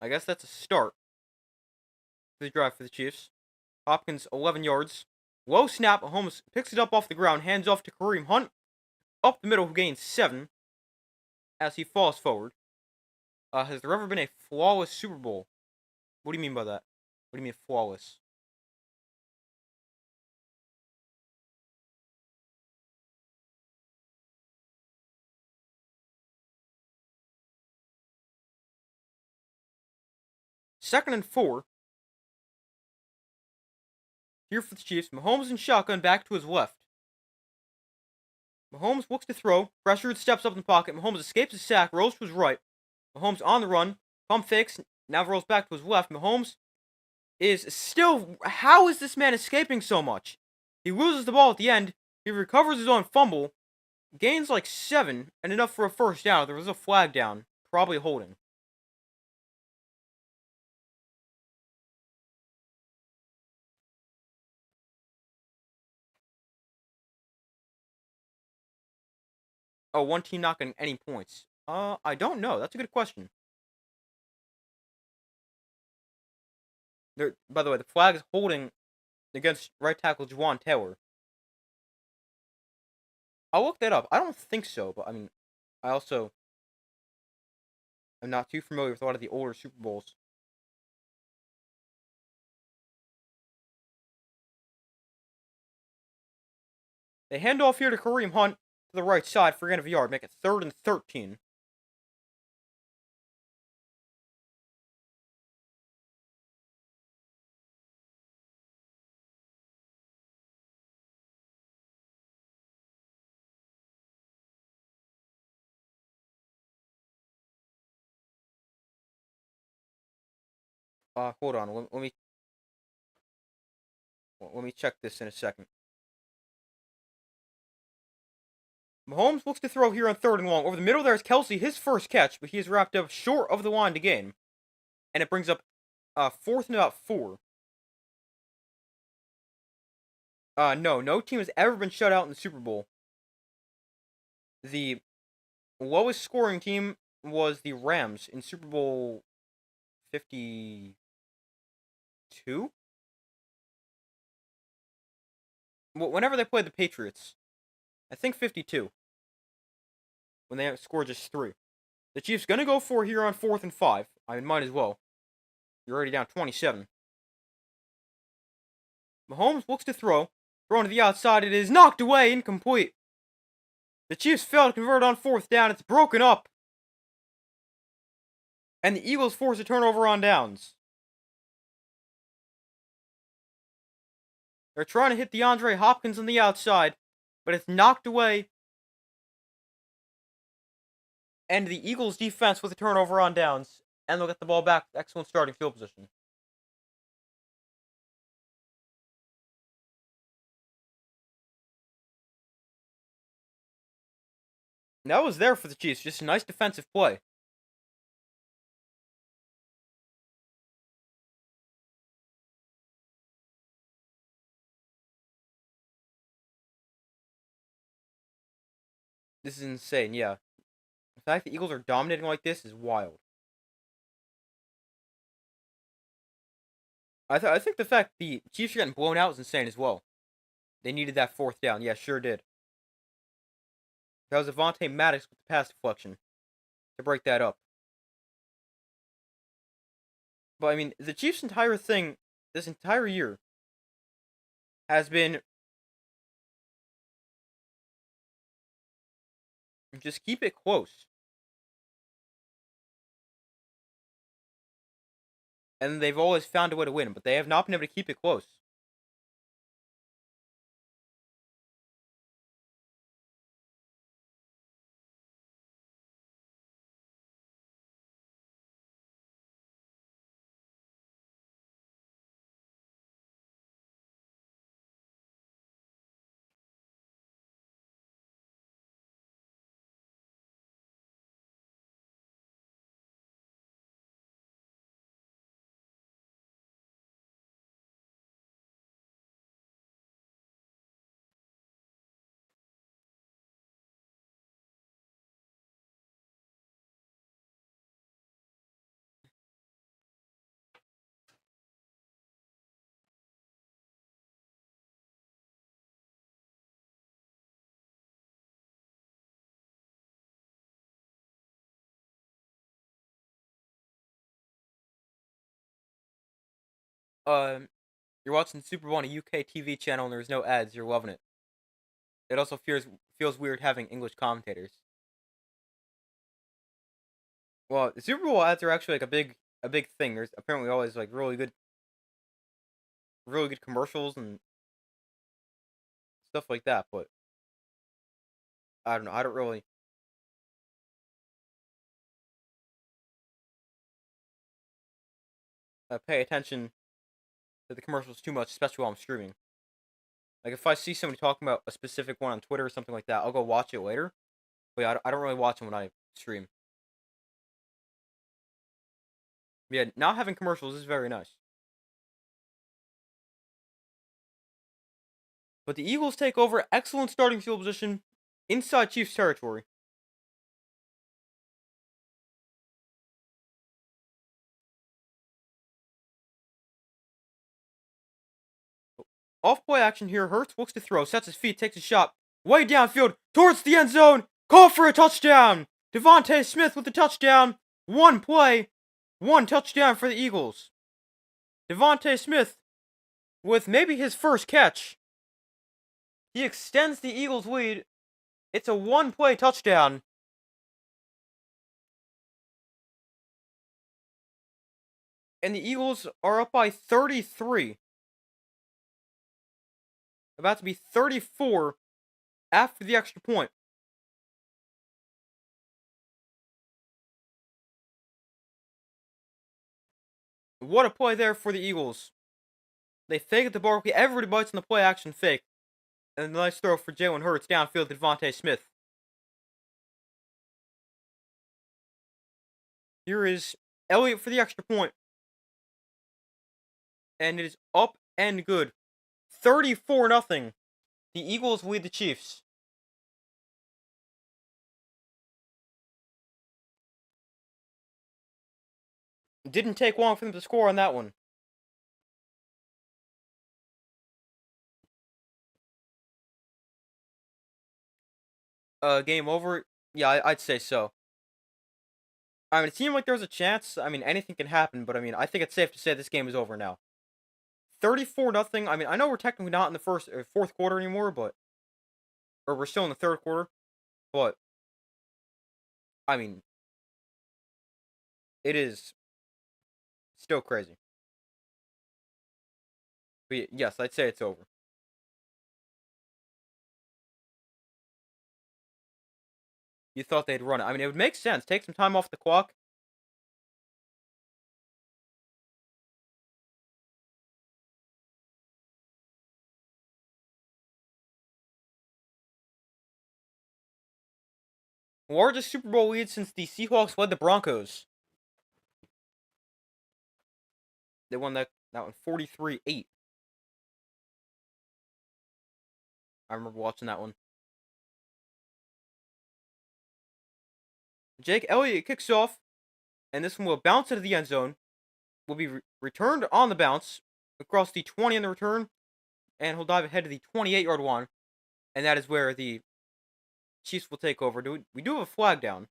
Speaker 1: I guess that's a start for the drive for the Chiefs. Hopkins, 11 yards. Low snap, Mahomes picks it up off the ground, hands off to Kareem Hunt. Up the middle, who gains 7 as he falls forward. Has there ever been a flawless Super Bowl? What do you mean by that? What do you mean flawless? Second and 4. Here for the Chiefs. Mahomes in shotgun back to his left. Mahomes looks to throw. Pressured, steps up in the pocket. Mahomes escapes the sack, rolls to his right. Mahomes on the run. Pump fakes. Now rolls back to his left. Mahomes is still. How is this man escaping so much? He loses the ball at the end. He recovers his own fumble. Gains like 7 and enough for a first down. There was a flag down. Probably holding. Oh, one team not getting any points. I don't know. That's a good question. By the way, the flag is holding against right tackle Juwan Taylor. I'll look that up. I don't think so, but I mean, I also am not too familiar with a lot of the older Super Bowls. They hand off here to Kareem Hunt to the right side for a gain of a yard, make it 3rd and 13. Hold on. Let me check this in a second. Mahomes looks to throw here on 3rd and long. Over the middle there is Kelsey, his first catch, but he is wrapped up short of the line to gain. And it brings up 4th and about 4. No team has ever been shut out in the Super Bowl. The lowest scoring team was the Rams in Super Bowl 52? Whenever they played the Patriots. I think 52. When they scored just 3. The Chiefs gonna go for here on 4th and 5. I might as well. You're already down 27. Mahomes looks to throw. Thrown to the outside. It is knocked away. Incomplete. The Chiefs fail to convert on 4th down. It's broken up. And the Eagles force a turnover on downs. They're trying to hit DeAndre Hopkins on the outside, but it's knocked away. And the Eagles defense with a turnover on downs. And they'll get the ball back. Excellent starting field position. And that was there for the Chiefs. Just a nice defensive play. This is insane, yeah. The fact the Eagles are dominating like this is wild. I think the fact the Chiefs are getting blown out is insane as well. They needed that 4th down. Yeah, sure did. That was Avonte Maddox with the pass deflection to break that up. But I mean, the Chiefs' entire thing this entire year has been just keep it close. And they've always found a way to win, but they have not been able to keep it close. Um, you're watching Super Bowl on a UK TV channel and there's no ads. You're loving it. It also feels weird having English commentators. Well, the Super Bowl ads are actually like a big thing. There's apparently always like really good commercials and stuff like that. But I don't know. I don't really pay attention to the commercials too much, especially while I'm streaming. Like if I see somebody talking about a specific one on Twitter or something like that, I'll go watch it later. But yeah, I don't really watch them when I stream. Yeah, not having commercials is very nice. But the Eagles take over, excellent starting field position inside Chiefs territory. Off play action here. Hurts looks to throw, sets his feet, takes a shot way downfield towards the end zone. Call for a touchdown. Devontae Smith with the touchdown. One play, one touchdown for the Eagles. Devontae Smith with maybe his first catch. He extends the Eagles' lead. It's a one-play touchdown. And the Eagles are up by 33. About to be 34 after the extra point. What a play there for the Eagles. They fake it to Barkley. Everybody bites on the play action fake. And a nice throw for Jalen Hurts downfield to Devontae Smith. Here is Elliott for the extra point. And it is up and good. 34-0. The Eagles lead the Chiefs. Didn't take long for them to score on that one. Game over? Yeah, I'd say so. I mean, it seemed like there was a chance. I mean, anything can happen, but I mean, I think it's safe to say this game is over now. 34-0. I mean, I know we're technically not in the fourth quarter anymore, but or we're still in the third quarter, but I mean, it is still crazy. But yes, I'd say it's over. You thought they'd run it. I mean, it would make sense. Take some time off the clock. Largest Super Bowl lead since the Seahawks led the Broncos. They won that one 43-8. I remember watching that one. Jake Elliott kicks off, and this one will bounce into the end zone. Will be returned on the bounce across the 20 on the return, and he'll dive ahead to the 28-yard line, and that is where the Chiefs will take over. We do have a flag down.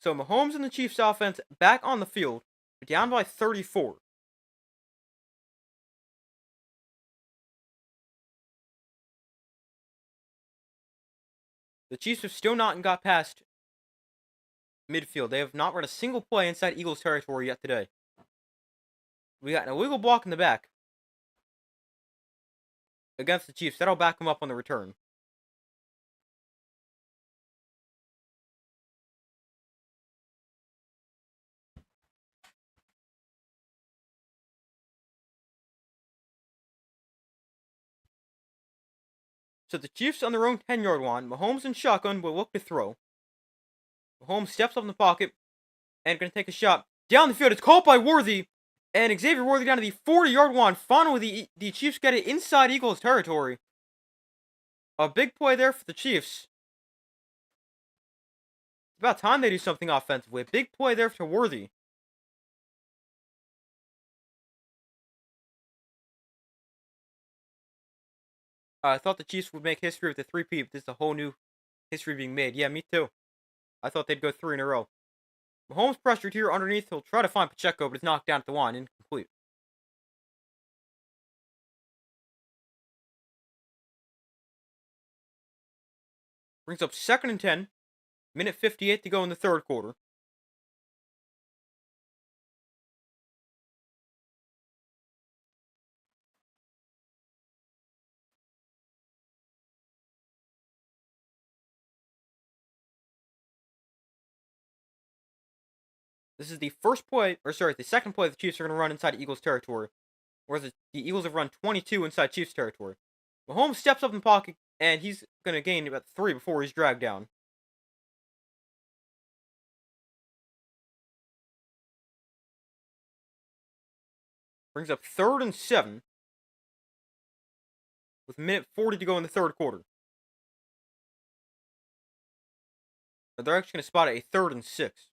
Speaker 1: So Mahomes and the Chiefs offense back on the field, down by 34. The Chiefs have still not got past midfield. They have not run a single play inside Eagles territory yet today. We got an illegal block in the back against the Chiefs. That'll back them up on the return. So the Chiefs on their own 10-yard line. Mahomes and shotgun will look to throw. Mahomes steps up in the pocket and going to take a shot down the field. It's caught by Worthy. And Xavier Worthy down to the 40-yard line. Finally, the Chiefs get it inside Eagles territory. A big play there for the Chiefs. It's about time they do something offensively. A big play there for Worthy. I thought the Chiefs would make history with the three-peat. This is a whole new history being made. Yeah, me too. I thought they'd go three in a row. Mahomes pressured here underneath. He'll try to find Pacheco, but it's knocked down at the line. Incomplete. Brings up 2nd and 10. Minute 58 to go in the third quarter. This is the second play the Chiefs are going to run inside Eagles territory, whereas the Eagles have run 22 inside Chiefs territory. Mahomes steps up in the pocket, and he's going to gain about 3 before he's dragged down. Brings up 3rd and 7, with minute 40 to go in the third quarter. They're actually going to spot a 3rd and 6.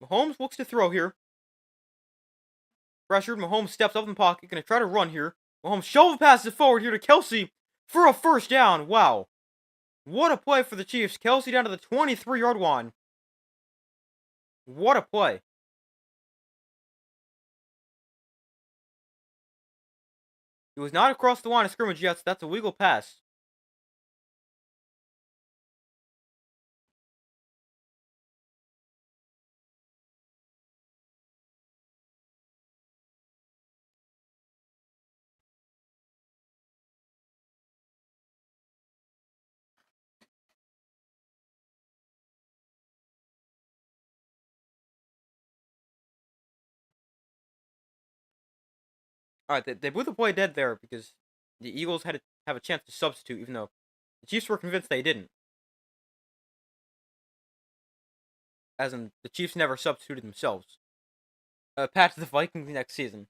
Speaker 1: Mahomes looks to throw here. Pressured, Mahomes steps up in the pocket, going to try to run here. Mahomes shovel passes it forward here to Kelsey for a first down. Wow. What a play for the Chiefs. Kelsey down to the 23-yard line. What a play. It was not across the line of scrimmage yet, so that's a legal pass. Alright, they blew the play dead there because the Eagles had to have a chance to substitute, even though the Chiefs were convinced they didn't. As in, the Chiefs never substituted themselves. Patch the Vikings next season.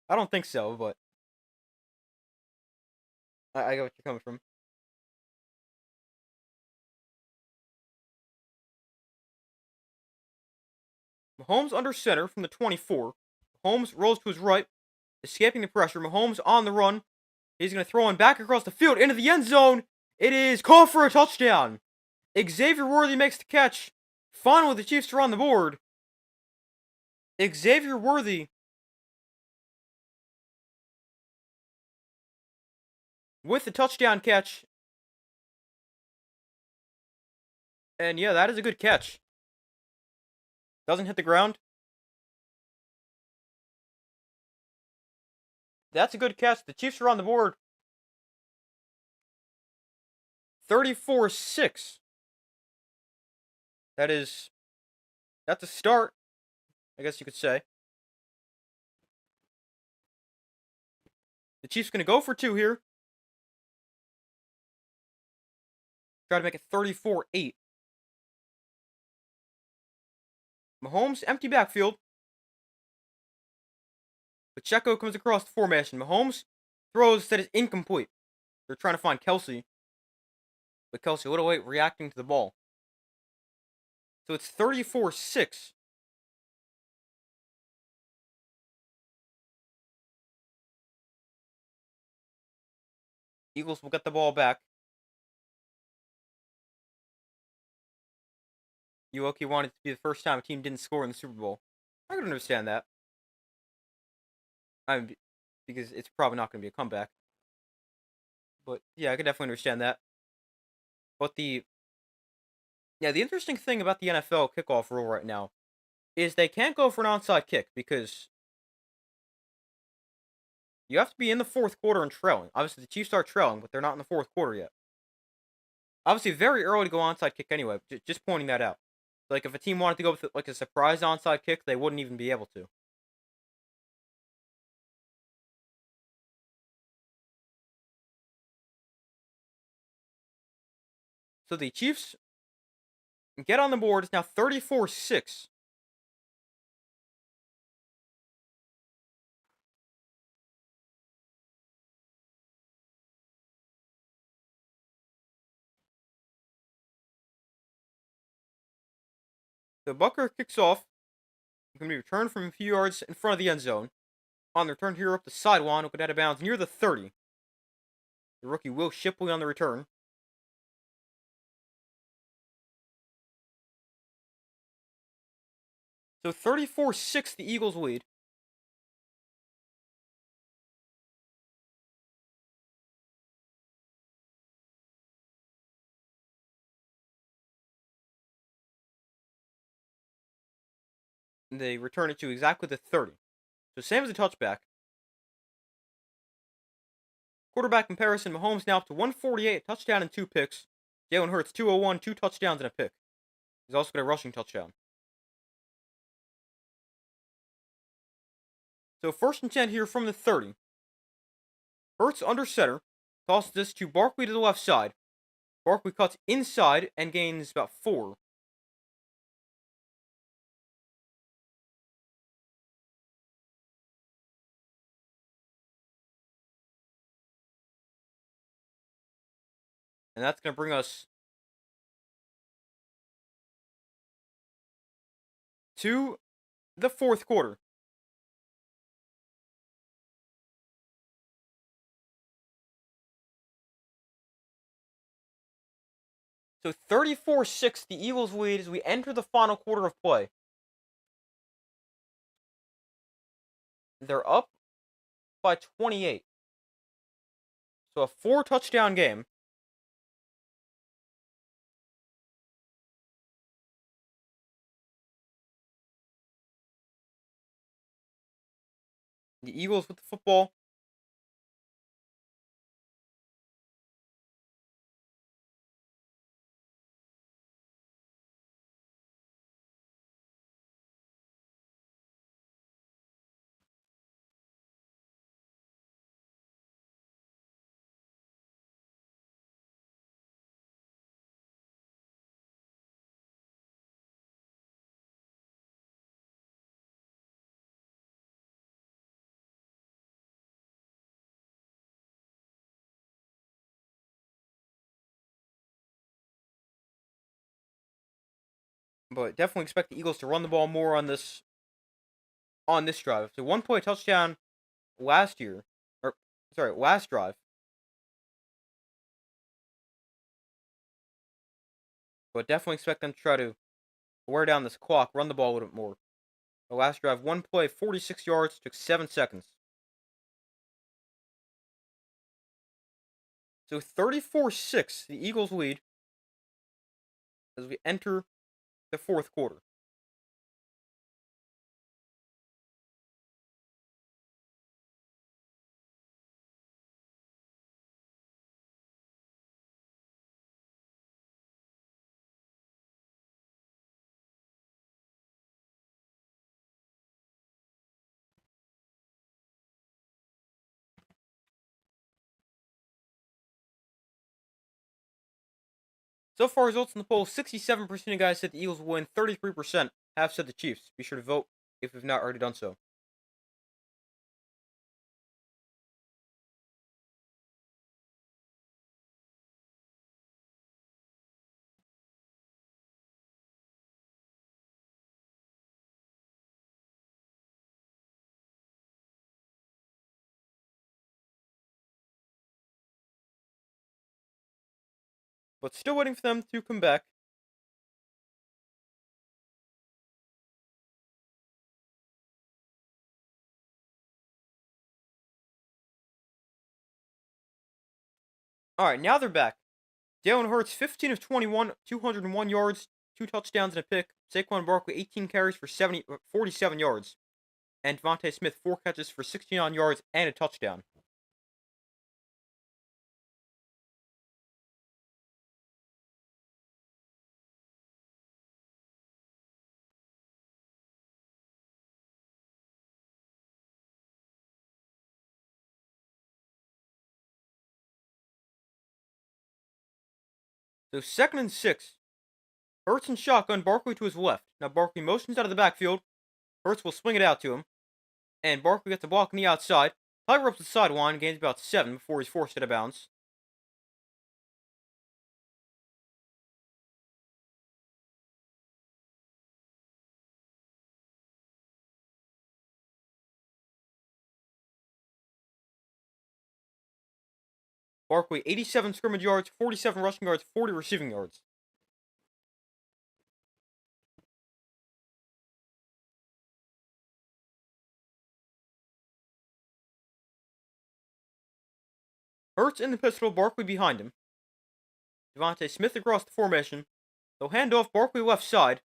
Speaker 1: I don't think so, but I get what you're coming from. Mahomes under center from the 24. Mahomes rolls to his right, escaping the pressure. Mahomes on the run. He's going to throw one back across the field into the end zone. It is called for a touchdown. Xavier Worthy makes the catch. Finally, the Chiefs are on the board. Xavier Worthy with the touchdown catch. And yeah, that is a good catch. Doesn't hit the ground. That's a good catch. The Chiefs are on the board. 34-6. That's a start, I guess you could say. The Chiefs going to go for 2 here. Try to make it 34-8. Mahomes, empty backfield. Pacheco comes across the formation. Mahomes throws that is incomplete. They're trying to find Kelsey. But Kelsey a little late reacting to the ball. So it's 34-6. Eagles will get the ball back. Uoki wanted it to be the first time a team didn't score in the Super Bowl. I can understand that. Because it's probably not going to be a comeback. But yeah, I can definitely understand that. But the interesting thing about the NFL kickoff rule right now is they can't go for an onside kick because you have to be in the fourth quarter and trailing. Obviously, the Chiefs are trailing, but they're not in the fourth quarter yet. Obviously, very early to go onside kick anyway. Just pointing that out. Like, if a team wanted to go with like a surprise onside kick, they wouldn't even be able to. So the Chiefs get on the board. It's now 34-6. The Bucker kicks off. It's going to be returned from a few yards in front of the end zone. On the return here up the sideline, will get out of bounds near the 30. The rookie Will Shipley on the return. So 34-6, the Eagles lead. They return it to exactly the 30. So same as a touchback. Quarterback comparison, Mahomes now up to 148, touchdown and 2 picks. Jalen Hurts 201, 2 touchdowns and a pick. He's also got a rushing touchdown. So first and 10 here from the 30. Hurts under center, tosses this to Barkley to the left side. Barkley cuts inside and gains about 4. And that's going to bring us to the fourth quarter. So 34-6, the Eagles lead as we enter the final quarter of play. They're up by 28. So a 4-touchdown game. The Eagles with the football. But definitely expect the Eagles to run the ball more on this drive. So 1 point touchdown last year. Or sorry, last drive. But definitely expect them to try to wear down this clock, run the ball a little bit more. The last drive, 1 play, 46 yards, took 7 seconds. So 34-6, the Eagles lead as we enter the fourth quarter. So far, results in the poll: 67% of guys said the Eagles will win, 33% have said the Chiefs. Be sure to vote if you've not already done so. But still waiting for them to come back. Alright, now they're back. Jalen Hurts, 15 of 21, 201 yards, 2 touchdowns and a pick. Saquon Barkley, 18 carries for 47 yards. And Devontae Smith, 4 catches for 69 yards and a touchdown. So 2nd and 6. Hurts and shotgun, Barkley to his left. Now Barkley motions out of the backfield. Hurts will swing it out to him. And Barkley gets a block on the outside. Tiger up the sideline, gains about 7 before he's forced out of bounds. Barkley 87 scrimmage yards, 47 rushing yards, 40 receiving yards. Hurts in the pistol, Barkley behind him. Devontae Smith across the formation. They'll hand off Barkley left side.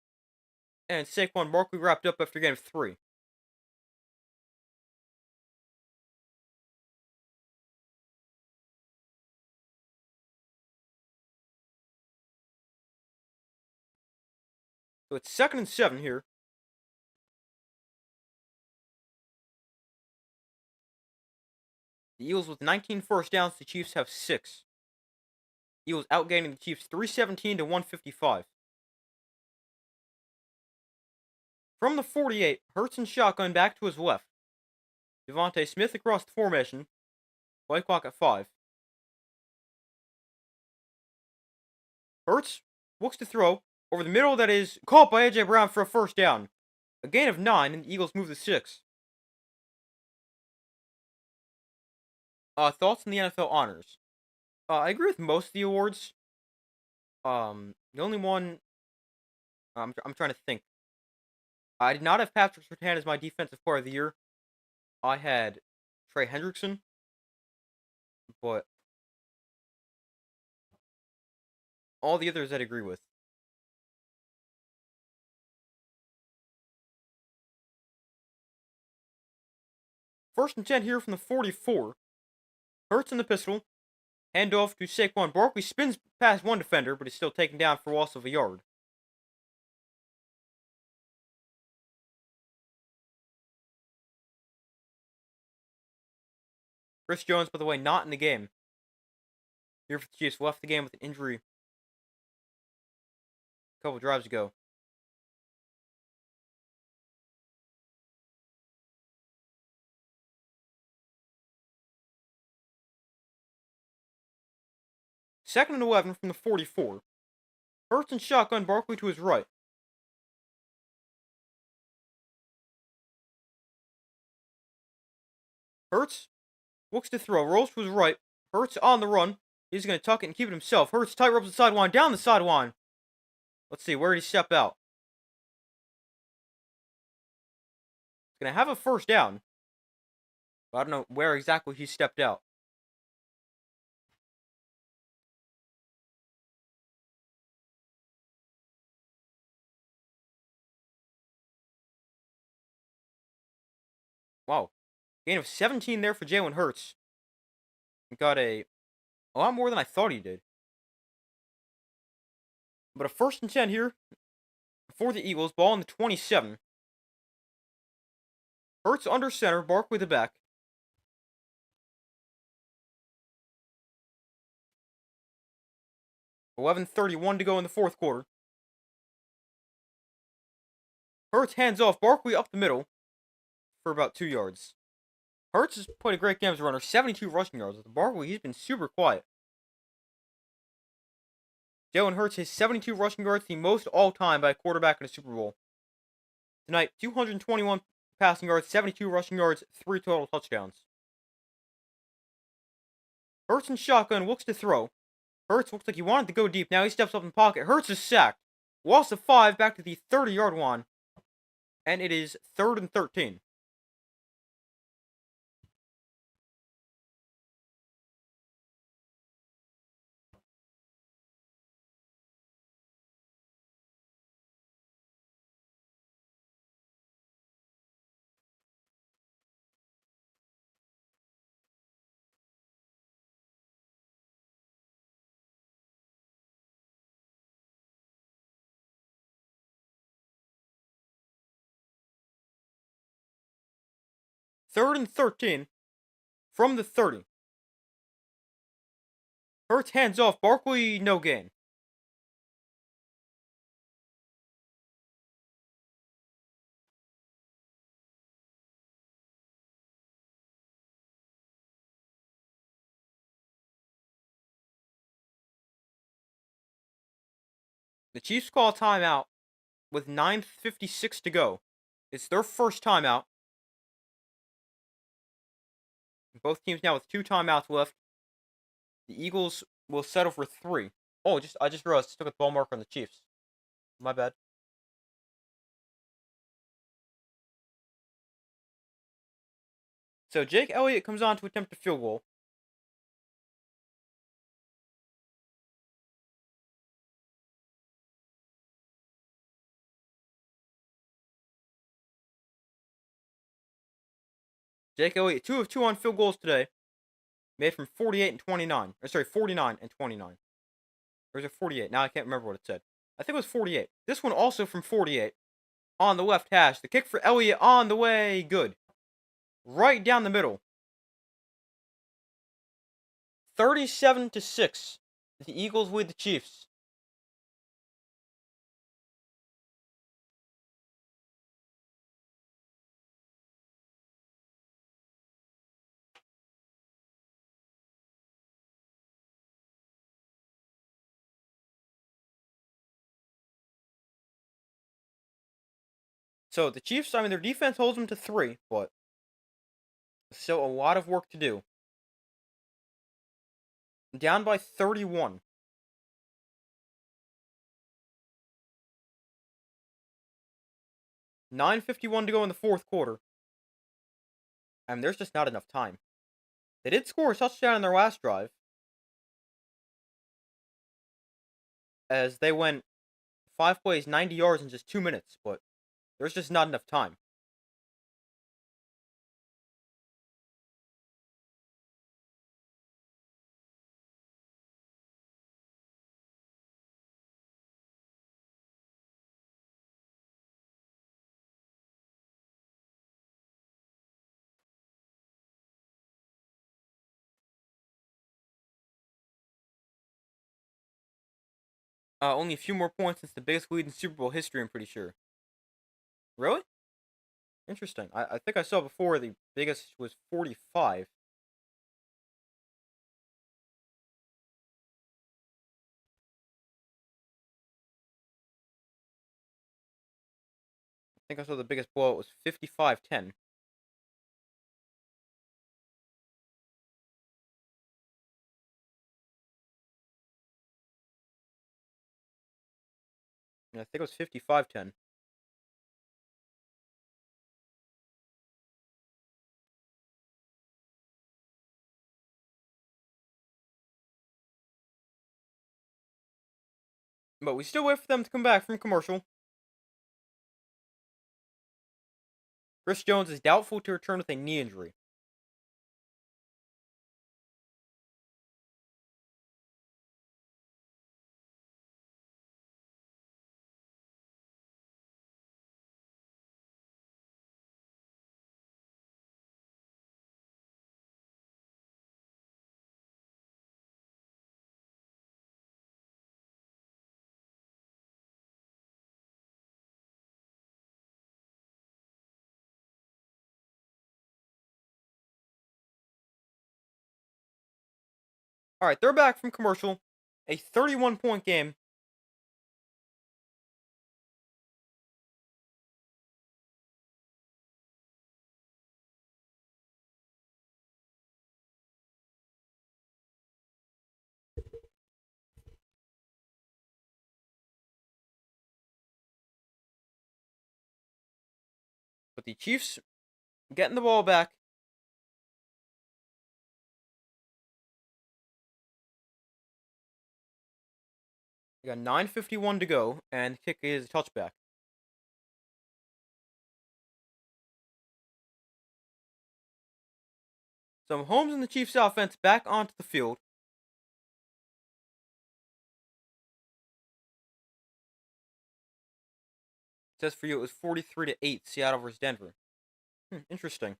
Speaker 1: And Saquon Barkley wrapped up after game 3. So it's 2nd and 7 here. The Eagles with 19 first downs, the Chiefs have 6. Eagles outgaining the Chiefs 317 to 155. From the 48, Hurts and shotgun back to his left. Devontae Smith across the formation. Play clock at 5. Hurts looks to throw over the middle, that is caught by A.J. Brown for a first down. A gain of 9, and the Eagles move to 6. Thoughts on the NFL honors? I agree with most of the awards. The only one I'm trying to think. I did not have Patrick Surtain as my defensive player of the year. I had Trey Hendrickson, but all the others I'd agree with. First and 10 here from the 44. Hurts in the pistol. Handoff to Saquon Barkley. Spins past one defender, but is still taken down for loss of a yard. Chris Jones, by the way, not in the game. Here for the Chiefs, left the game with an injury a couple drives ago. Second and 11 from the 44. Hurts and shotgun, Barkley to his right. Hurts looks to throw, rolls to his right. Hurts on the run. He's going to tuck it and keep it himself. Hurts tight ropes the sideline, down the sideline. Let's see, where did he step out? He's going to have a first down. But I don't know where exactly he stepped out. Wow. Gain of 17 there for Jalen Hurts. He got a lot more than I thought he did. But a first and 10 here for the Eagles. Ball in the 27. Hurts under center. Barkley the back. $11:31 to go in the fourth quarter. Hurts hands off. Barkley up the middle for about 2 yards. Hurts has played a great game as a runner. 72 rushing yards. With Barkley, he's been super quiet. Jalen Hurts has 72 rushing yards, the most all-time by a quarterback in a Super Bowl. Tonight, 221 passing yards, 72 rushing yards, 3 total touchdowns. Hurts in shotgun looks to throw. Hurts looks like he wanted to go deep. Now he steps up in the pocket. Hurts is sacked. Loss of 5 back to the 30-yard line. And it is 3rd and 13. Third and 13 from the 30. Hurts hands off. Barkley, no gain. The Chiefs call a timeout with 9:56 to go. It's their first timeout. Both teams now with 2 timeouts left. The Eagles will settle for 3. Oh, I just realized I took a ball marker on the Chiefs. My bad. So Jake Elliott comes on to attempt a field goal. Jake Elliott 2 of 2 on field goals today. Made from 48 and 29. Or sorry, 49 and 29. Or is it 48? Now I can't remember what it said. I think it was 48. This one also from 48. On the left hash. The kick for Elliott on the way. Good. Right down the middle. 37-6. The Eagles lead the Chiefs. So the Chiefs, I mean, their defense holds them to 3, but still a lot of work to do. Down by 31. 9:51 to go in the fourth quarter. And there's just not enough time. They did score a touchdown in their last drive, as they went 5 plays, 90 yards in just 2 minutes, but there's just not enough time. Only a few more points since the biggest lead in Super Bowl history, I'm pretty sure. Really? Interesting. I think I saw before the biggest was 45. I think I saw the biggest blowout was 55-10. I think it was 55-10. But we still wait for them to come back from commercial. Chris Jones is doubtful to return with a knee injury. Alright, they're back from commercial. A 31-point game. But the Chiefs getting the ball back. We got 9:51 to go, and the kick is a touchback. So Mahomes and the Chiefs offense back onto the field. It says for you it was 43-8, Seattle versus Denver. Interesting.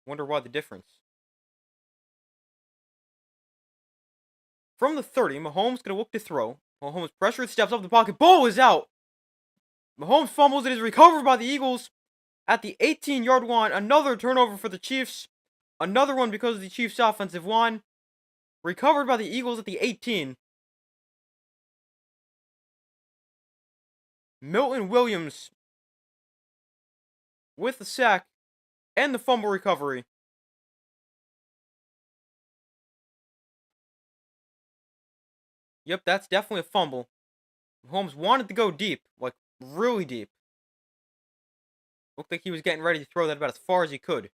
Speaker 1: Wonder why the difference. From the 30, Mahomes gonna look to throw. Mahomes pressured, steps up the pocket. Ball is out. Mahomes fumbles. It is recovered by the Eagles at the 18-yard line. Another turnover for the Chiefs. Another one because of the Chiefs' offensive line. Recovered by the Eagles at the 18. Milton Williams with the sack and the fumble recovery. Yep, that's definitely a fumble. Mahomes wanted to go deep, like really deep. Looked like he was getting ready to throw that about as far as he could.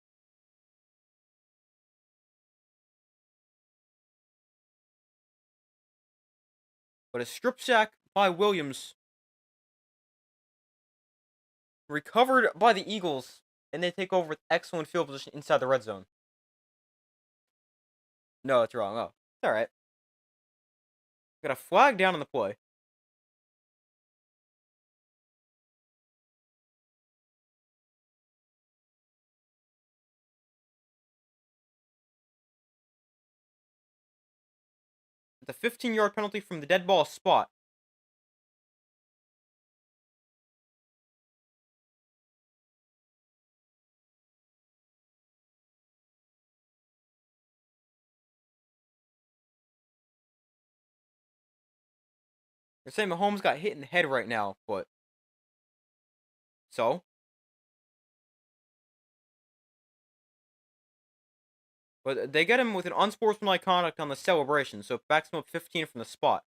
Speaker 1: But a strip sack by Williams, recovered by the Eagles, and they take over with excellent field position inside the red zone. No, it's wrong. Oh, it's alright. Got a flag down on the play. The 15-yard penalty from the dead ball spot. They're saying Mahomes got hit in the head right now, but so? But they get him with an unsportsmanlike conduct on the celebration, so it backs him up 15 from the spot.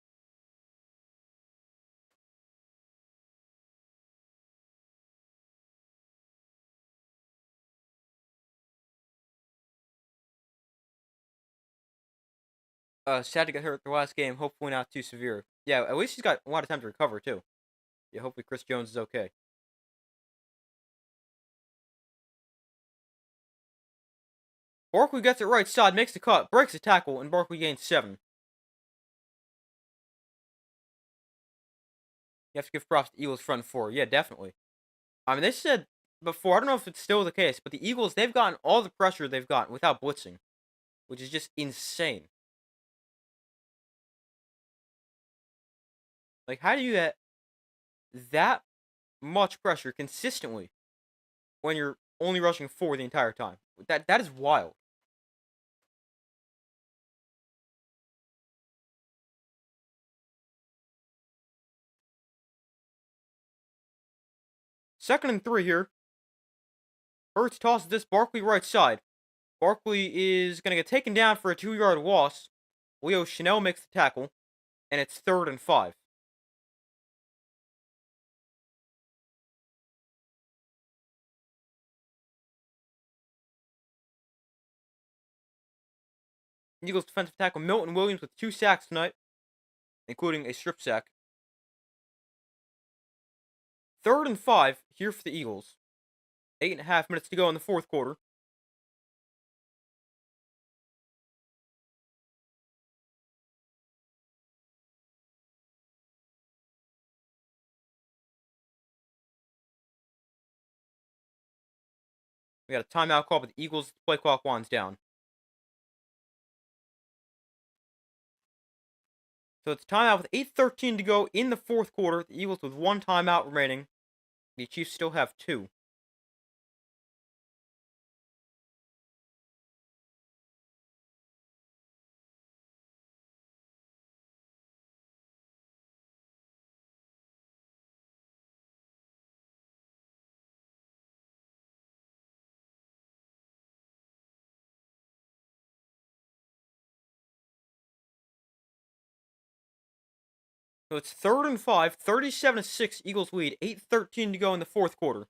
Speaker 1: Sad to get hurt the last game. Hopefully not too severe. Yeah, at least he's got a lot of time to recover too. Yeah, hopefully Chris Jones is okay. Barkley gets it right side, makes the cut, breaks the tackle, and Barkley gains 7. You have to give props to Eagles front four. Yeah, definitely. I mean, they said before, I don't know if it's still the case, but the Eagles, they've gotten all the pressure they've gotten without blitzing, which is just insane. Like, how do you get that much pressure consistently when you're only rushing 4 the entire time? That is wild. Second and 3 here. Hurts tosses this Barkley right side. Barkley is going to get taken down for a 2-yard loss. Leo Chanel makes the tackle, and it's 3rd and 5. Eagles defensive tackle Milton Williams with 2 sacks tonight, including a strip sack. 3rd and 5 here for the Eagles. 8.5 minutes to go in the fourth quarter. We got a timeout call, but the Eagles play clock winds down. So it's timeout with 8:13 to go in the fourth quarter. The Eagles with 1 timeout remaining. The Chiefs still have 2. So it's 3rd and 5, 37-6 Eagles lead, 8:13 to go in the fourth quarter.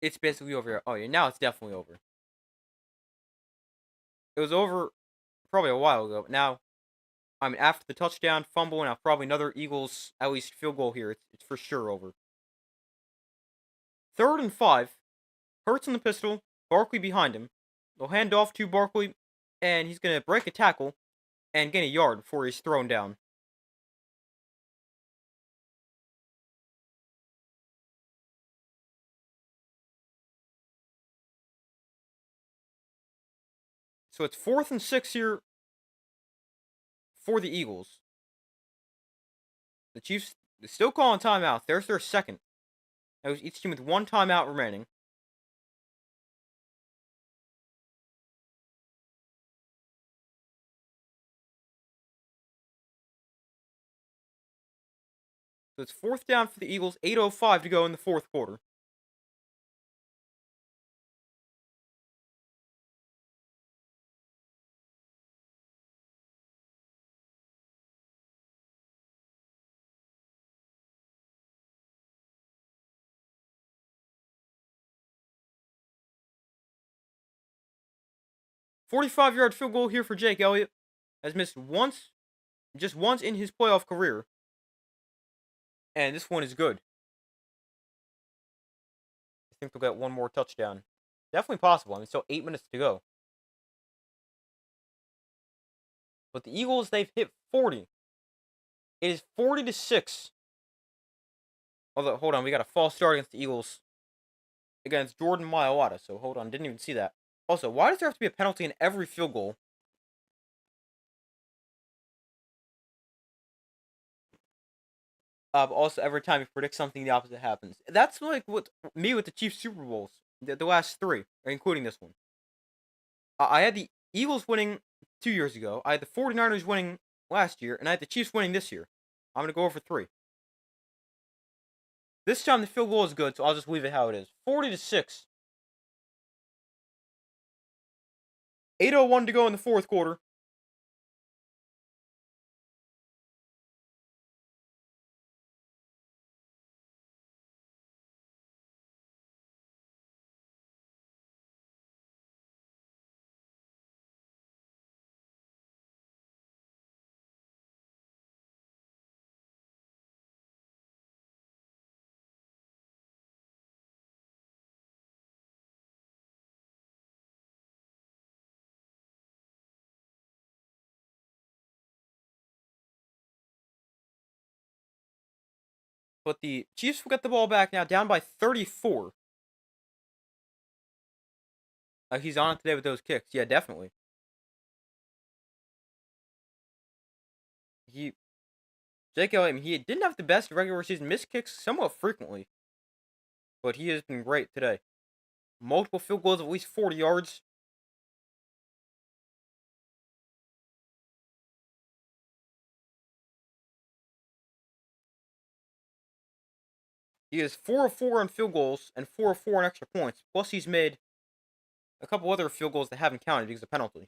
Speaker 1: It's basically over here. Oh yeah, now it's definitely over. It was over probably a while ago, but now, I mean, after the touchdown, fumble, and now probably another Eagles, at least field goal here, it's for sure over. 3rd and 5, Hurts in the pistol, Barkley behind him. They'll hand off to Barkley, and he's going to break a tackle and gain a yard before he's thrown down. So it's 4th and 6 here for the Eagles. The Chiefs They're still calling timeouts. There's their second. That was each team with one timeout remaining. So it's fourth down for the Eagles. 8:05 to go in the fourth quarter. "45-yard field goal here for Jake Elliott. Has missed just once in his playoff career. And this one is good. I think they'll get one more touchdown. Definitely possible. I mean, still 8 minutes to go. But the Eagles, they've hit 40. It is 40-6. Although, hold on, we got a false start against the Eagles. Against Jordan Mailata. So, hold on, didn't even see that. Also, why does there have to be a penalty in every field goal? Also, every time you predict something, the opposite happens. That's like what me with the Chiefs Super Bowls. The last three, including this one. I had the Eagles winning 2 years ago. I had the 49ers winning last year. And I had the Chiefs winning this year. I'm going to go over 3. This time the field goal is good, so I'll just leave it how it is. 40-6. 8:01 to go in the fourth quarter. But the Chiefs will get the ball back now, down by 34. He's on it today with those kicks. Yeah, definitely. Jake Elliott, he didn't have the best regular season, missed kicks somewhat frequently. But he has been great today. Multiple field goals of at least 40 yards. He is 4 of 4 on field goals and 4 of 4 on extra points. Plus, he's made a couple other field goals that haven't counted because of penalties.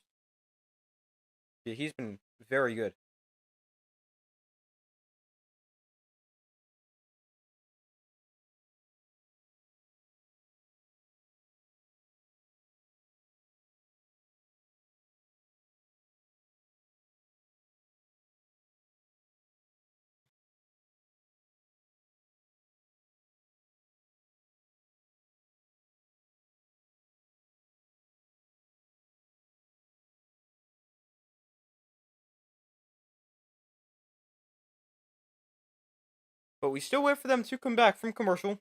Speaker 1: Yeah, he's been very good. But we still wait for them to come back from commercial.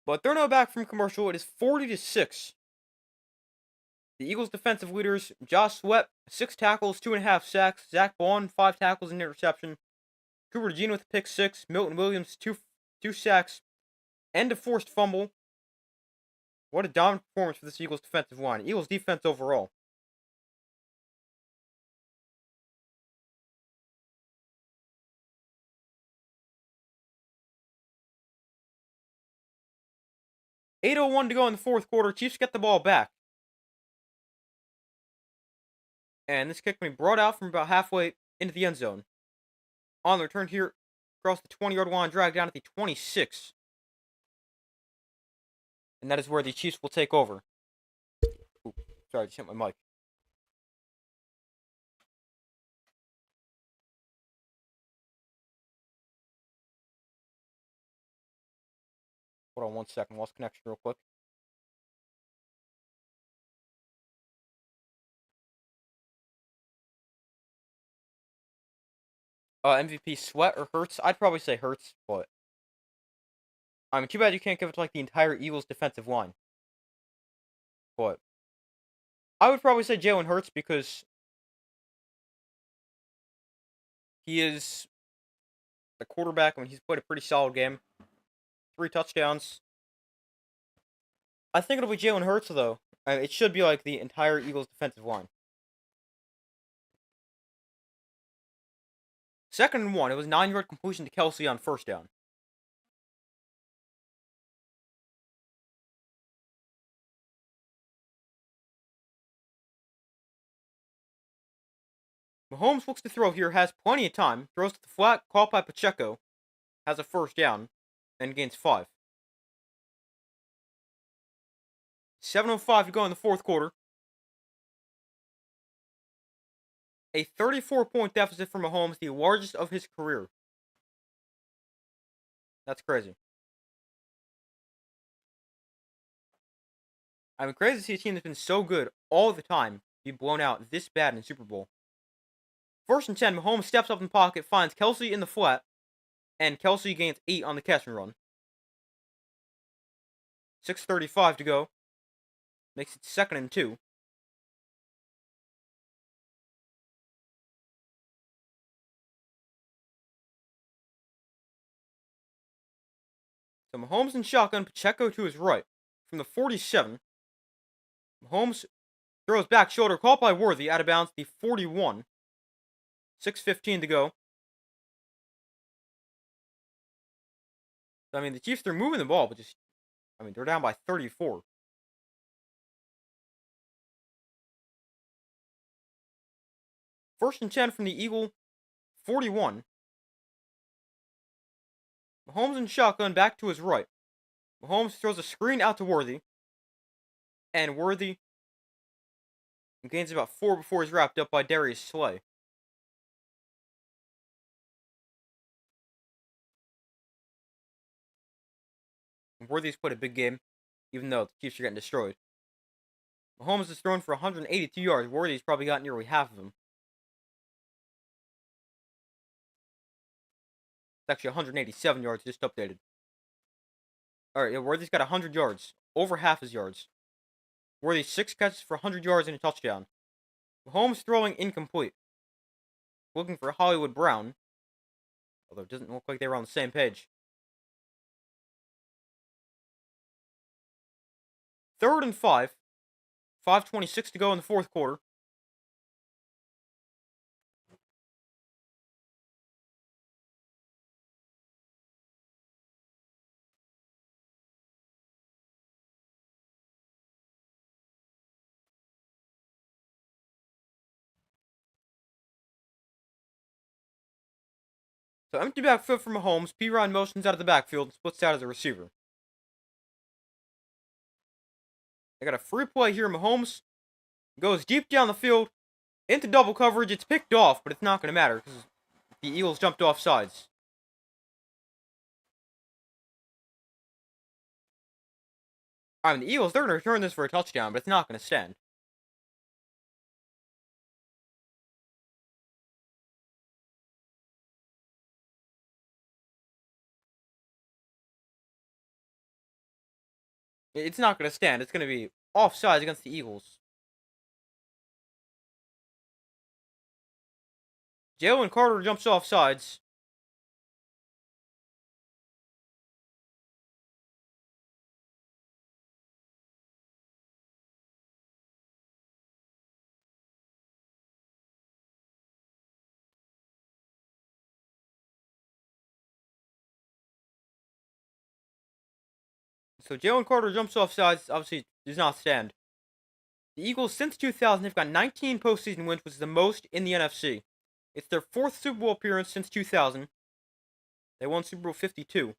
Speaker 1: But they're now back from commercial. It is 40-6. The Eagles' defensive leaders, Josh Sweat, 6 tackles, 2.5 sacks. Zach Bond, 5 tackles and interception. Cooper DeJean with a pick 6. Milton Williams, two sacks and a forced fumble. What a dominant performance for this Eagles defensive line. Eagles defense overall. .801 to go in the fourth quarter. Chiefs get the ball back. And this kick can be brought out from about halfway into the end zone. On the return here, across the 20-yard line, dragged down at the 26. And that is where the Chiefs will take over. Sorry, I just hit my mic. Hold on 1 second. Lost connection real quick. MVP Sweat or Hurts? I'd probably say Hurts, but I mean, too bad you can't give it to like the entire Eagles defensive line. But I would probably say Jalen Hurts because he is the quarterback. I mean, he's played a pretty solid game. 3 touchdowns. I think it'll be Jalen Hurts though. It should be like the entire Eagles defensive line. 2nd and 1. It was 9-yard completion to Kelsey on 1st down. Mahomes looks to throw here, has plenty of time, throws to the flat, caught by Pacheco, has a 1st down, and gains 5. 7:05 to go in the 4th quarter. A 34-point deficit for Mahomes, the largest of his career. That's crazy. I mean, crazy to see a team that's been so good all the time be blown out this bad in Super Bowl. 1st and 10, Mahomes steps up in the pocket, finds Kelsey in the flat, and Kelsey gains 8 on the catch and run. 6:35 to go. Makes it 2nd and 2. So Mahomes in shotgun, Pacheco to his right. From the 47, Mahomes throws back shoulder, caught by Worthy, out of bounds, the 41. 6:15 to go. I mean, the Chiefs, they're moving the ball, but they're down by 34. 1st and 10 from the Eagle 41. Mahomes in shotgun, back to his right. Mahomes throws a screen out to Worthy. And Worthy gains about 4 before he's wrapped up by Darius Slay. Worthy's played a big game, even though the Chiefs are getting destroyed. Mahomes has thrown for 182 yards. Worthy's probably got nearly half of them. It's actually 187 yards, just updated. Alright, yeah, Worthy's got 100 yards. Over half his yards. Worthy's 6 catches for 100 yards and a touchdown. Mahomes throwing incomplete. Looking for Hollywood Brown. Although it doesn't look like they were on the same page. 3rd and 5. 5:26 to go in the 4th quarter. So empty backfield for Mahomes. P-Ryan motions out of the backfield and splits out as a receiver. They got a free play here. Mahomes goes deep down the field into double coverage. It's picked off, but it's not going to matter because the Eagles jumped off sides. I mean, the Eagles, they're going to return this for a touchdown, but it's not going to stand. It's not going to stand. It's going to be offsides against the Eagles. Jalen Carter jumps off sides. So Jalen Carter jumps off sides. Obviously, does not stand. The Eagles, since 2000, have got 19 postseason wins, which is the most in the NFC. It's their 4th Super Bowl appearance since 2000. They won Super Bowl 52. It's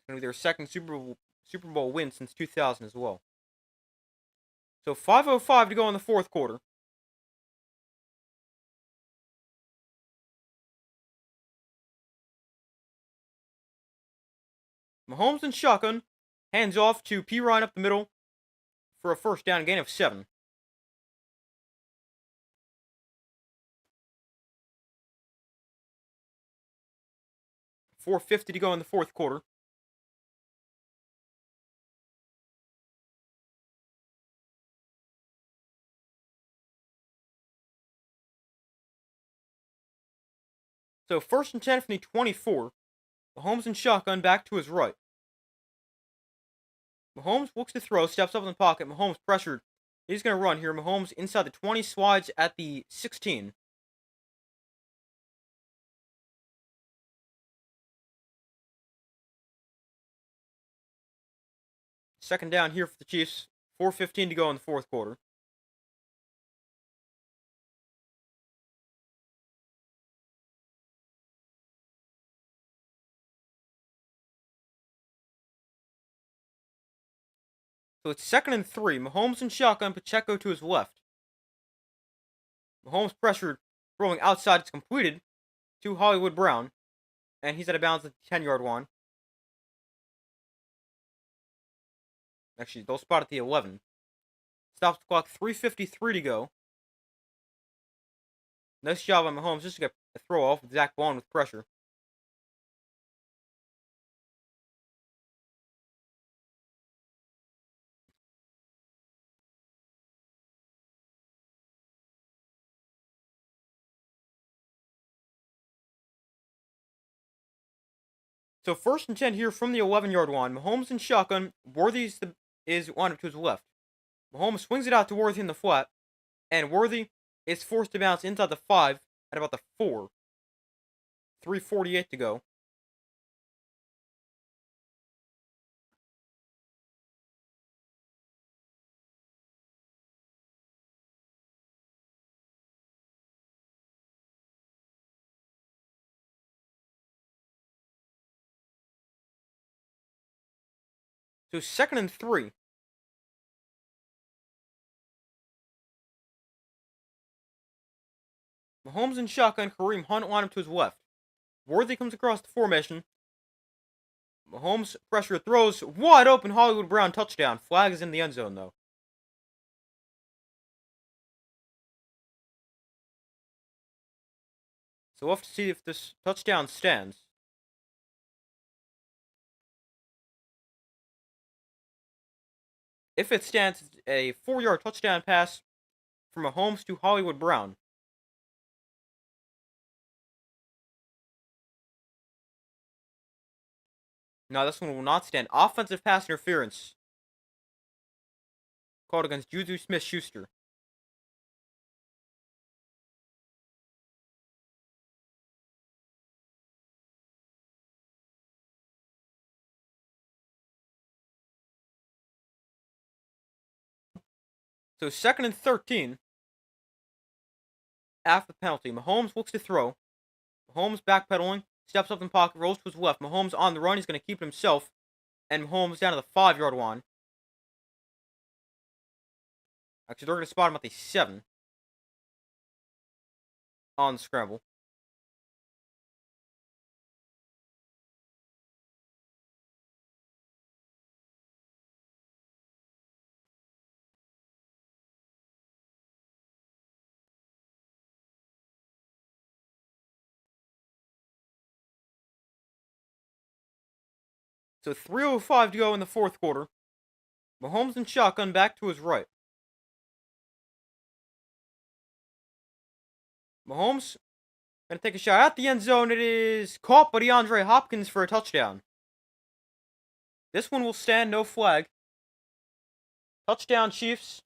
Speaker 1: going to be their 2nd Super Bowl win since 2000 as well. So 5:05 to go in the fourth quarter. Mahomes in shotgun, hands off to P. Ryan up the middle for a first down, gain of 7. 4:50 to go in the fourth quarter. So 1st and 10 from the 24. Mahomes in shotgun back to his right. Mahomes looks to throw, steps up in the pocket. Mahomes pressured. He's going to run here. Mahomes inside the 20, slides at the 16. Second down here for the Chiefs. 4:15 to go in the fourth quarter. So it's 2nd and 3. Mahomes in shotgun, Pacheco to his left. Mahomes pressured, throwing outside. It's completed to Hollywood Brown. And he's out of bounds at the 10-yard line. Actually, they'll spot at the 11. Stops the clock. 3:53 to go. Nice job by Mahomes just to get a throw off with Zach Bond with pressure. So 1st and 10 here from the 11-yard line. Mahomes in shotgun. Worthy is lined up to his left. Mahomes swings it out to Worthy in the flat. And Worthy is forced to bounce inside the 5 at about the 4. 3:48 to go. So 2nd and 3. Mahomes in shotgun. Kareem Hunt lined up to his left. Worthy comes across the formation. Mahomes pressure throws wide open. Hollywood Brown touchdown. Flag is in the end zone though. So we'll have to see if this touchdown stands. If it stands, it's a 4-yard touchdown pass from Mahomes to Hollywood Brown. No, this one will not stand. Offensive pass interference called against Juju Smith-Schuster. So 2nd and 13. After the penalty, Mahomes looks to throw. Mahomes backpedaling, steps up in the pocket, rolls to his left. Mahomes on the run, he's going to keep it himself. And Mahomes down to the 5-yard line. Actually, they're going to spot him at the 7. On the scramble. So 3:05 to go in the fourth quarter. Mahomes and shotgun back to his right. Mahomes gonna take a shot at the end zone. It is caught by DeAndre Hopkins for a touchdown. This one will stand, no flag. Touchdown, Chiefs.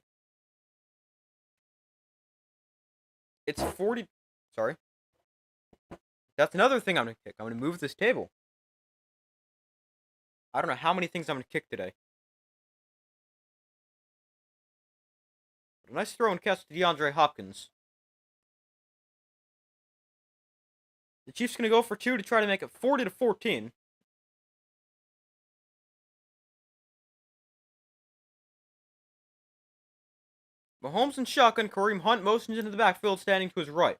Speaker 1: It's 40. Sorry. That's another thing I'm gonna kick. I'm gonna move this table. I don't know how many things I'm gonna kick today. But a nice throw and catch to DeAndre Hopkins. The Chiefs gonna go for 2 to try to make it 40-14. Mahomes in shotgun. Kareem Hunt motions into the backfield, standing to his right.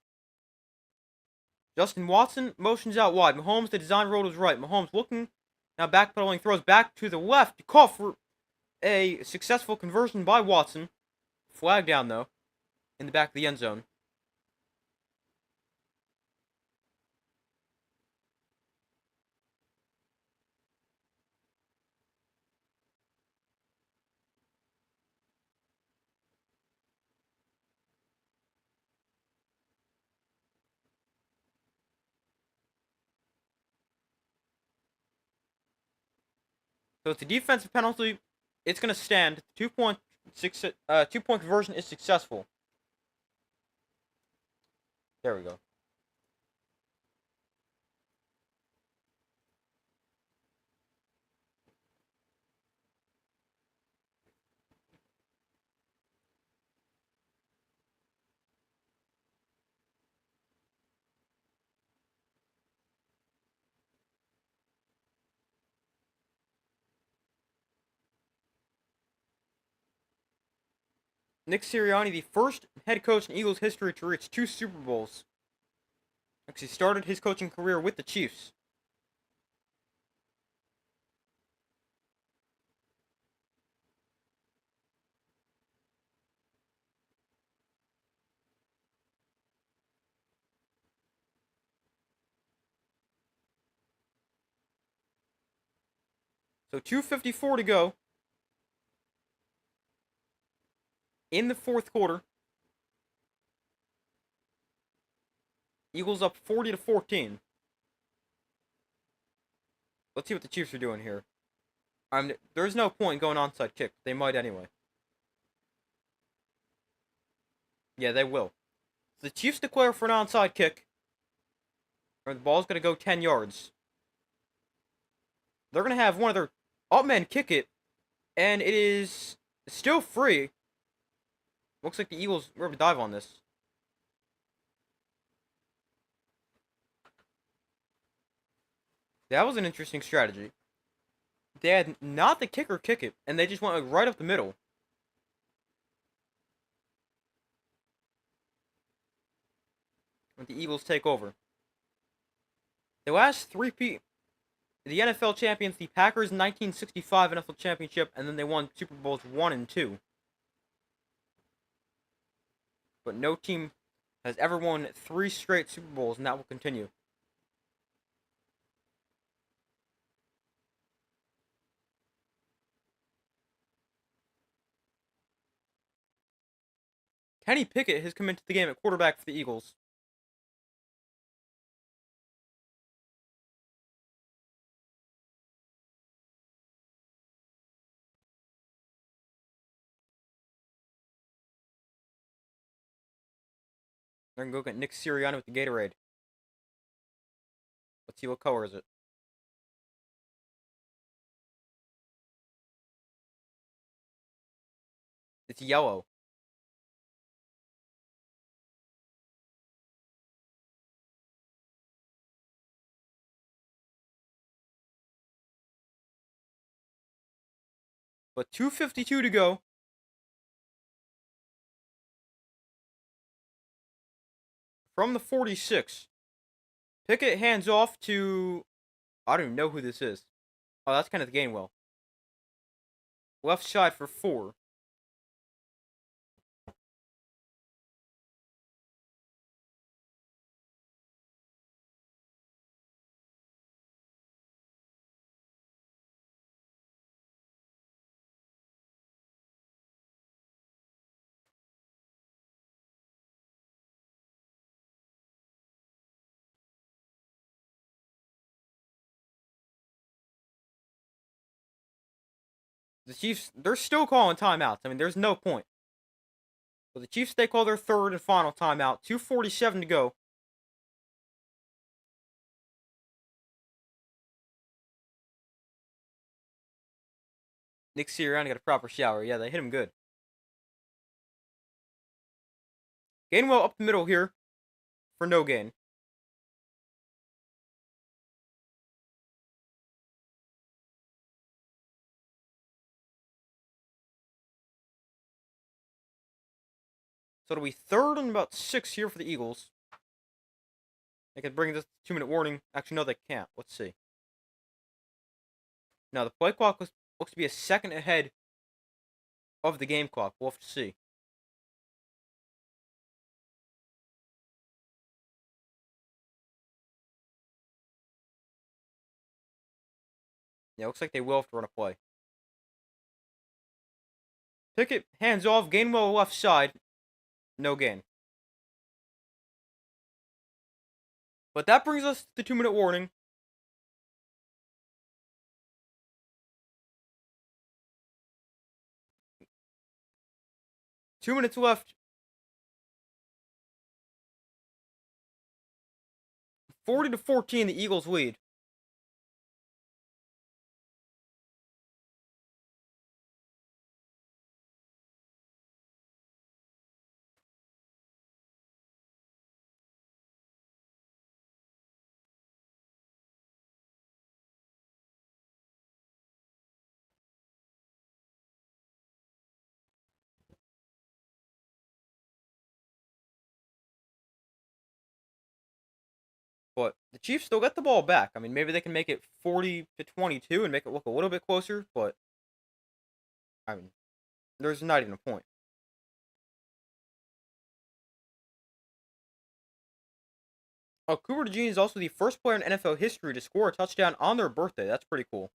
Speaker 1: Justin Watson motions out wide. Mahomes, the design roll to his right. Mahomes looking, now backpedaling, throws back to the left. Call for a successful conversion by Watson. Flag down, though, in the back of the end zone. So it's a defensive penalty. It's going to stand. 2-point conversion is successful. There we go. Nick Sirianni, the first head coach in Eagles history to reach 2 Super Bowls. Actually started his coaching career with the Chiefs. So 2:54 to go in the fourth quarter. Eagles up 40-14. Let's see what the Chiefs are doing here. There's no point going onside kick. They might anyway. Yeah, they will. The Chiefs declare for an onside kick. Or the ball's going to go 10 yards. They're going to have one of their up men kick it. And it is still free. Looks like the Eagles were able to dive on this. That was an interesting strategy. They had not the kicker kick it, and they just went like right up the middle. Let the Eagles take over. The last three-peat, the NFL champions, the Packers 1965 NFL championship, and then they won Super Bowls 1 and 2. But no team has ever won 3 straight Super Bowls, and that will continue. Kenny Pickett has come into the game at quarterback for the Eagles. They're going to go get Nick Sirianni with the Gatorade. Let's see what color is it. It's yellow. But 2:52 to go. From the 46. Pickett hands off to... I don't even know who this is. Oh, that's Kenneth Gainwell. Left side for 4. The Chiefs, they're still calling timeouts. I mean, there's no point. But the Chiefs, they call their third and final timeout. 2:47 to go. Nick Sirianni got a proper shower. Yeah, they hit him good. Gainwell up the middle here for no gain. So it'll be 3rd and about 6 here for the Eagles. They could bring this 2-minute warning. Actually, no, they can't. Let's see. Now, the play clock looks to be a second ahead of the game clock. We'll have to see. Yeah, looks like they will have to run a play. Pickett, hands off, Gainwell left side. No gain. But that brings us to the 2-minute warning. Two minutes left. 40-14, the Eagles lead. But the Chiefs still get the ball back. I mean, maybe they can make it 40-22 and make it look a little bit closer, but I mean, there's not even a point. Cooper DeJean is also the first player in NFL history to score a touchdown on their birthday. That's pretty cool.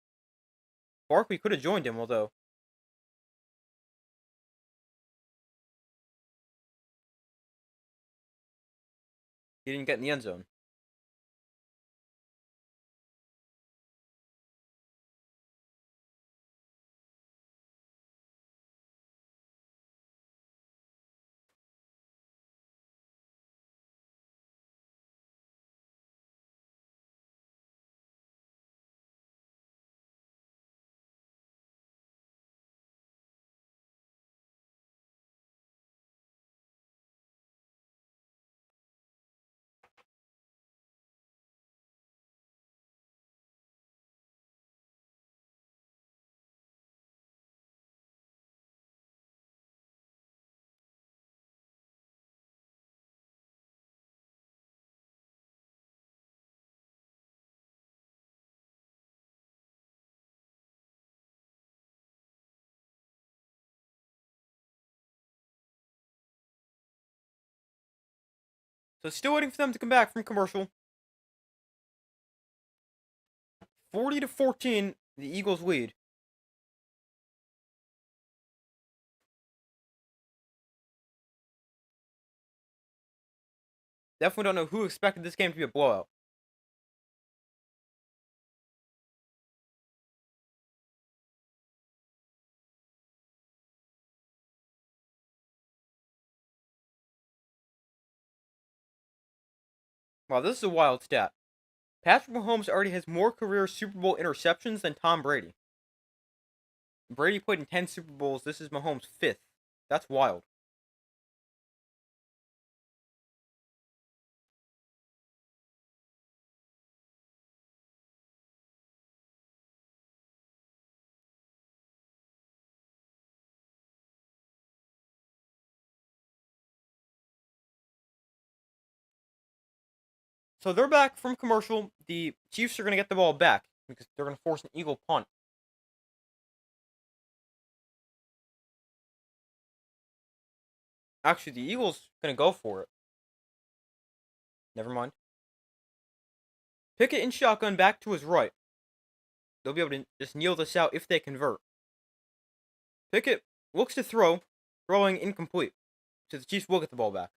Speaker 1: Barkley could have joined him, although he didn't get in the end zone. So still waiting for them to come back from commercial. 40-14, the Eagles lead. Definitely don't know who expected this game to be a blowout. Wow, this is a wild stat. Patrick Mahomes already has more career Super Bowl interceptions than Tom Brady. Brady played in 10 Super Bowls. This is Mahomes' 5th. That's wild. So they're back from commercial. The Chiefs are going to get the ball back because they're going to force an Eagle punt. Actually, the Eagles going to go for it. Never mind. Pickett in shotgun back to his right. They'll be able to just kneel this out if they convert. Pickett looks to throw, throwing incomplete. So the Chiefs will get the ball back.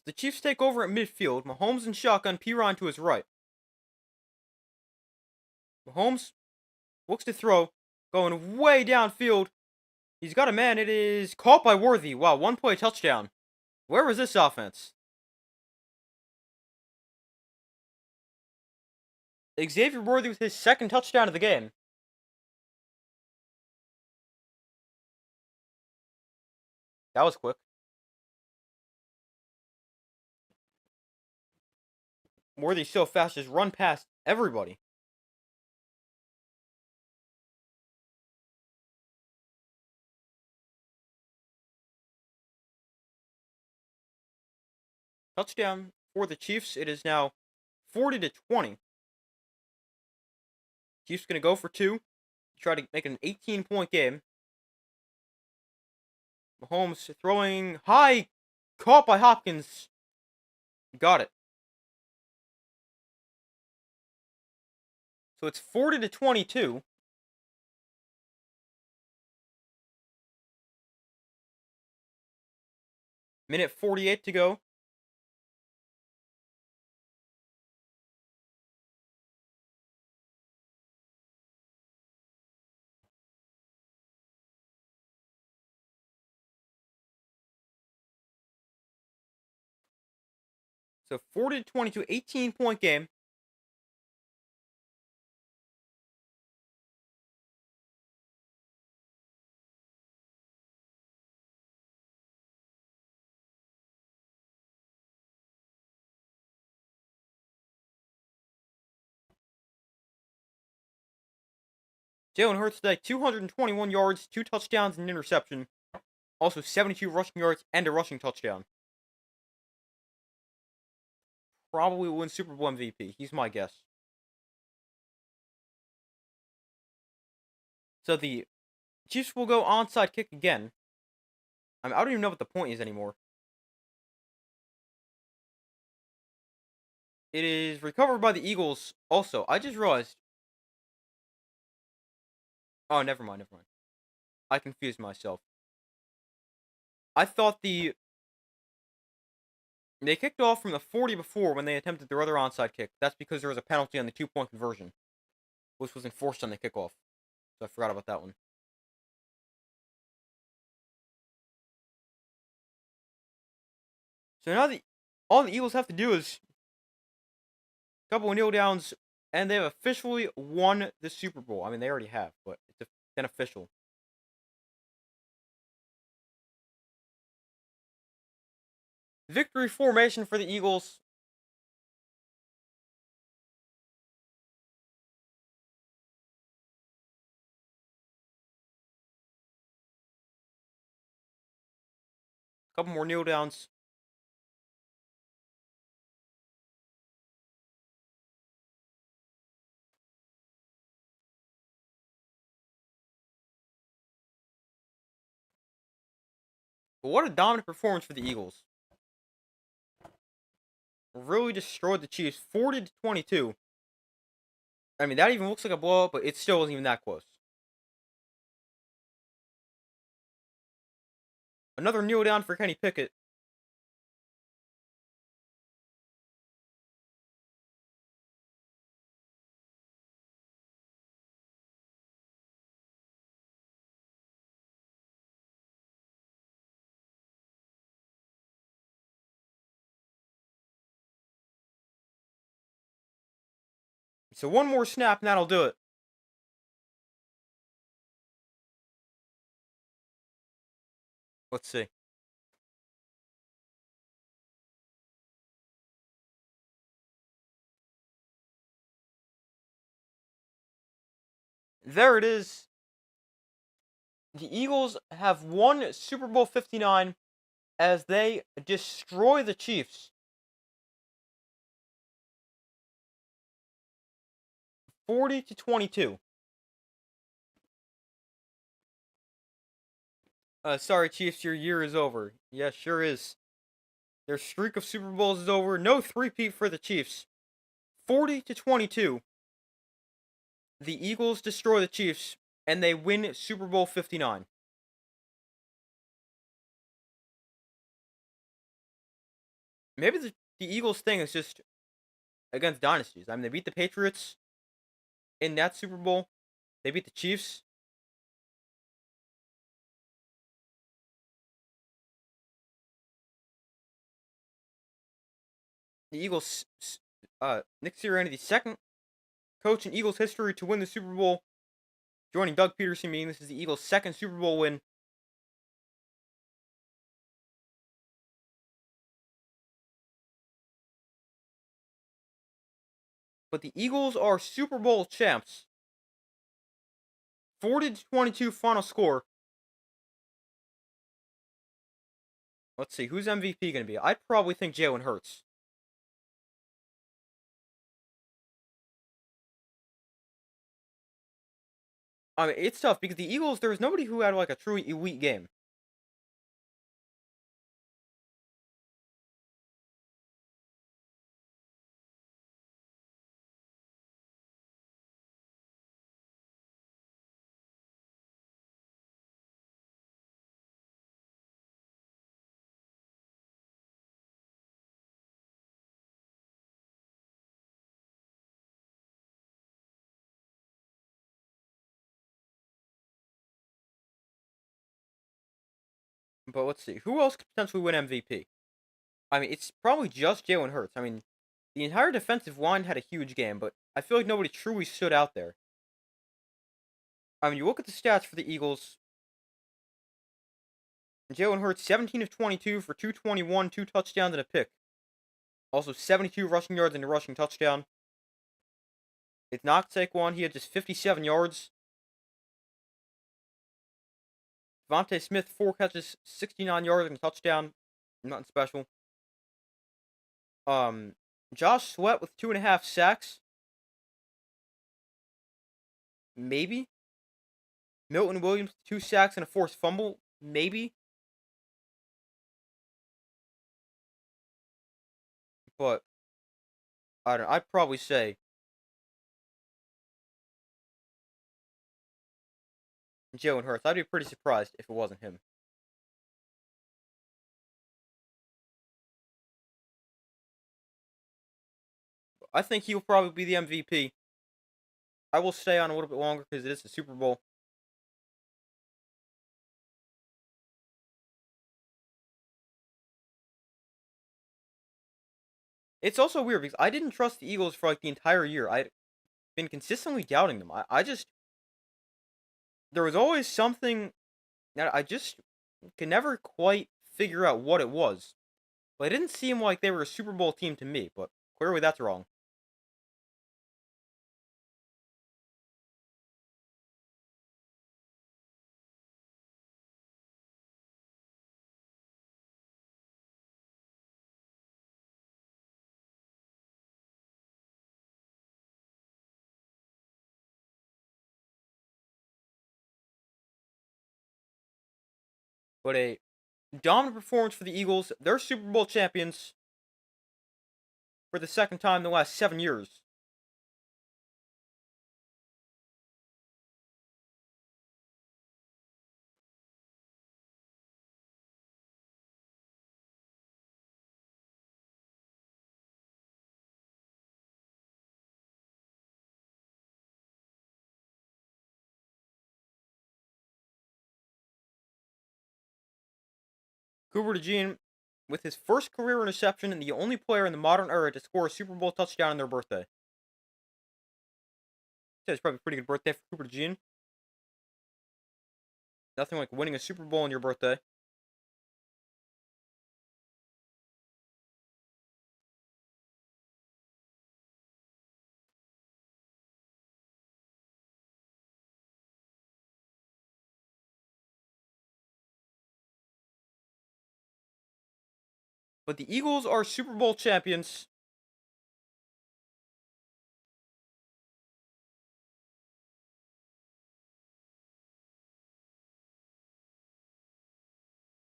Speaker 1: So the Chiefs take over at midfield. Mahomes in shotgun, Piron to his right. Mahomes looks to throw, going way downfield. He's got a man. It is caught by Worthy. Wow, one play touchdown. Where was this offense? Xavier Worthy with his second touchdown of the game. That was quick. Worthy so fast, just run past everybody. Touchdown for the Chiefs. It is now 40-20. Chiefs gonna go for two. Try to make it an 18-point game. Mahomes throwing high. Caught by Hopkins. Got it. So it's 40-22. Minute 48 to go. So 40-22, 18-point game. Jalen Hurts today, 221 yards, 2 touchdowns, and an interception. Also 72 rushing yards and a rushing touchdown. Probably will win Super Bowl MVP. He's my guess. So the Chiefs will go onside kick again. I don't even know what the point is anymore. It is recovered by the Eagles also. I just realized. Oh, never mind. I confused myself. I thought they kicked off from the 40 before when they attempted their other onside kick. That's because there was a penalty on the 2-point conversion, which was enforced on the kickoff. So I forgot about that one. So now all the Eagles have to do is a couple of kneel downs, and they have officially won the Super Bowl. I mean, they already have, but it's an official. Victory formation for the Eagles. Couple more kneel downs. But what a dominant performance for the Eagles. Really destroyed the Chiefs 40-22. I mean, that even looks like a blowout, but it still wasn't even that close. Another kneel down for Kenny Pickett. So one more snap, and that'll do it. Let's see. There it is. The Eagles have won Super Bowl 59 as they destroy the Chiefs 40-22. Sorry, Chiefs, your year is over. Yeah, sure is. Their streak of Super Bowls is over. No three-peat for the Chiefs. 40-22. The Eagles destroy the Chiefs, and they win Super Bowl 59. Maybe the Eagles thing is just against dynasties. I mean, they beat the Patriots in that Super Bowl. They beat the Chiefs. The Eagles, Nick Sirianni, the second coach in Eagles history to win the Super Bowl, joining Doug Peterson, meaning this is the Eagles' second Super Bowl win. But the Eagles are Super Bowl champs. 40-22 final score. Let's see, who's MVP going to be? I'd probably think Jalen Hurts. I mean, it's tough because the Eagles, there was nobody who had like a truly elite game. But let's see, who else could potentially win MVP? I mean, it's probably just Jalen Hurts. I mean, the entire defensive line had a huge game, but I feel like nobody truly stood out there. I mean, you look at the stats for the Eagles. Jalen Hurts, 17 of 22 for 221, 2 touchdowns and a pick. Also, 72 rushing yards and a rushing touchdown. It's not Saquon. He had just 57 yards. Devontae Smith, 4 catches, 69 yards and a touchdown. Nothing special. Josh Sweat with 2.5 sacks. Maybe. Milton Williams, 2 sacks and a forced fumble. Maybe. But, I don't know. I'd probably say Jalen Hurts. I'd be pretty surprised if it wasn't him. I think he'll probably be the MVP. I will stay on a little bit longer because it is the Super Bowl. It's also weird because I didn't trust the Eagles for like the entire year. I'd been consistently doubting them. I just there was always something that I just could never quite figure out what it was. But it didn't seem like they were a Super Bowl team to me, but clearly that's wrong. But a dominant performance for the Eagles. They're Super Bowl champions for the second time in the last 7 years. Cooper DeJean with his first career interception and the only player in the modern era to score a Super Bowl touchdown on their birthday. It's probably a pretty good birthday for Cooper DeJean. Nothing like winning a Super Bowl on your birthday. But the Eagles are Super Bowl champions.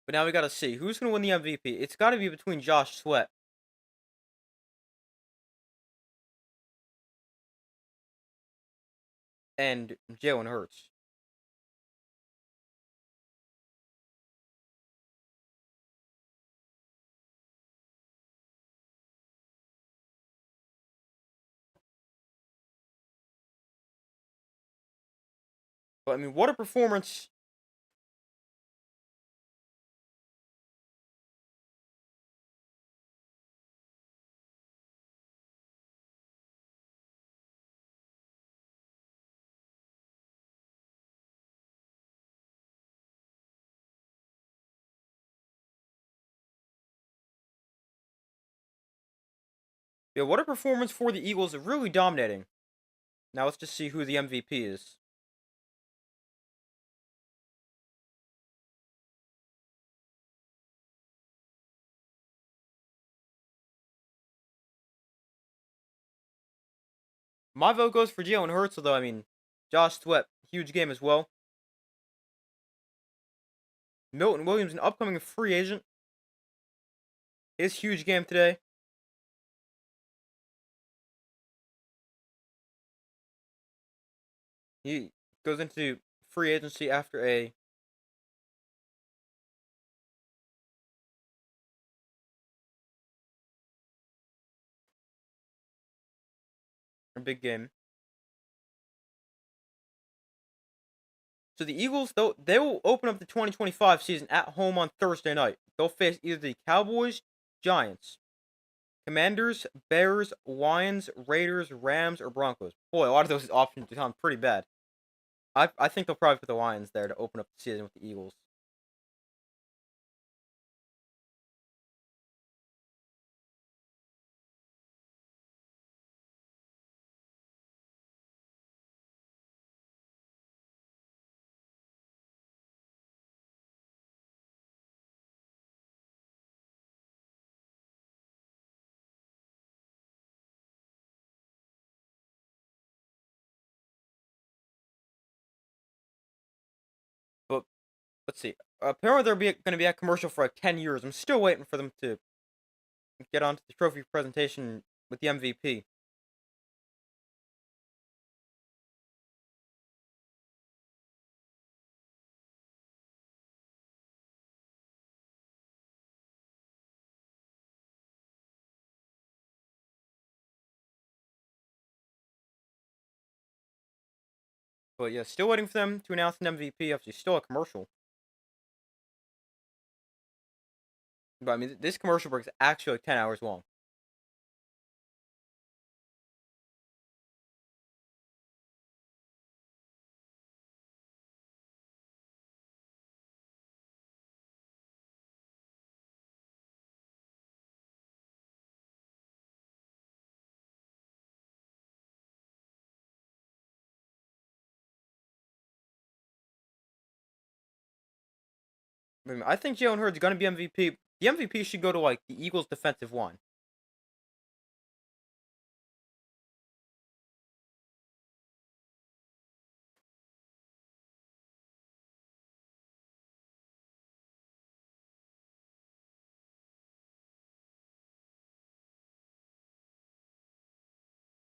Speaker 1: But now we gotta see who's gonna win the MVP. It's gotta be between Josh Sweat and Jalen Hurts. But I mean, what a performance. Yeah, what a performance for the Eagles, really dominating. Now let's just see who the MVP is. My vote goes for Jalen Hurts, although, I mean, Josh Sweat, huge game as well. Milton Williams, an upcoming free agent. His huge game today. He goes into free agency after a big game. So the Eagles, though, they will open up the 2025 season at home on Thursday night. They'll face either the Cowboys, Giants, Commanders, Bears, Lions, Raiders, Rams, or Broncos. Boy, a lot of those options sound pretty bad. I think they'll probably put the Lions there to open up the season with the Eagles. But let's see. Apparently they're going to be at commercial for like 10 years. I'm still waiting for them to get onto the trophy presentation with the MVP. But yeah, still waiting for them to announce an MVP. Obviously, still a commercial. But I mean, this commercial break is actually like 10 hours long. I mean, I think Jalen Hurts is going to be MVP. The MVP should go to like the Eagles' defensive line.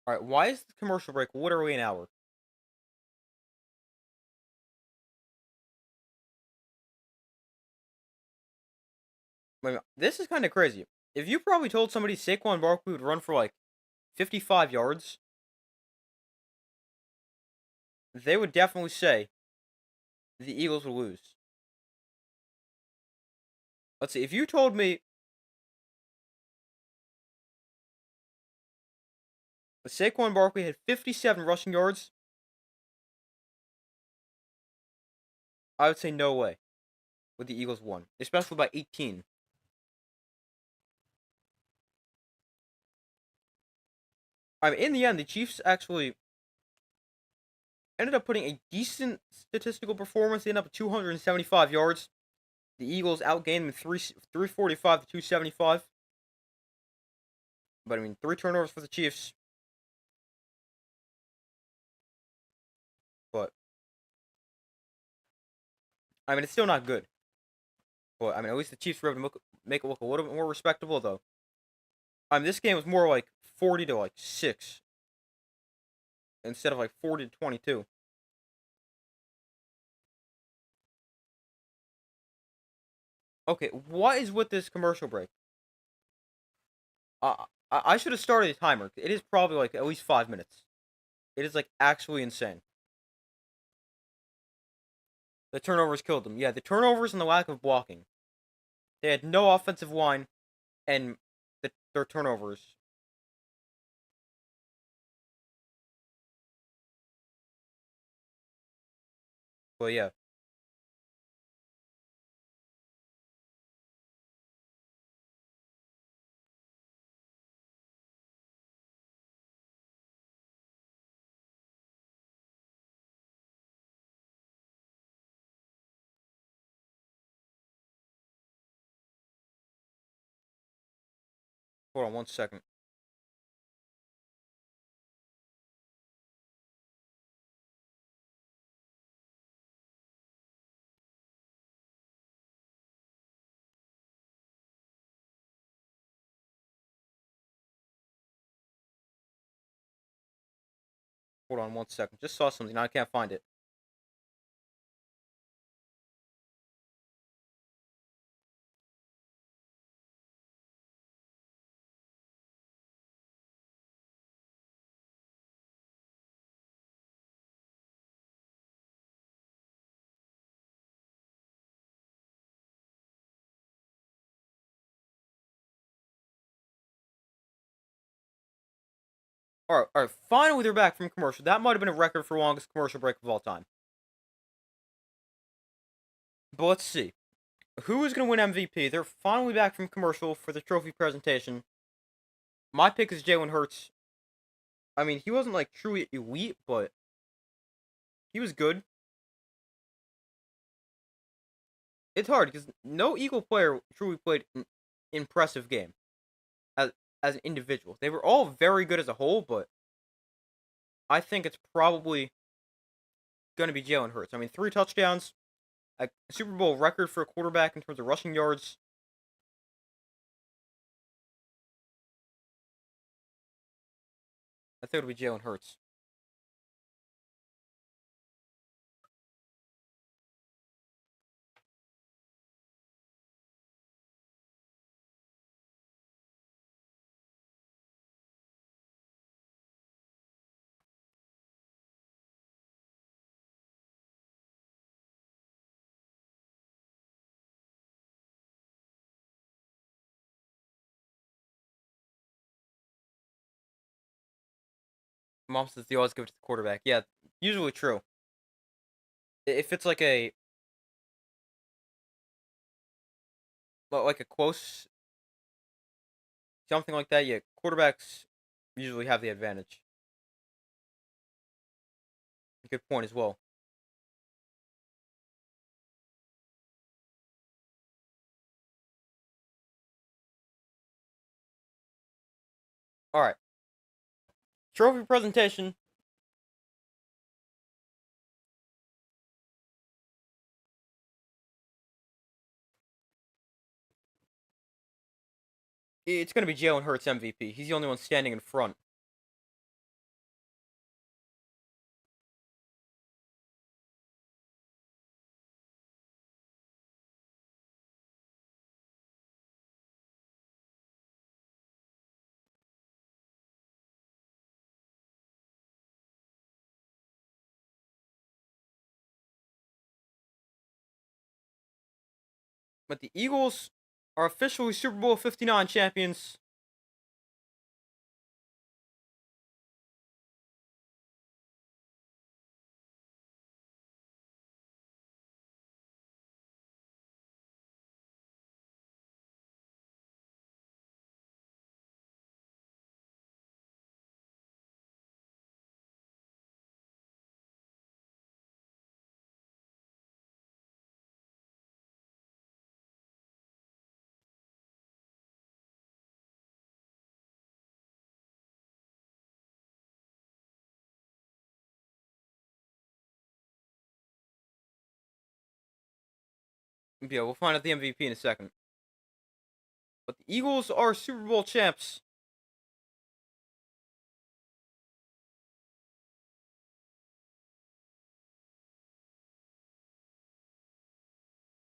Speaker 1: All right, why is the commercial break literally an hour? I mean, this is kind of crazy. If you probably told somebody Saquon Barkley would run for like 55 yards, they would definitely say the Eagles would lose. Let's see. If you told me Saquon Barkley had 57 rushing yards, I would say no way would the Eagles won, especially by 18. I mean, in the end, the Chiefs actually ended up putting a decent statistical performance. They ended up with 275 yards. The Eagles outgained them 345 to 275. But I mean, 3 turnovers for the Chiefs. But I mean, it's still not good. But I mean, at least the Chiefs were able to make it look a little bit more respectable, though. I mean, this game was more like 40 to like 6 instead of like 40 to 22. Okay, what is with this commercial break? I should have started a timer. It is probably like at least 5 minutes. It is like actually insane. The turnovers killed them. Yeah, the turnovers and the lack of blocking. They had no offensive line, and their turnovers. But yeah, Hold on 1 second. Hold on 1 second. Just saw something. Now I can't find it. Alright. Finally, they're back from commercial. That might have been a record for longest commercial break of all time. But let's see. Who is going to win MVP? They're finally back from commercial for the trophy presentation. My pick is Jalen Hurts. I mean, he wasn't like truly elite, but he was good. It's hard because no Eagle player truly played an impressive game as an individual. They were all very good as a whole, but I think it's probably going to be Jalen Hurts. I mean, 3 touchdowns, a Super Bowl record for a quarterback in terms of rushing yards. I think it'll be Jalen Hurts. Mom says they always give it to the quarterback. Yeah, usually true. If it's like a close something like that, yeah, quarterbacks usually have the advantage. Good point as well. All right, trophy presentation. It's going to be Jalen Hurts MVP. He's the only one standing in front. But the Eagles are officially Super Bowl 59 champions. Yeah, we'll find out the MVP in a second. But the Eagles are Super Bowl champs.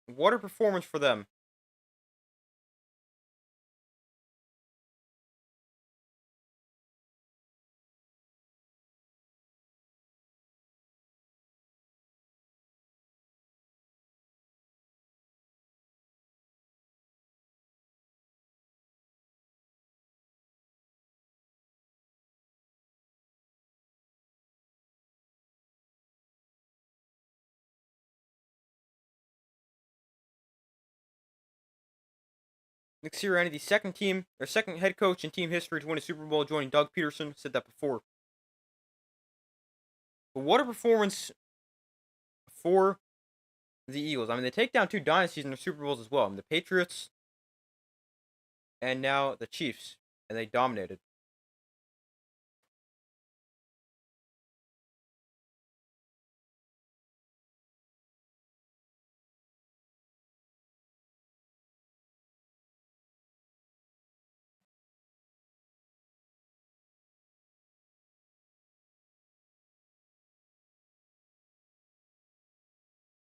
Speaker 1: What a performance for them. Nick Sirianni, the second head coach in team history to win a Super Bowl, joining Doug Peterson. Said that before. But what a performance for the Eagles. I mean, they take down 2 dynasties in their Super Bowls as well. I mean, the Patriots and now the Chiefs. and they dominated.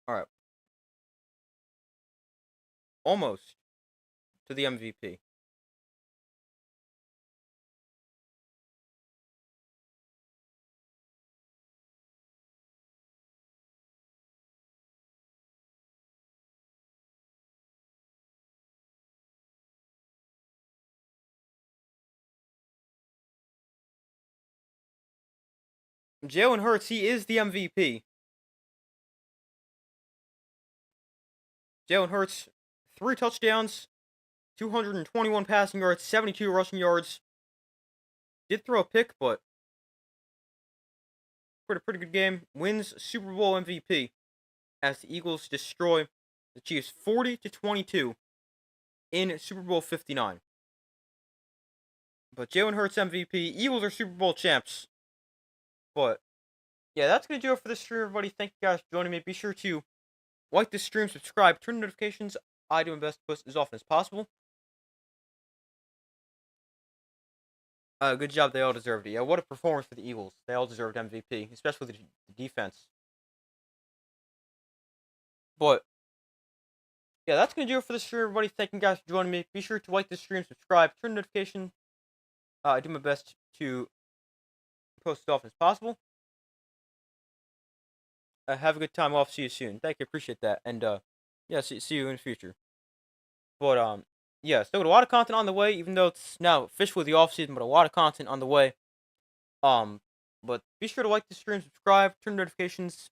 Speaker 1: All right, almost to the MVP. Jalen Hurts, he is the MVP. Jalen Hurts, 3 touchdowns, 221 passing yards, 72 rushing yards. Did throw a pick, but pretty good game. Wins Super Bowl MVP as the Eagles destroy the Chiefs 40-22 in Super Bowl 59. But Jalen Hurts MVP. Eagles are Super Bowl champs. But yeah, that's gonna do it for this stream, everybody. Thank you guys for joining me. Be sure to like this stream, subscribe, turn notifications. I do my best to post as often as possible. Good job. They all deserved it. Yeah, what a performance for the Eagles. They all deserved MVP, especially the defense. But yeah, that's gonna do it for this stream, everybody. Thank you guys for joining me. Be sure to like this stream, subscribe, turn notifications. I do my best to post as often as possible. Have a good time off. See you soon. Thank you. Appreciate that. And yeah, see you in the future. But yeah, still got a lot of content on the way, even though it's now officially the off season, but a lot of content on the way. But be sure to like the stream, subscribe, turn notifications.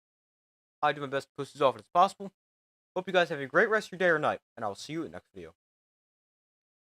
Speaker 1: I do my best to post as often as possible. Hope you guys have a great rest of your day or night, and I will see you in the next video.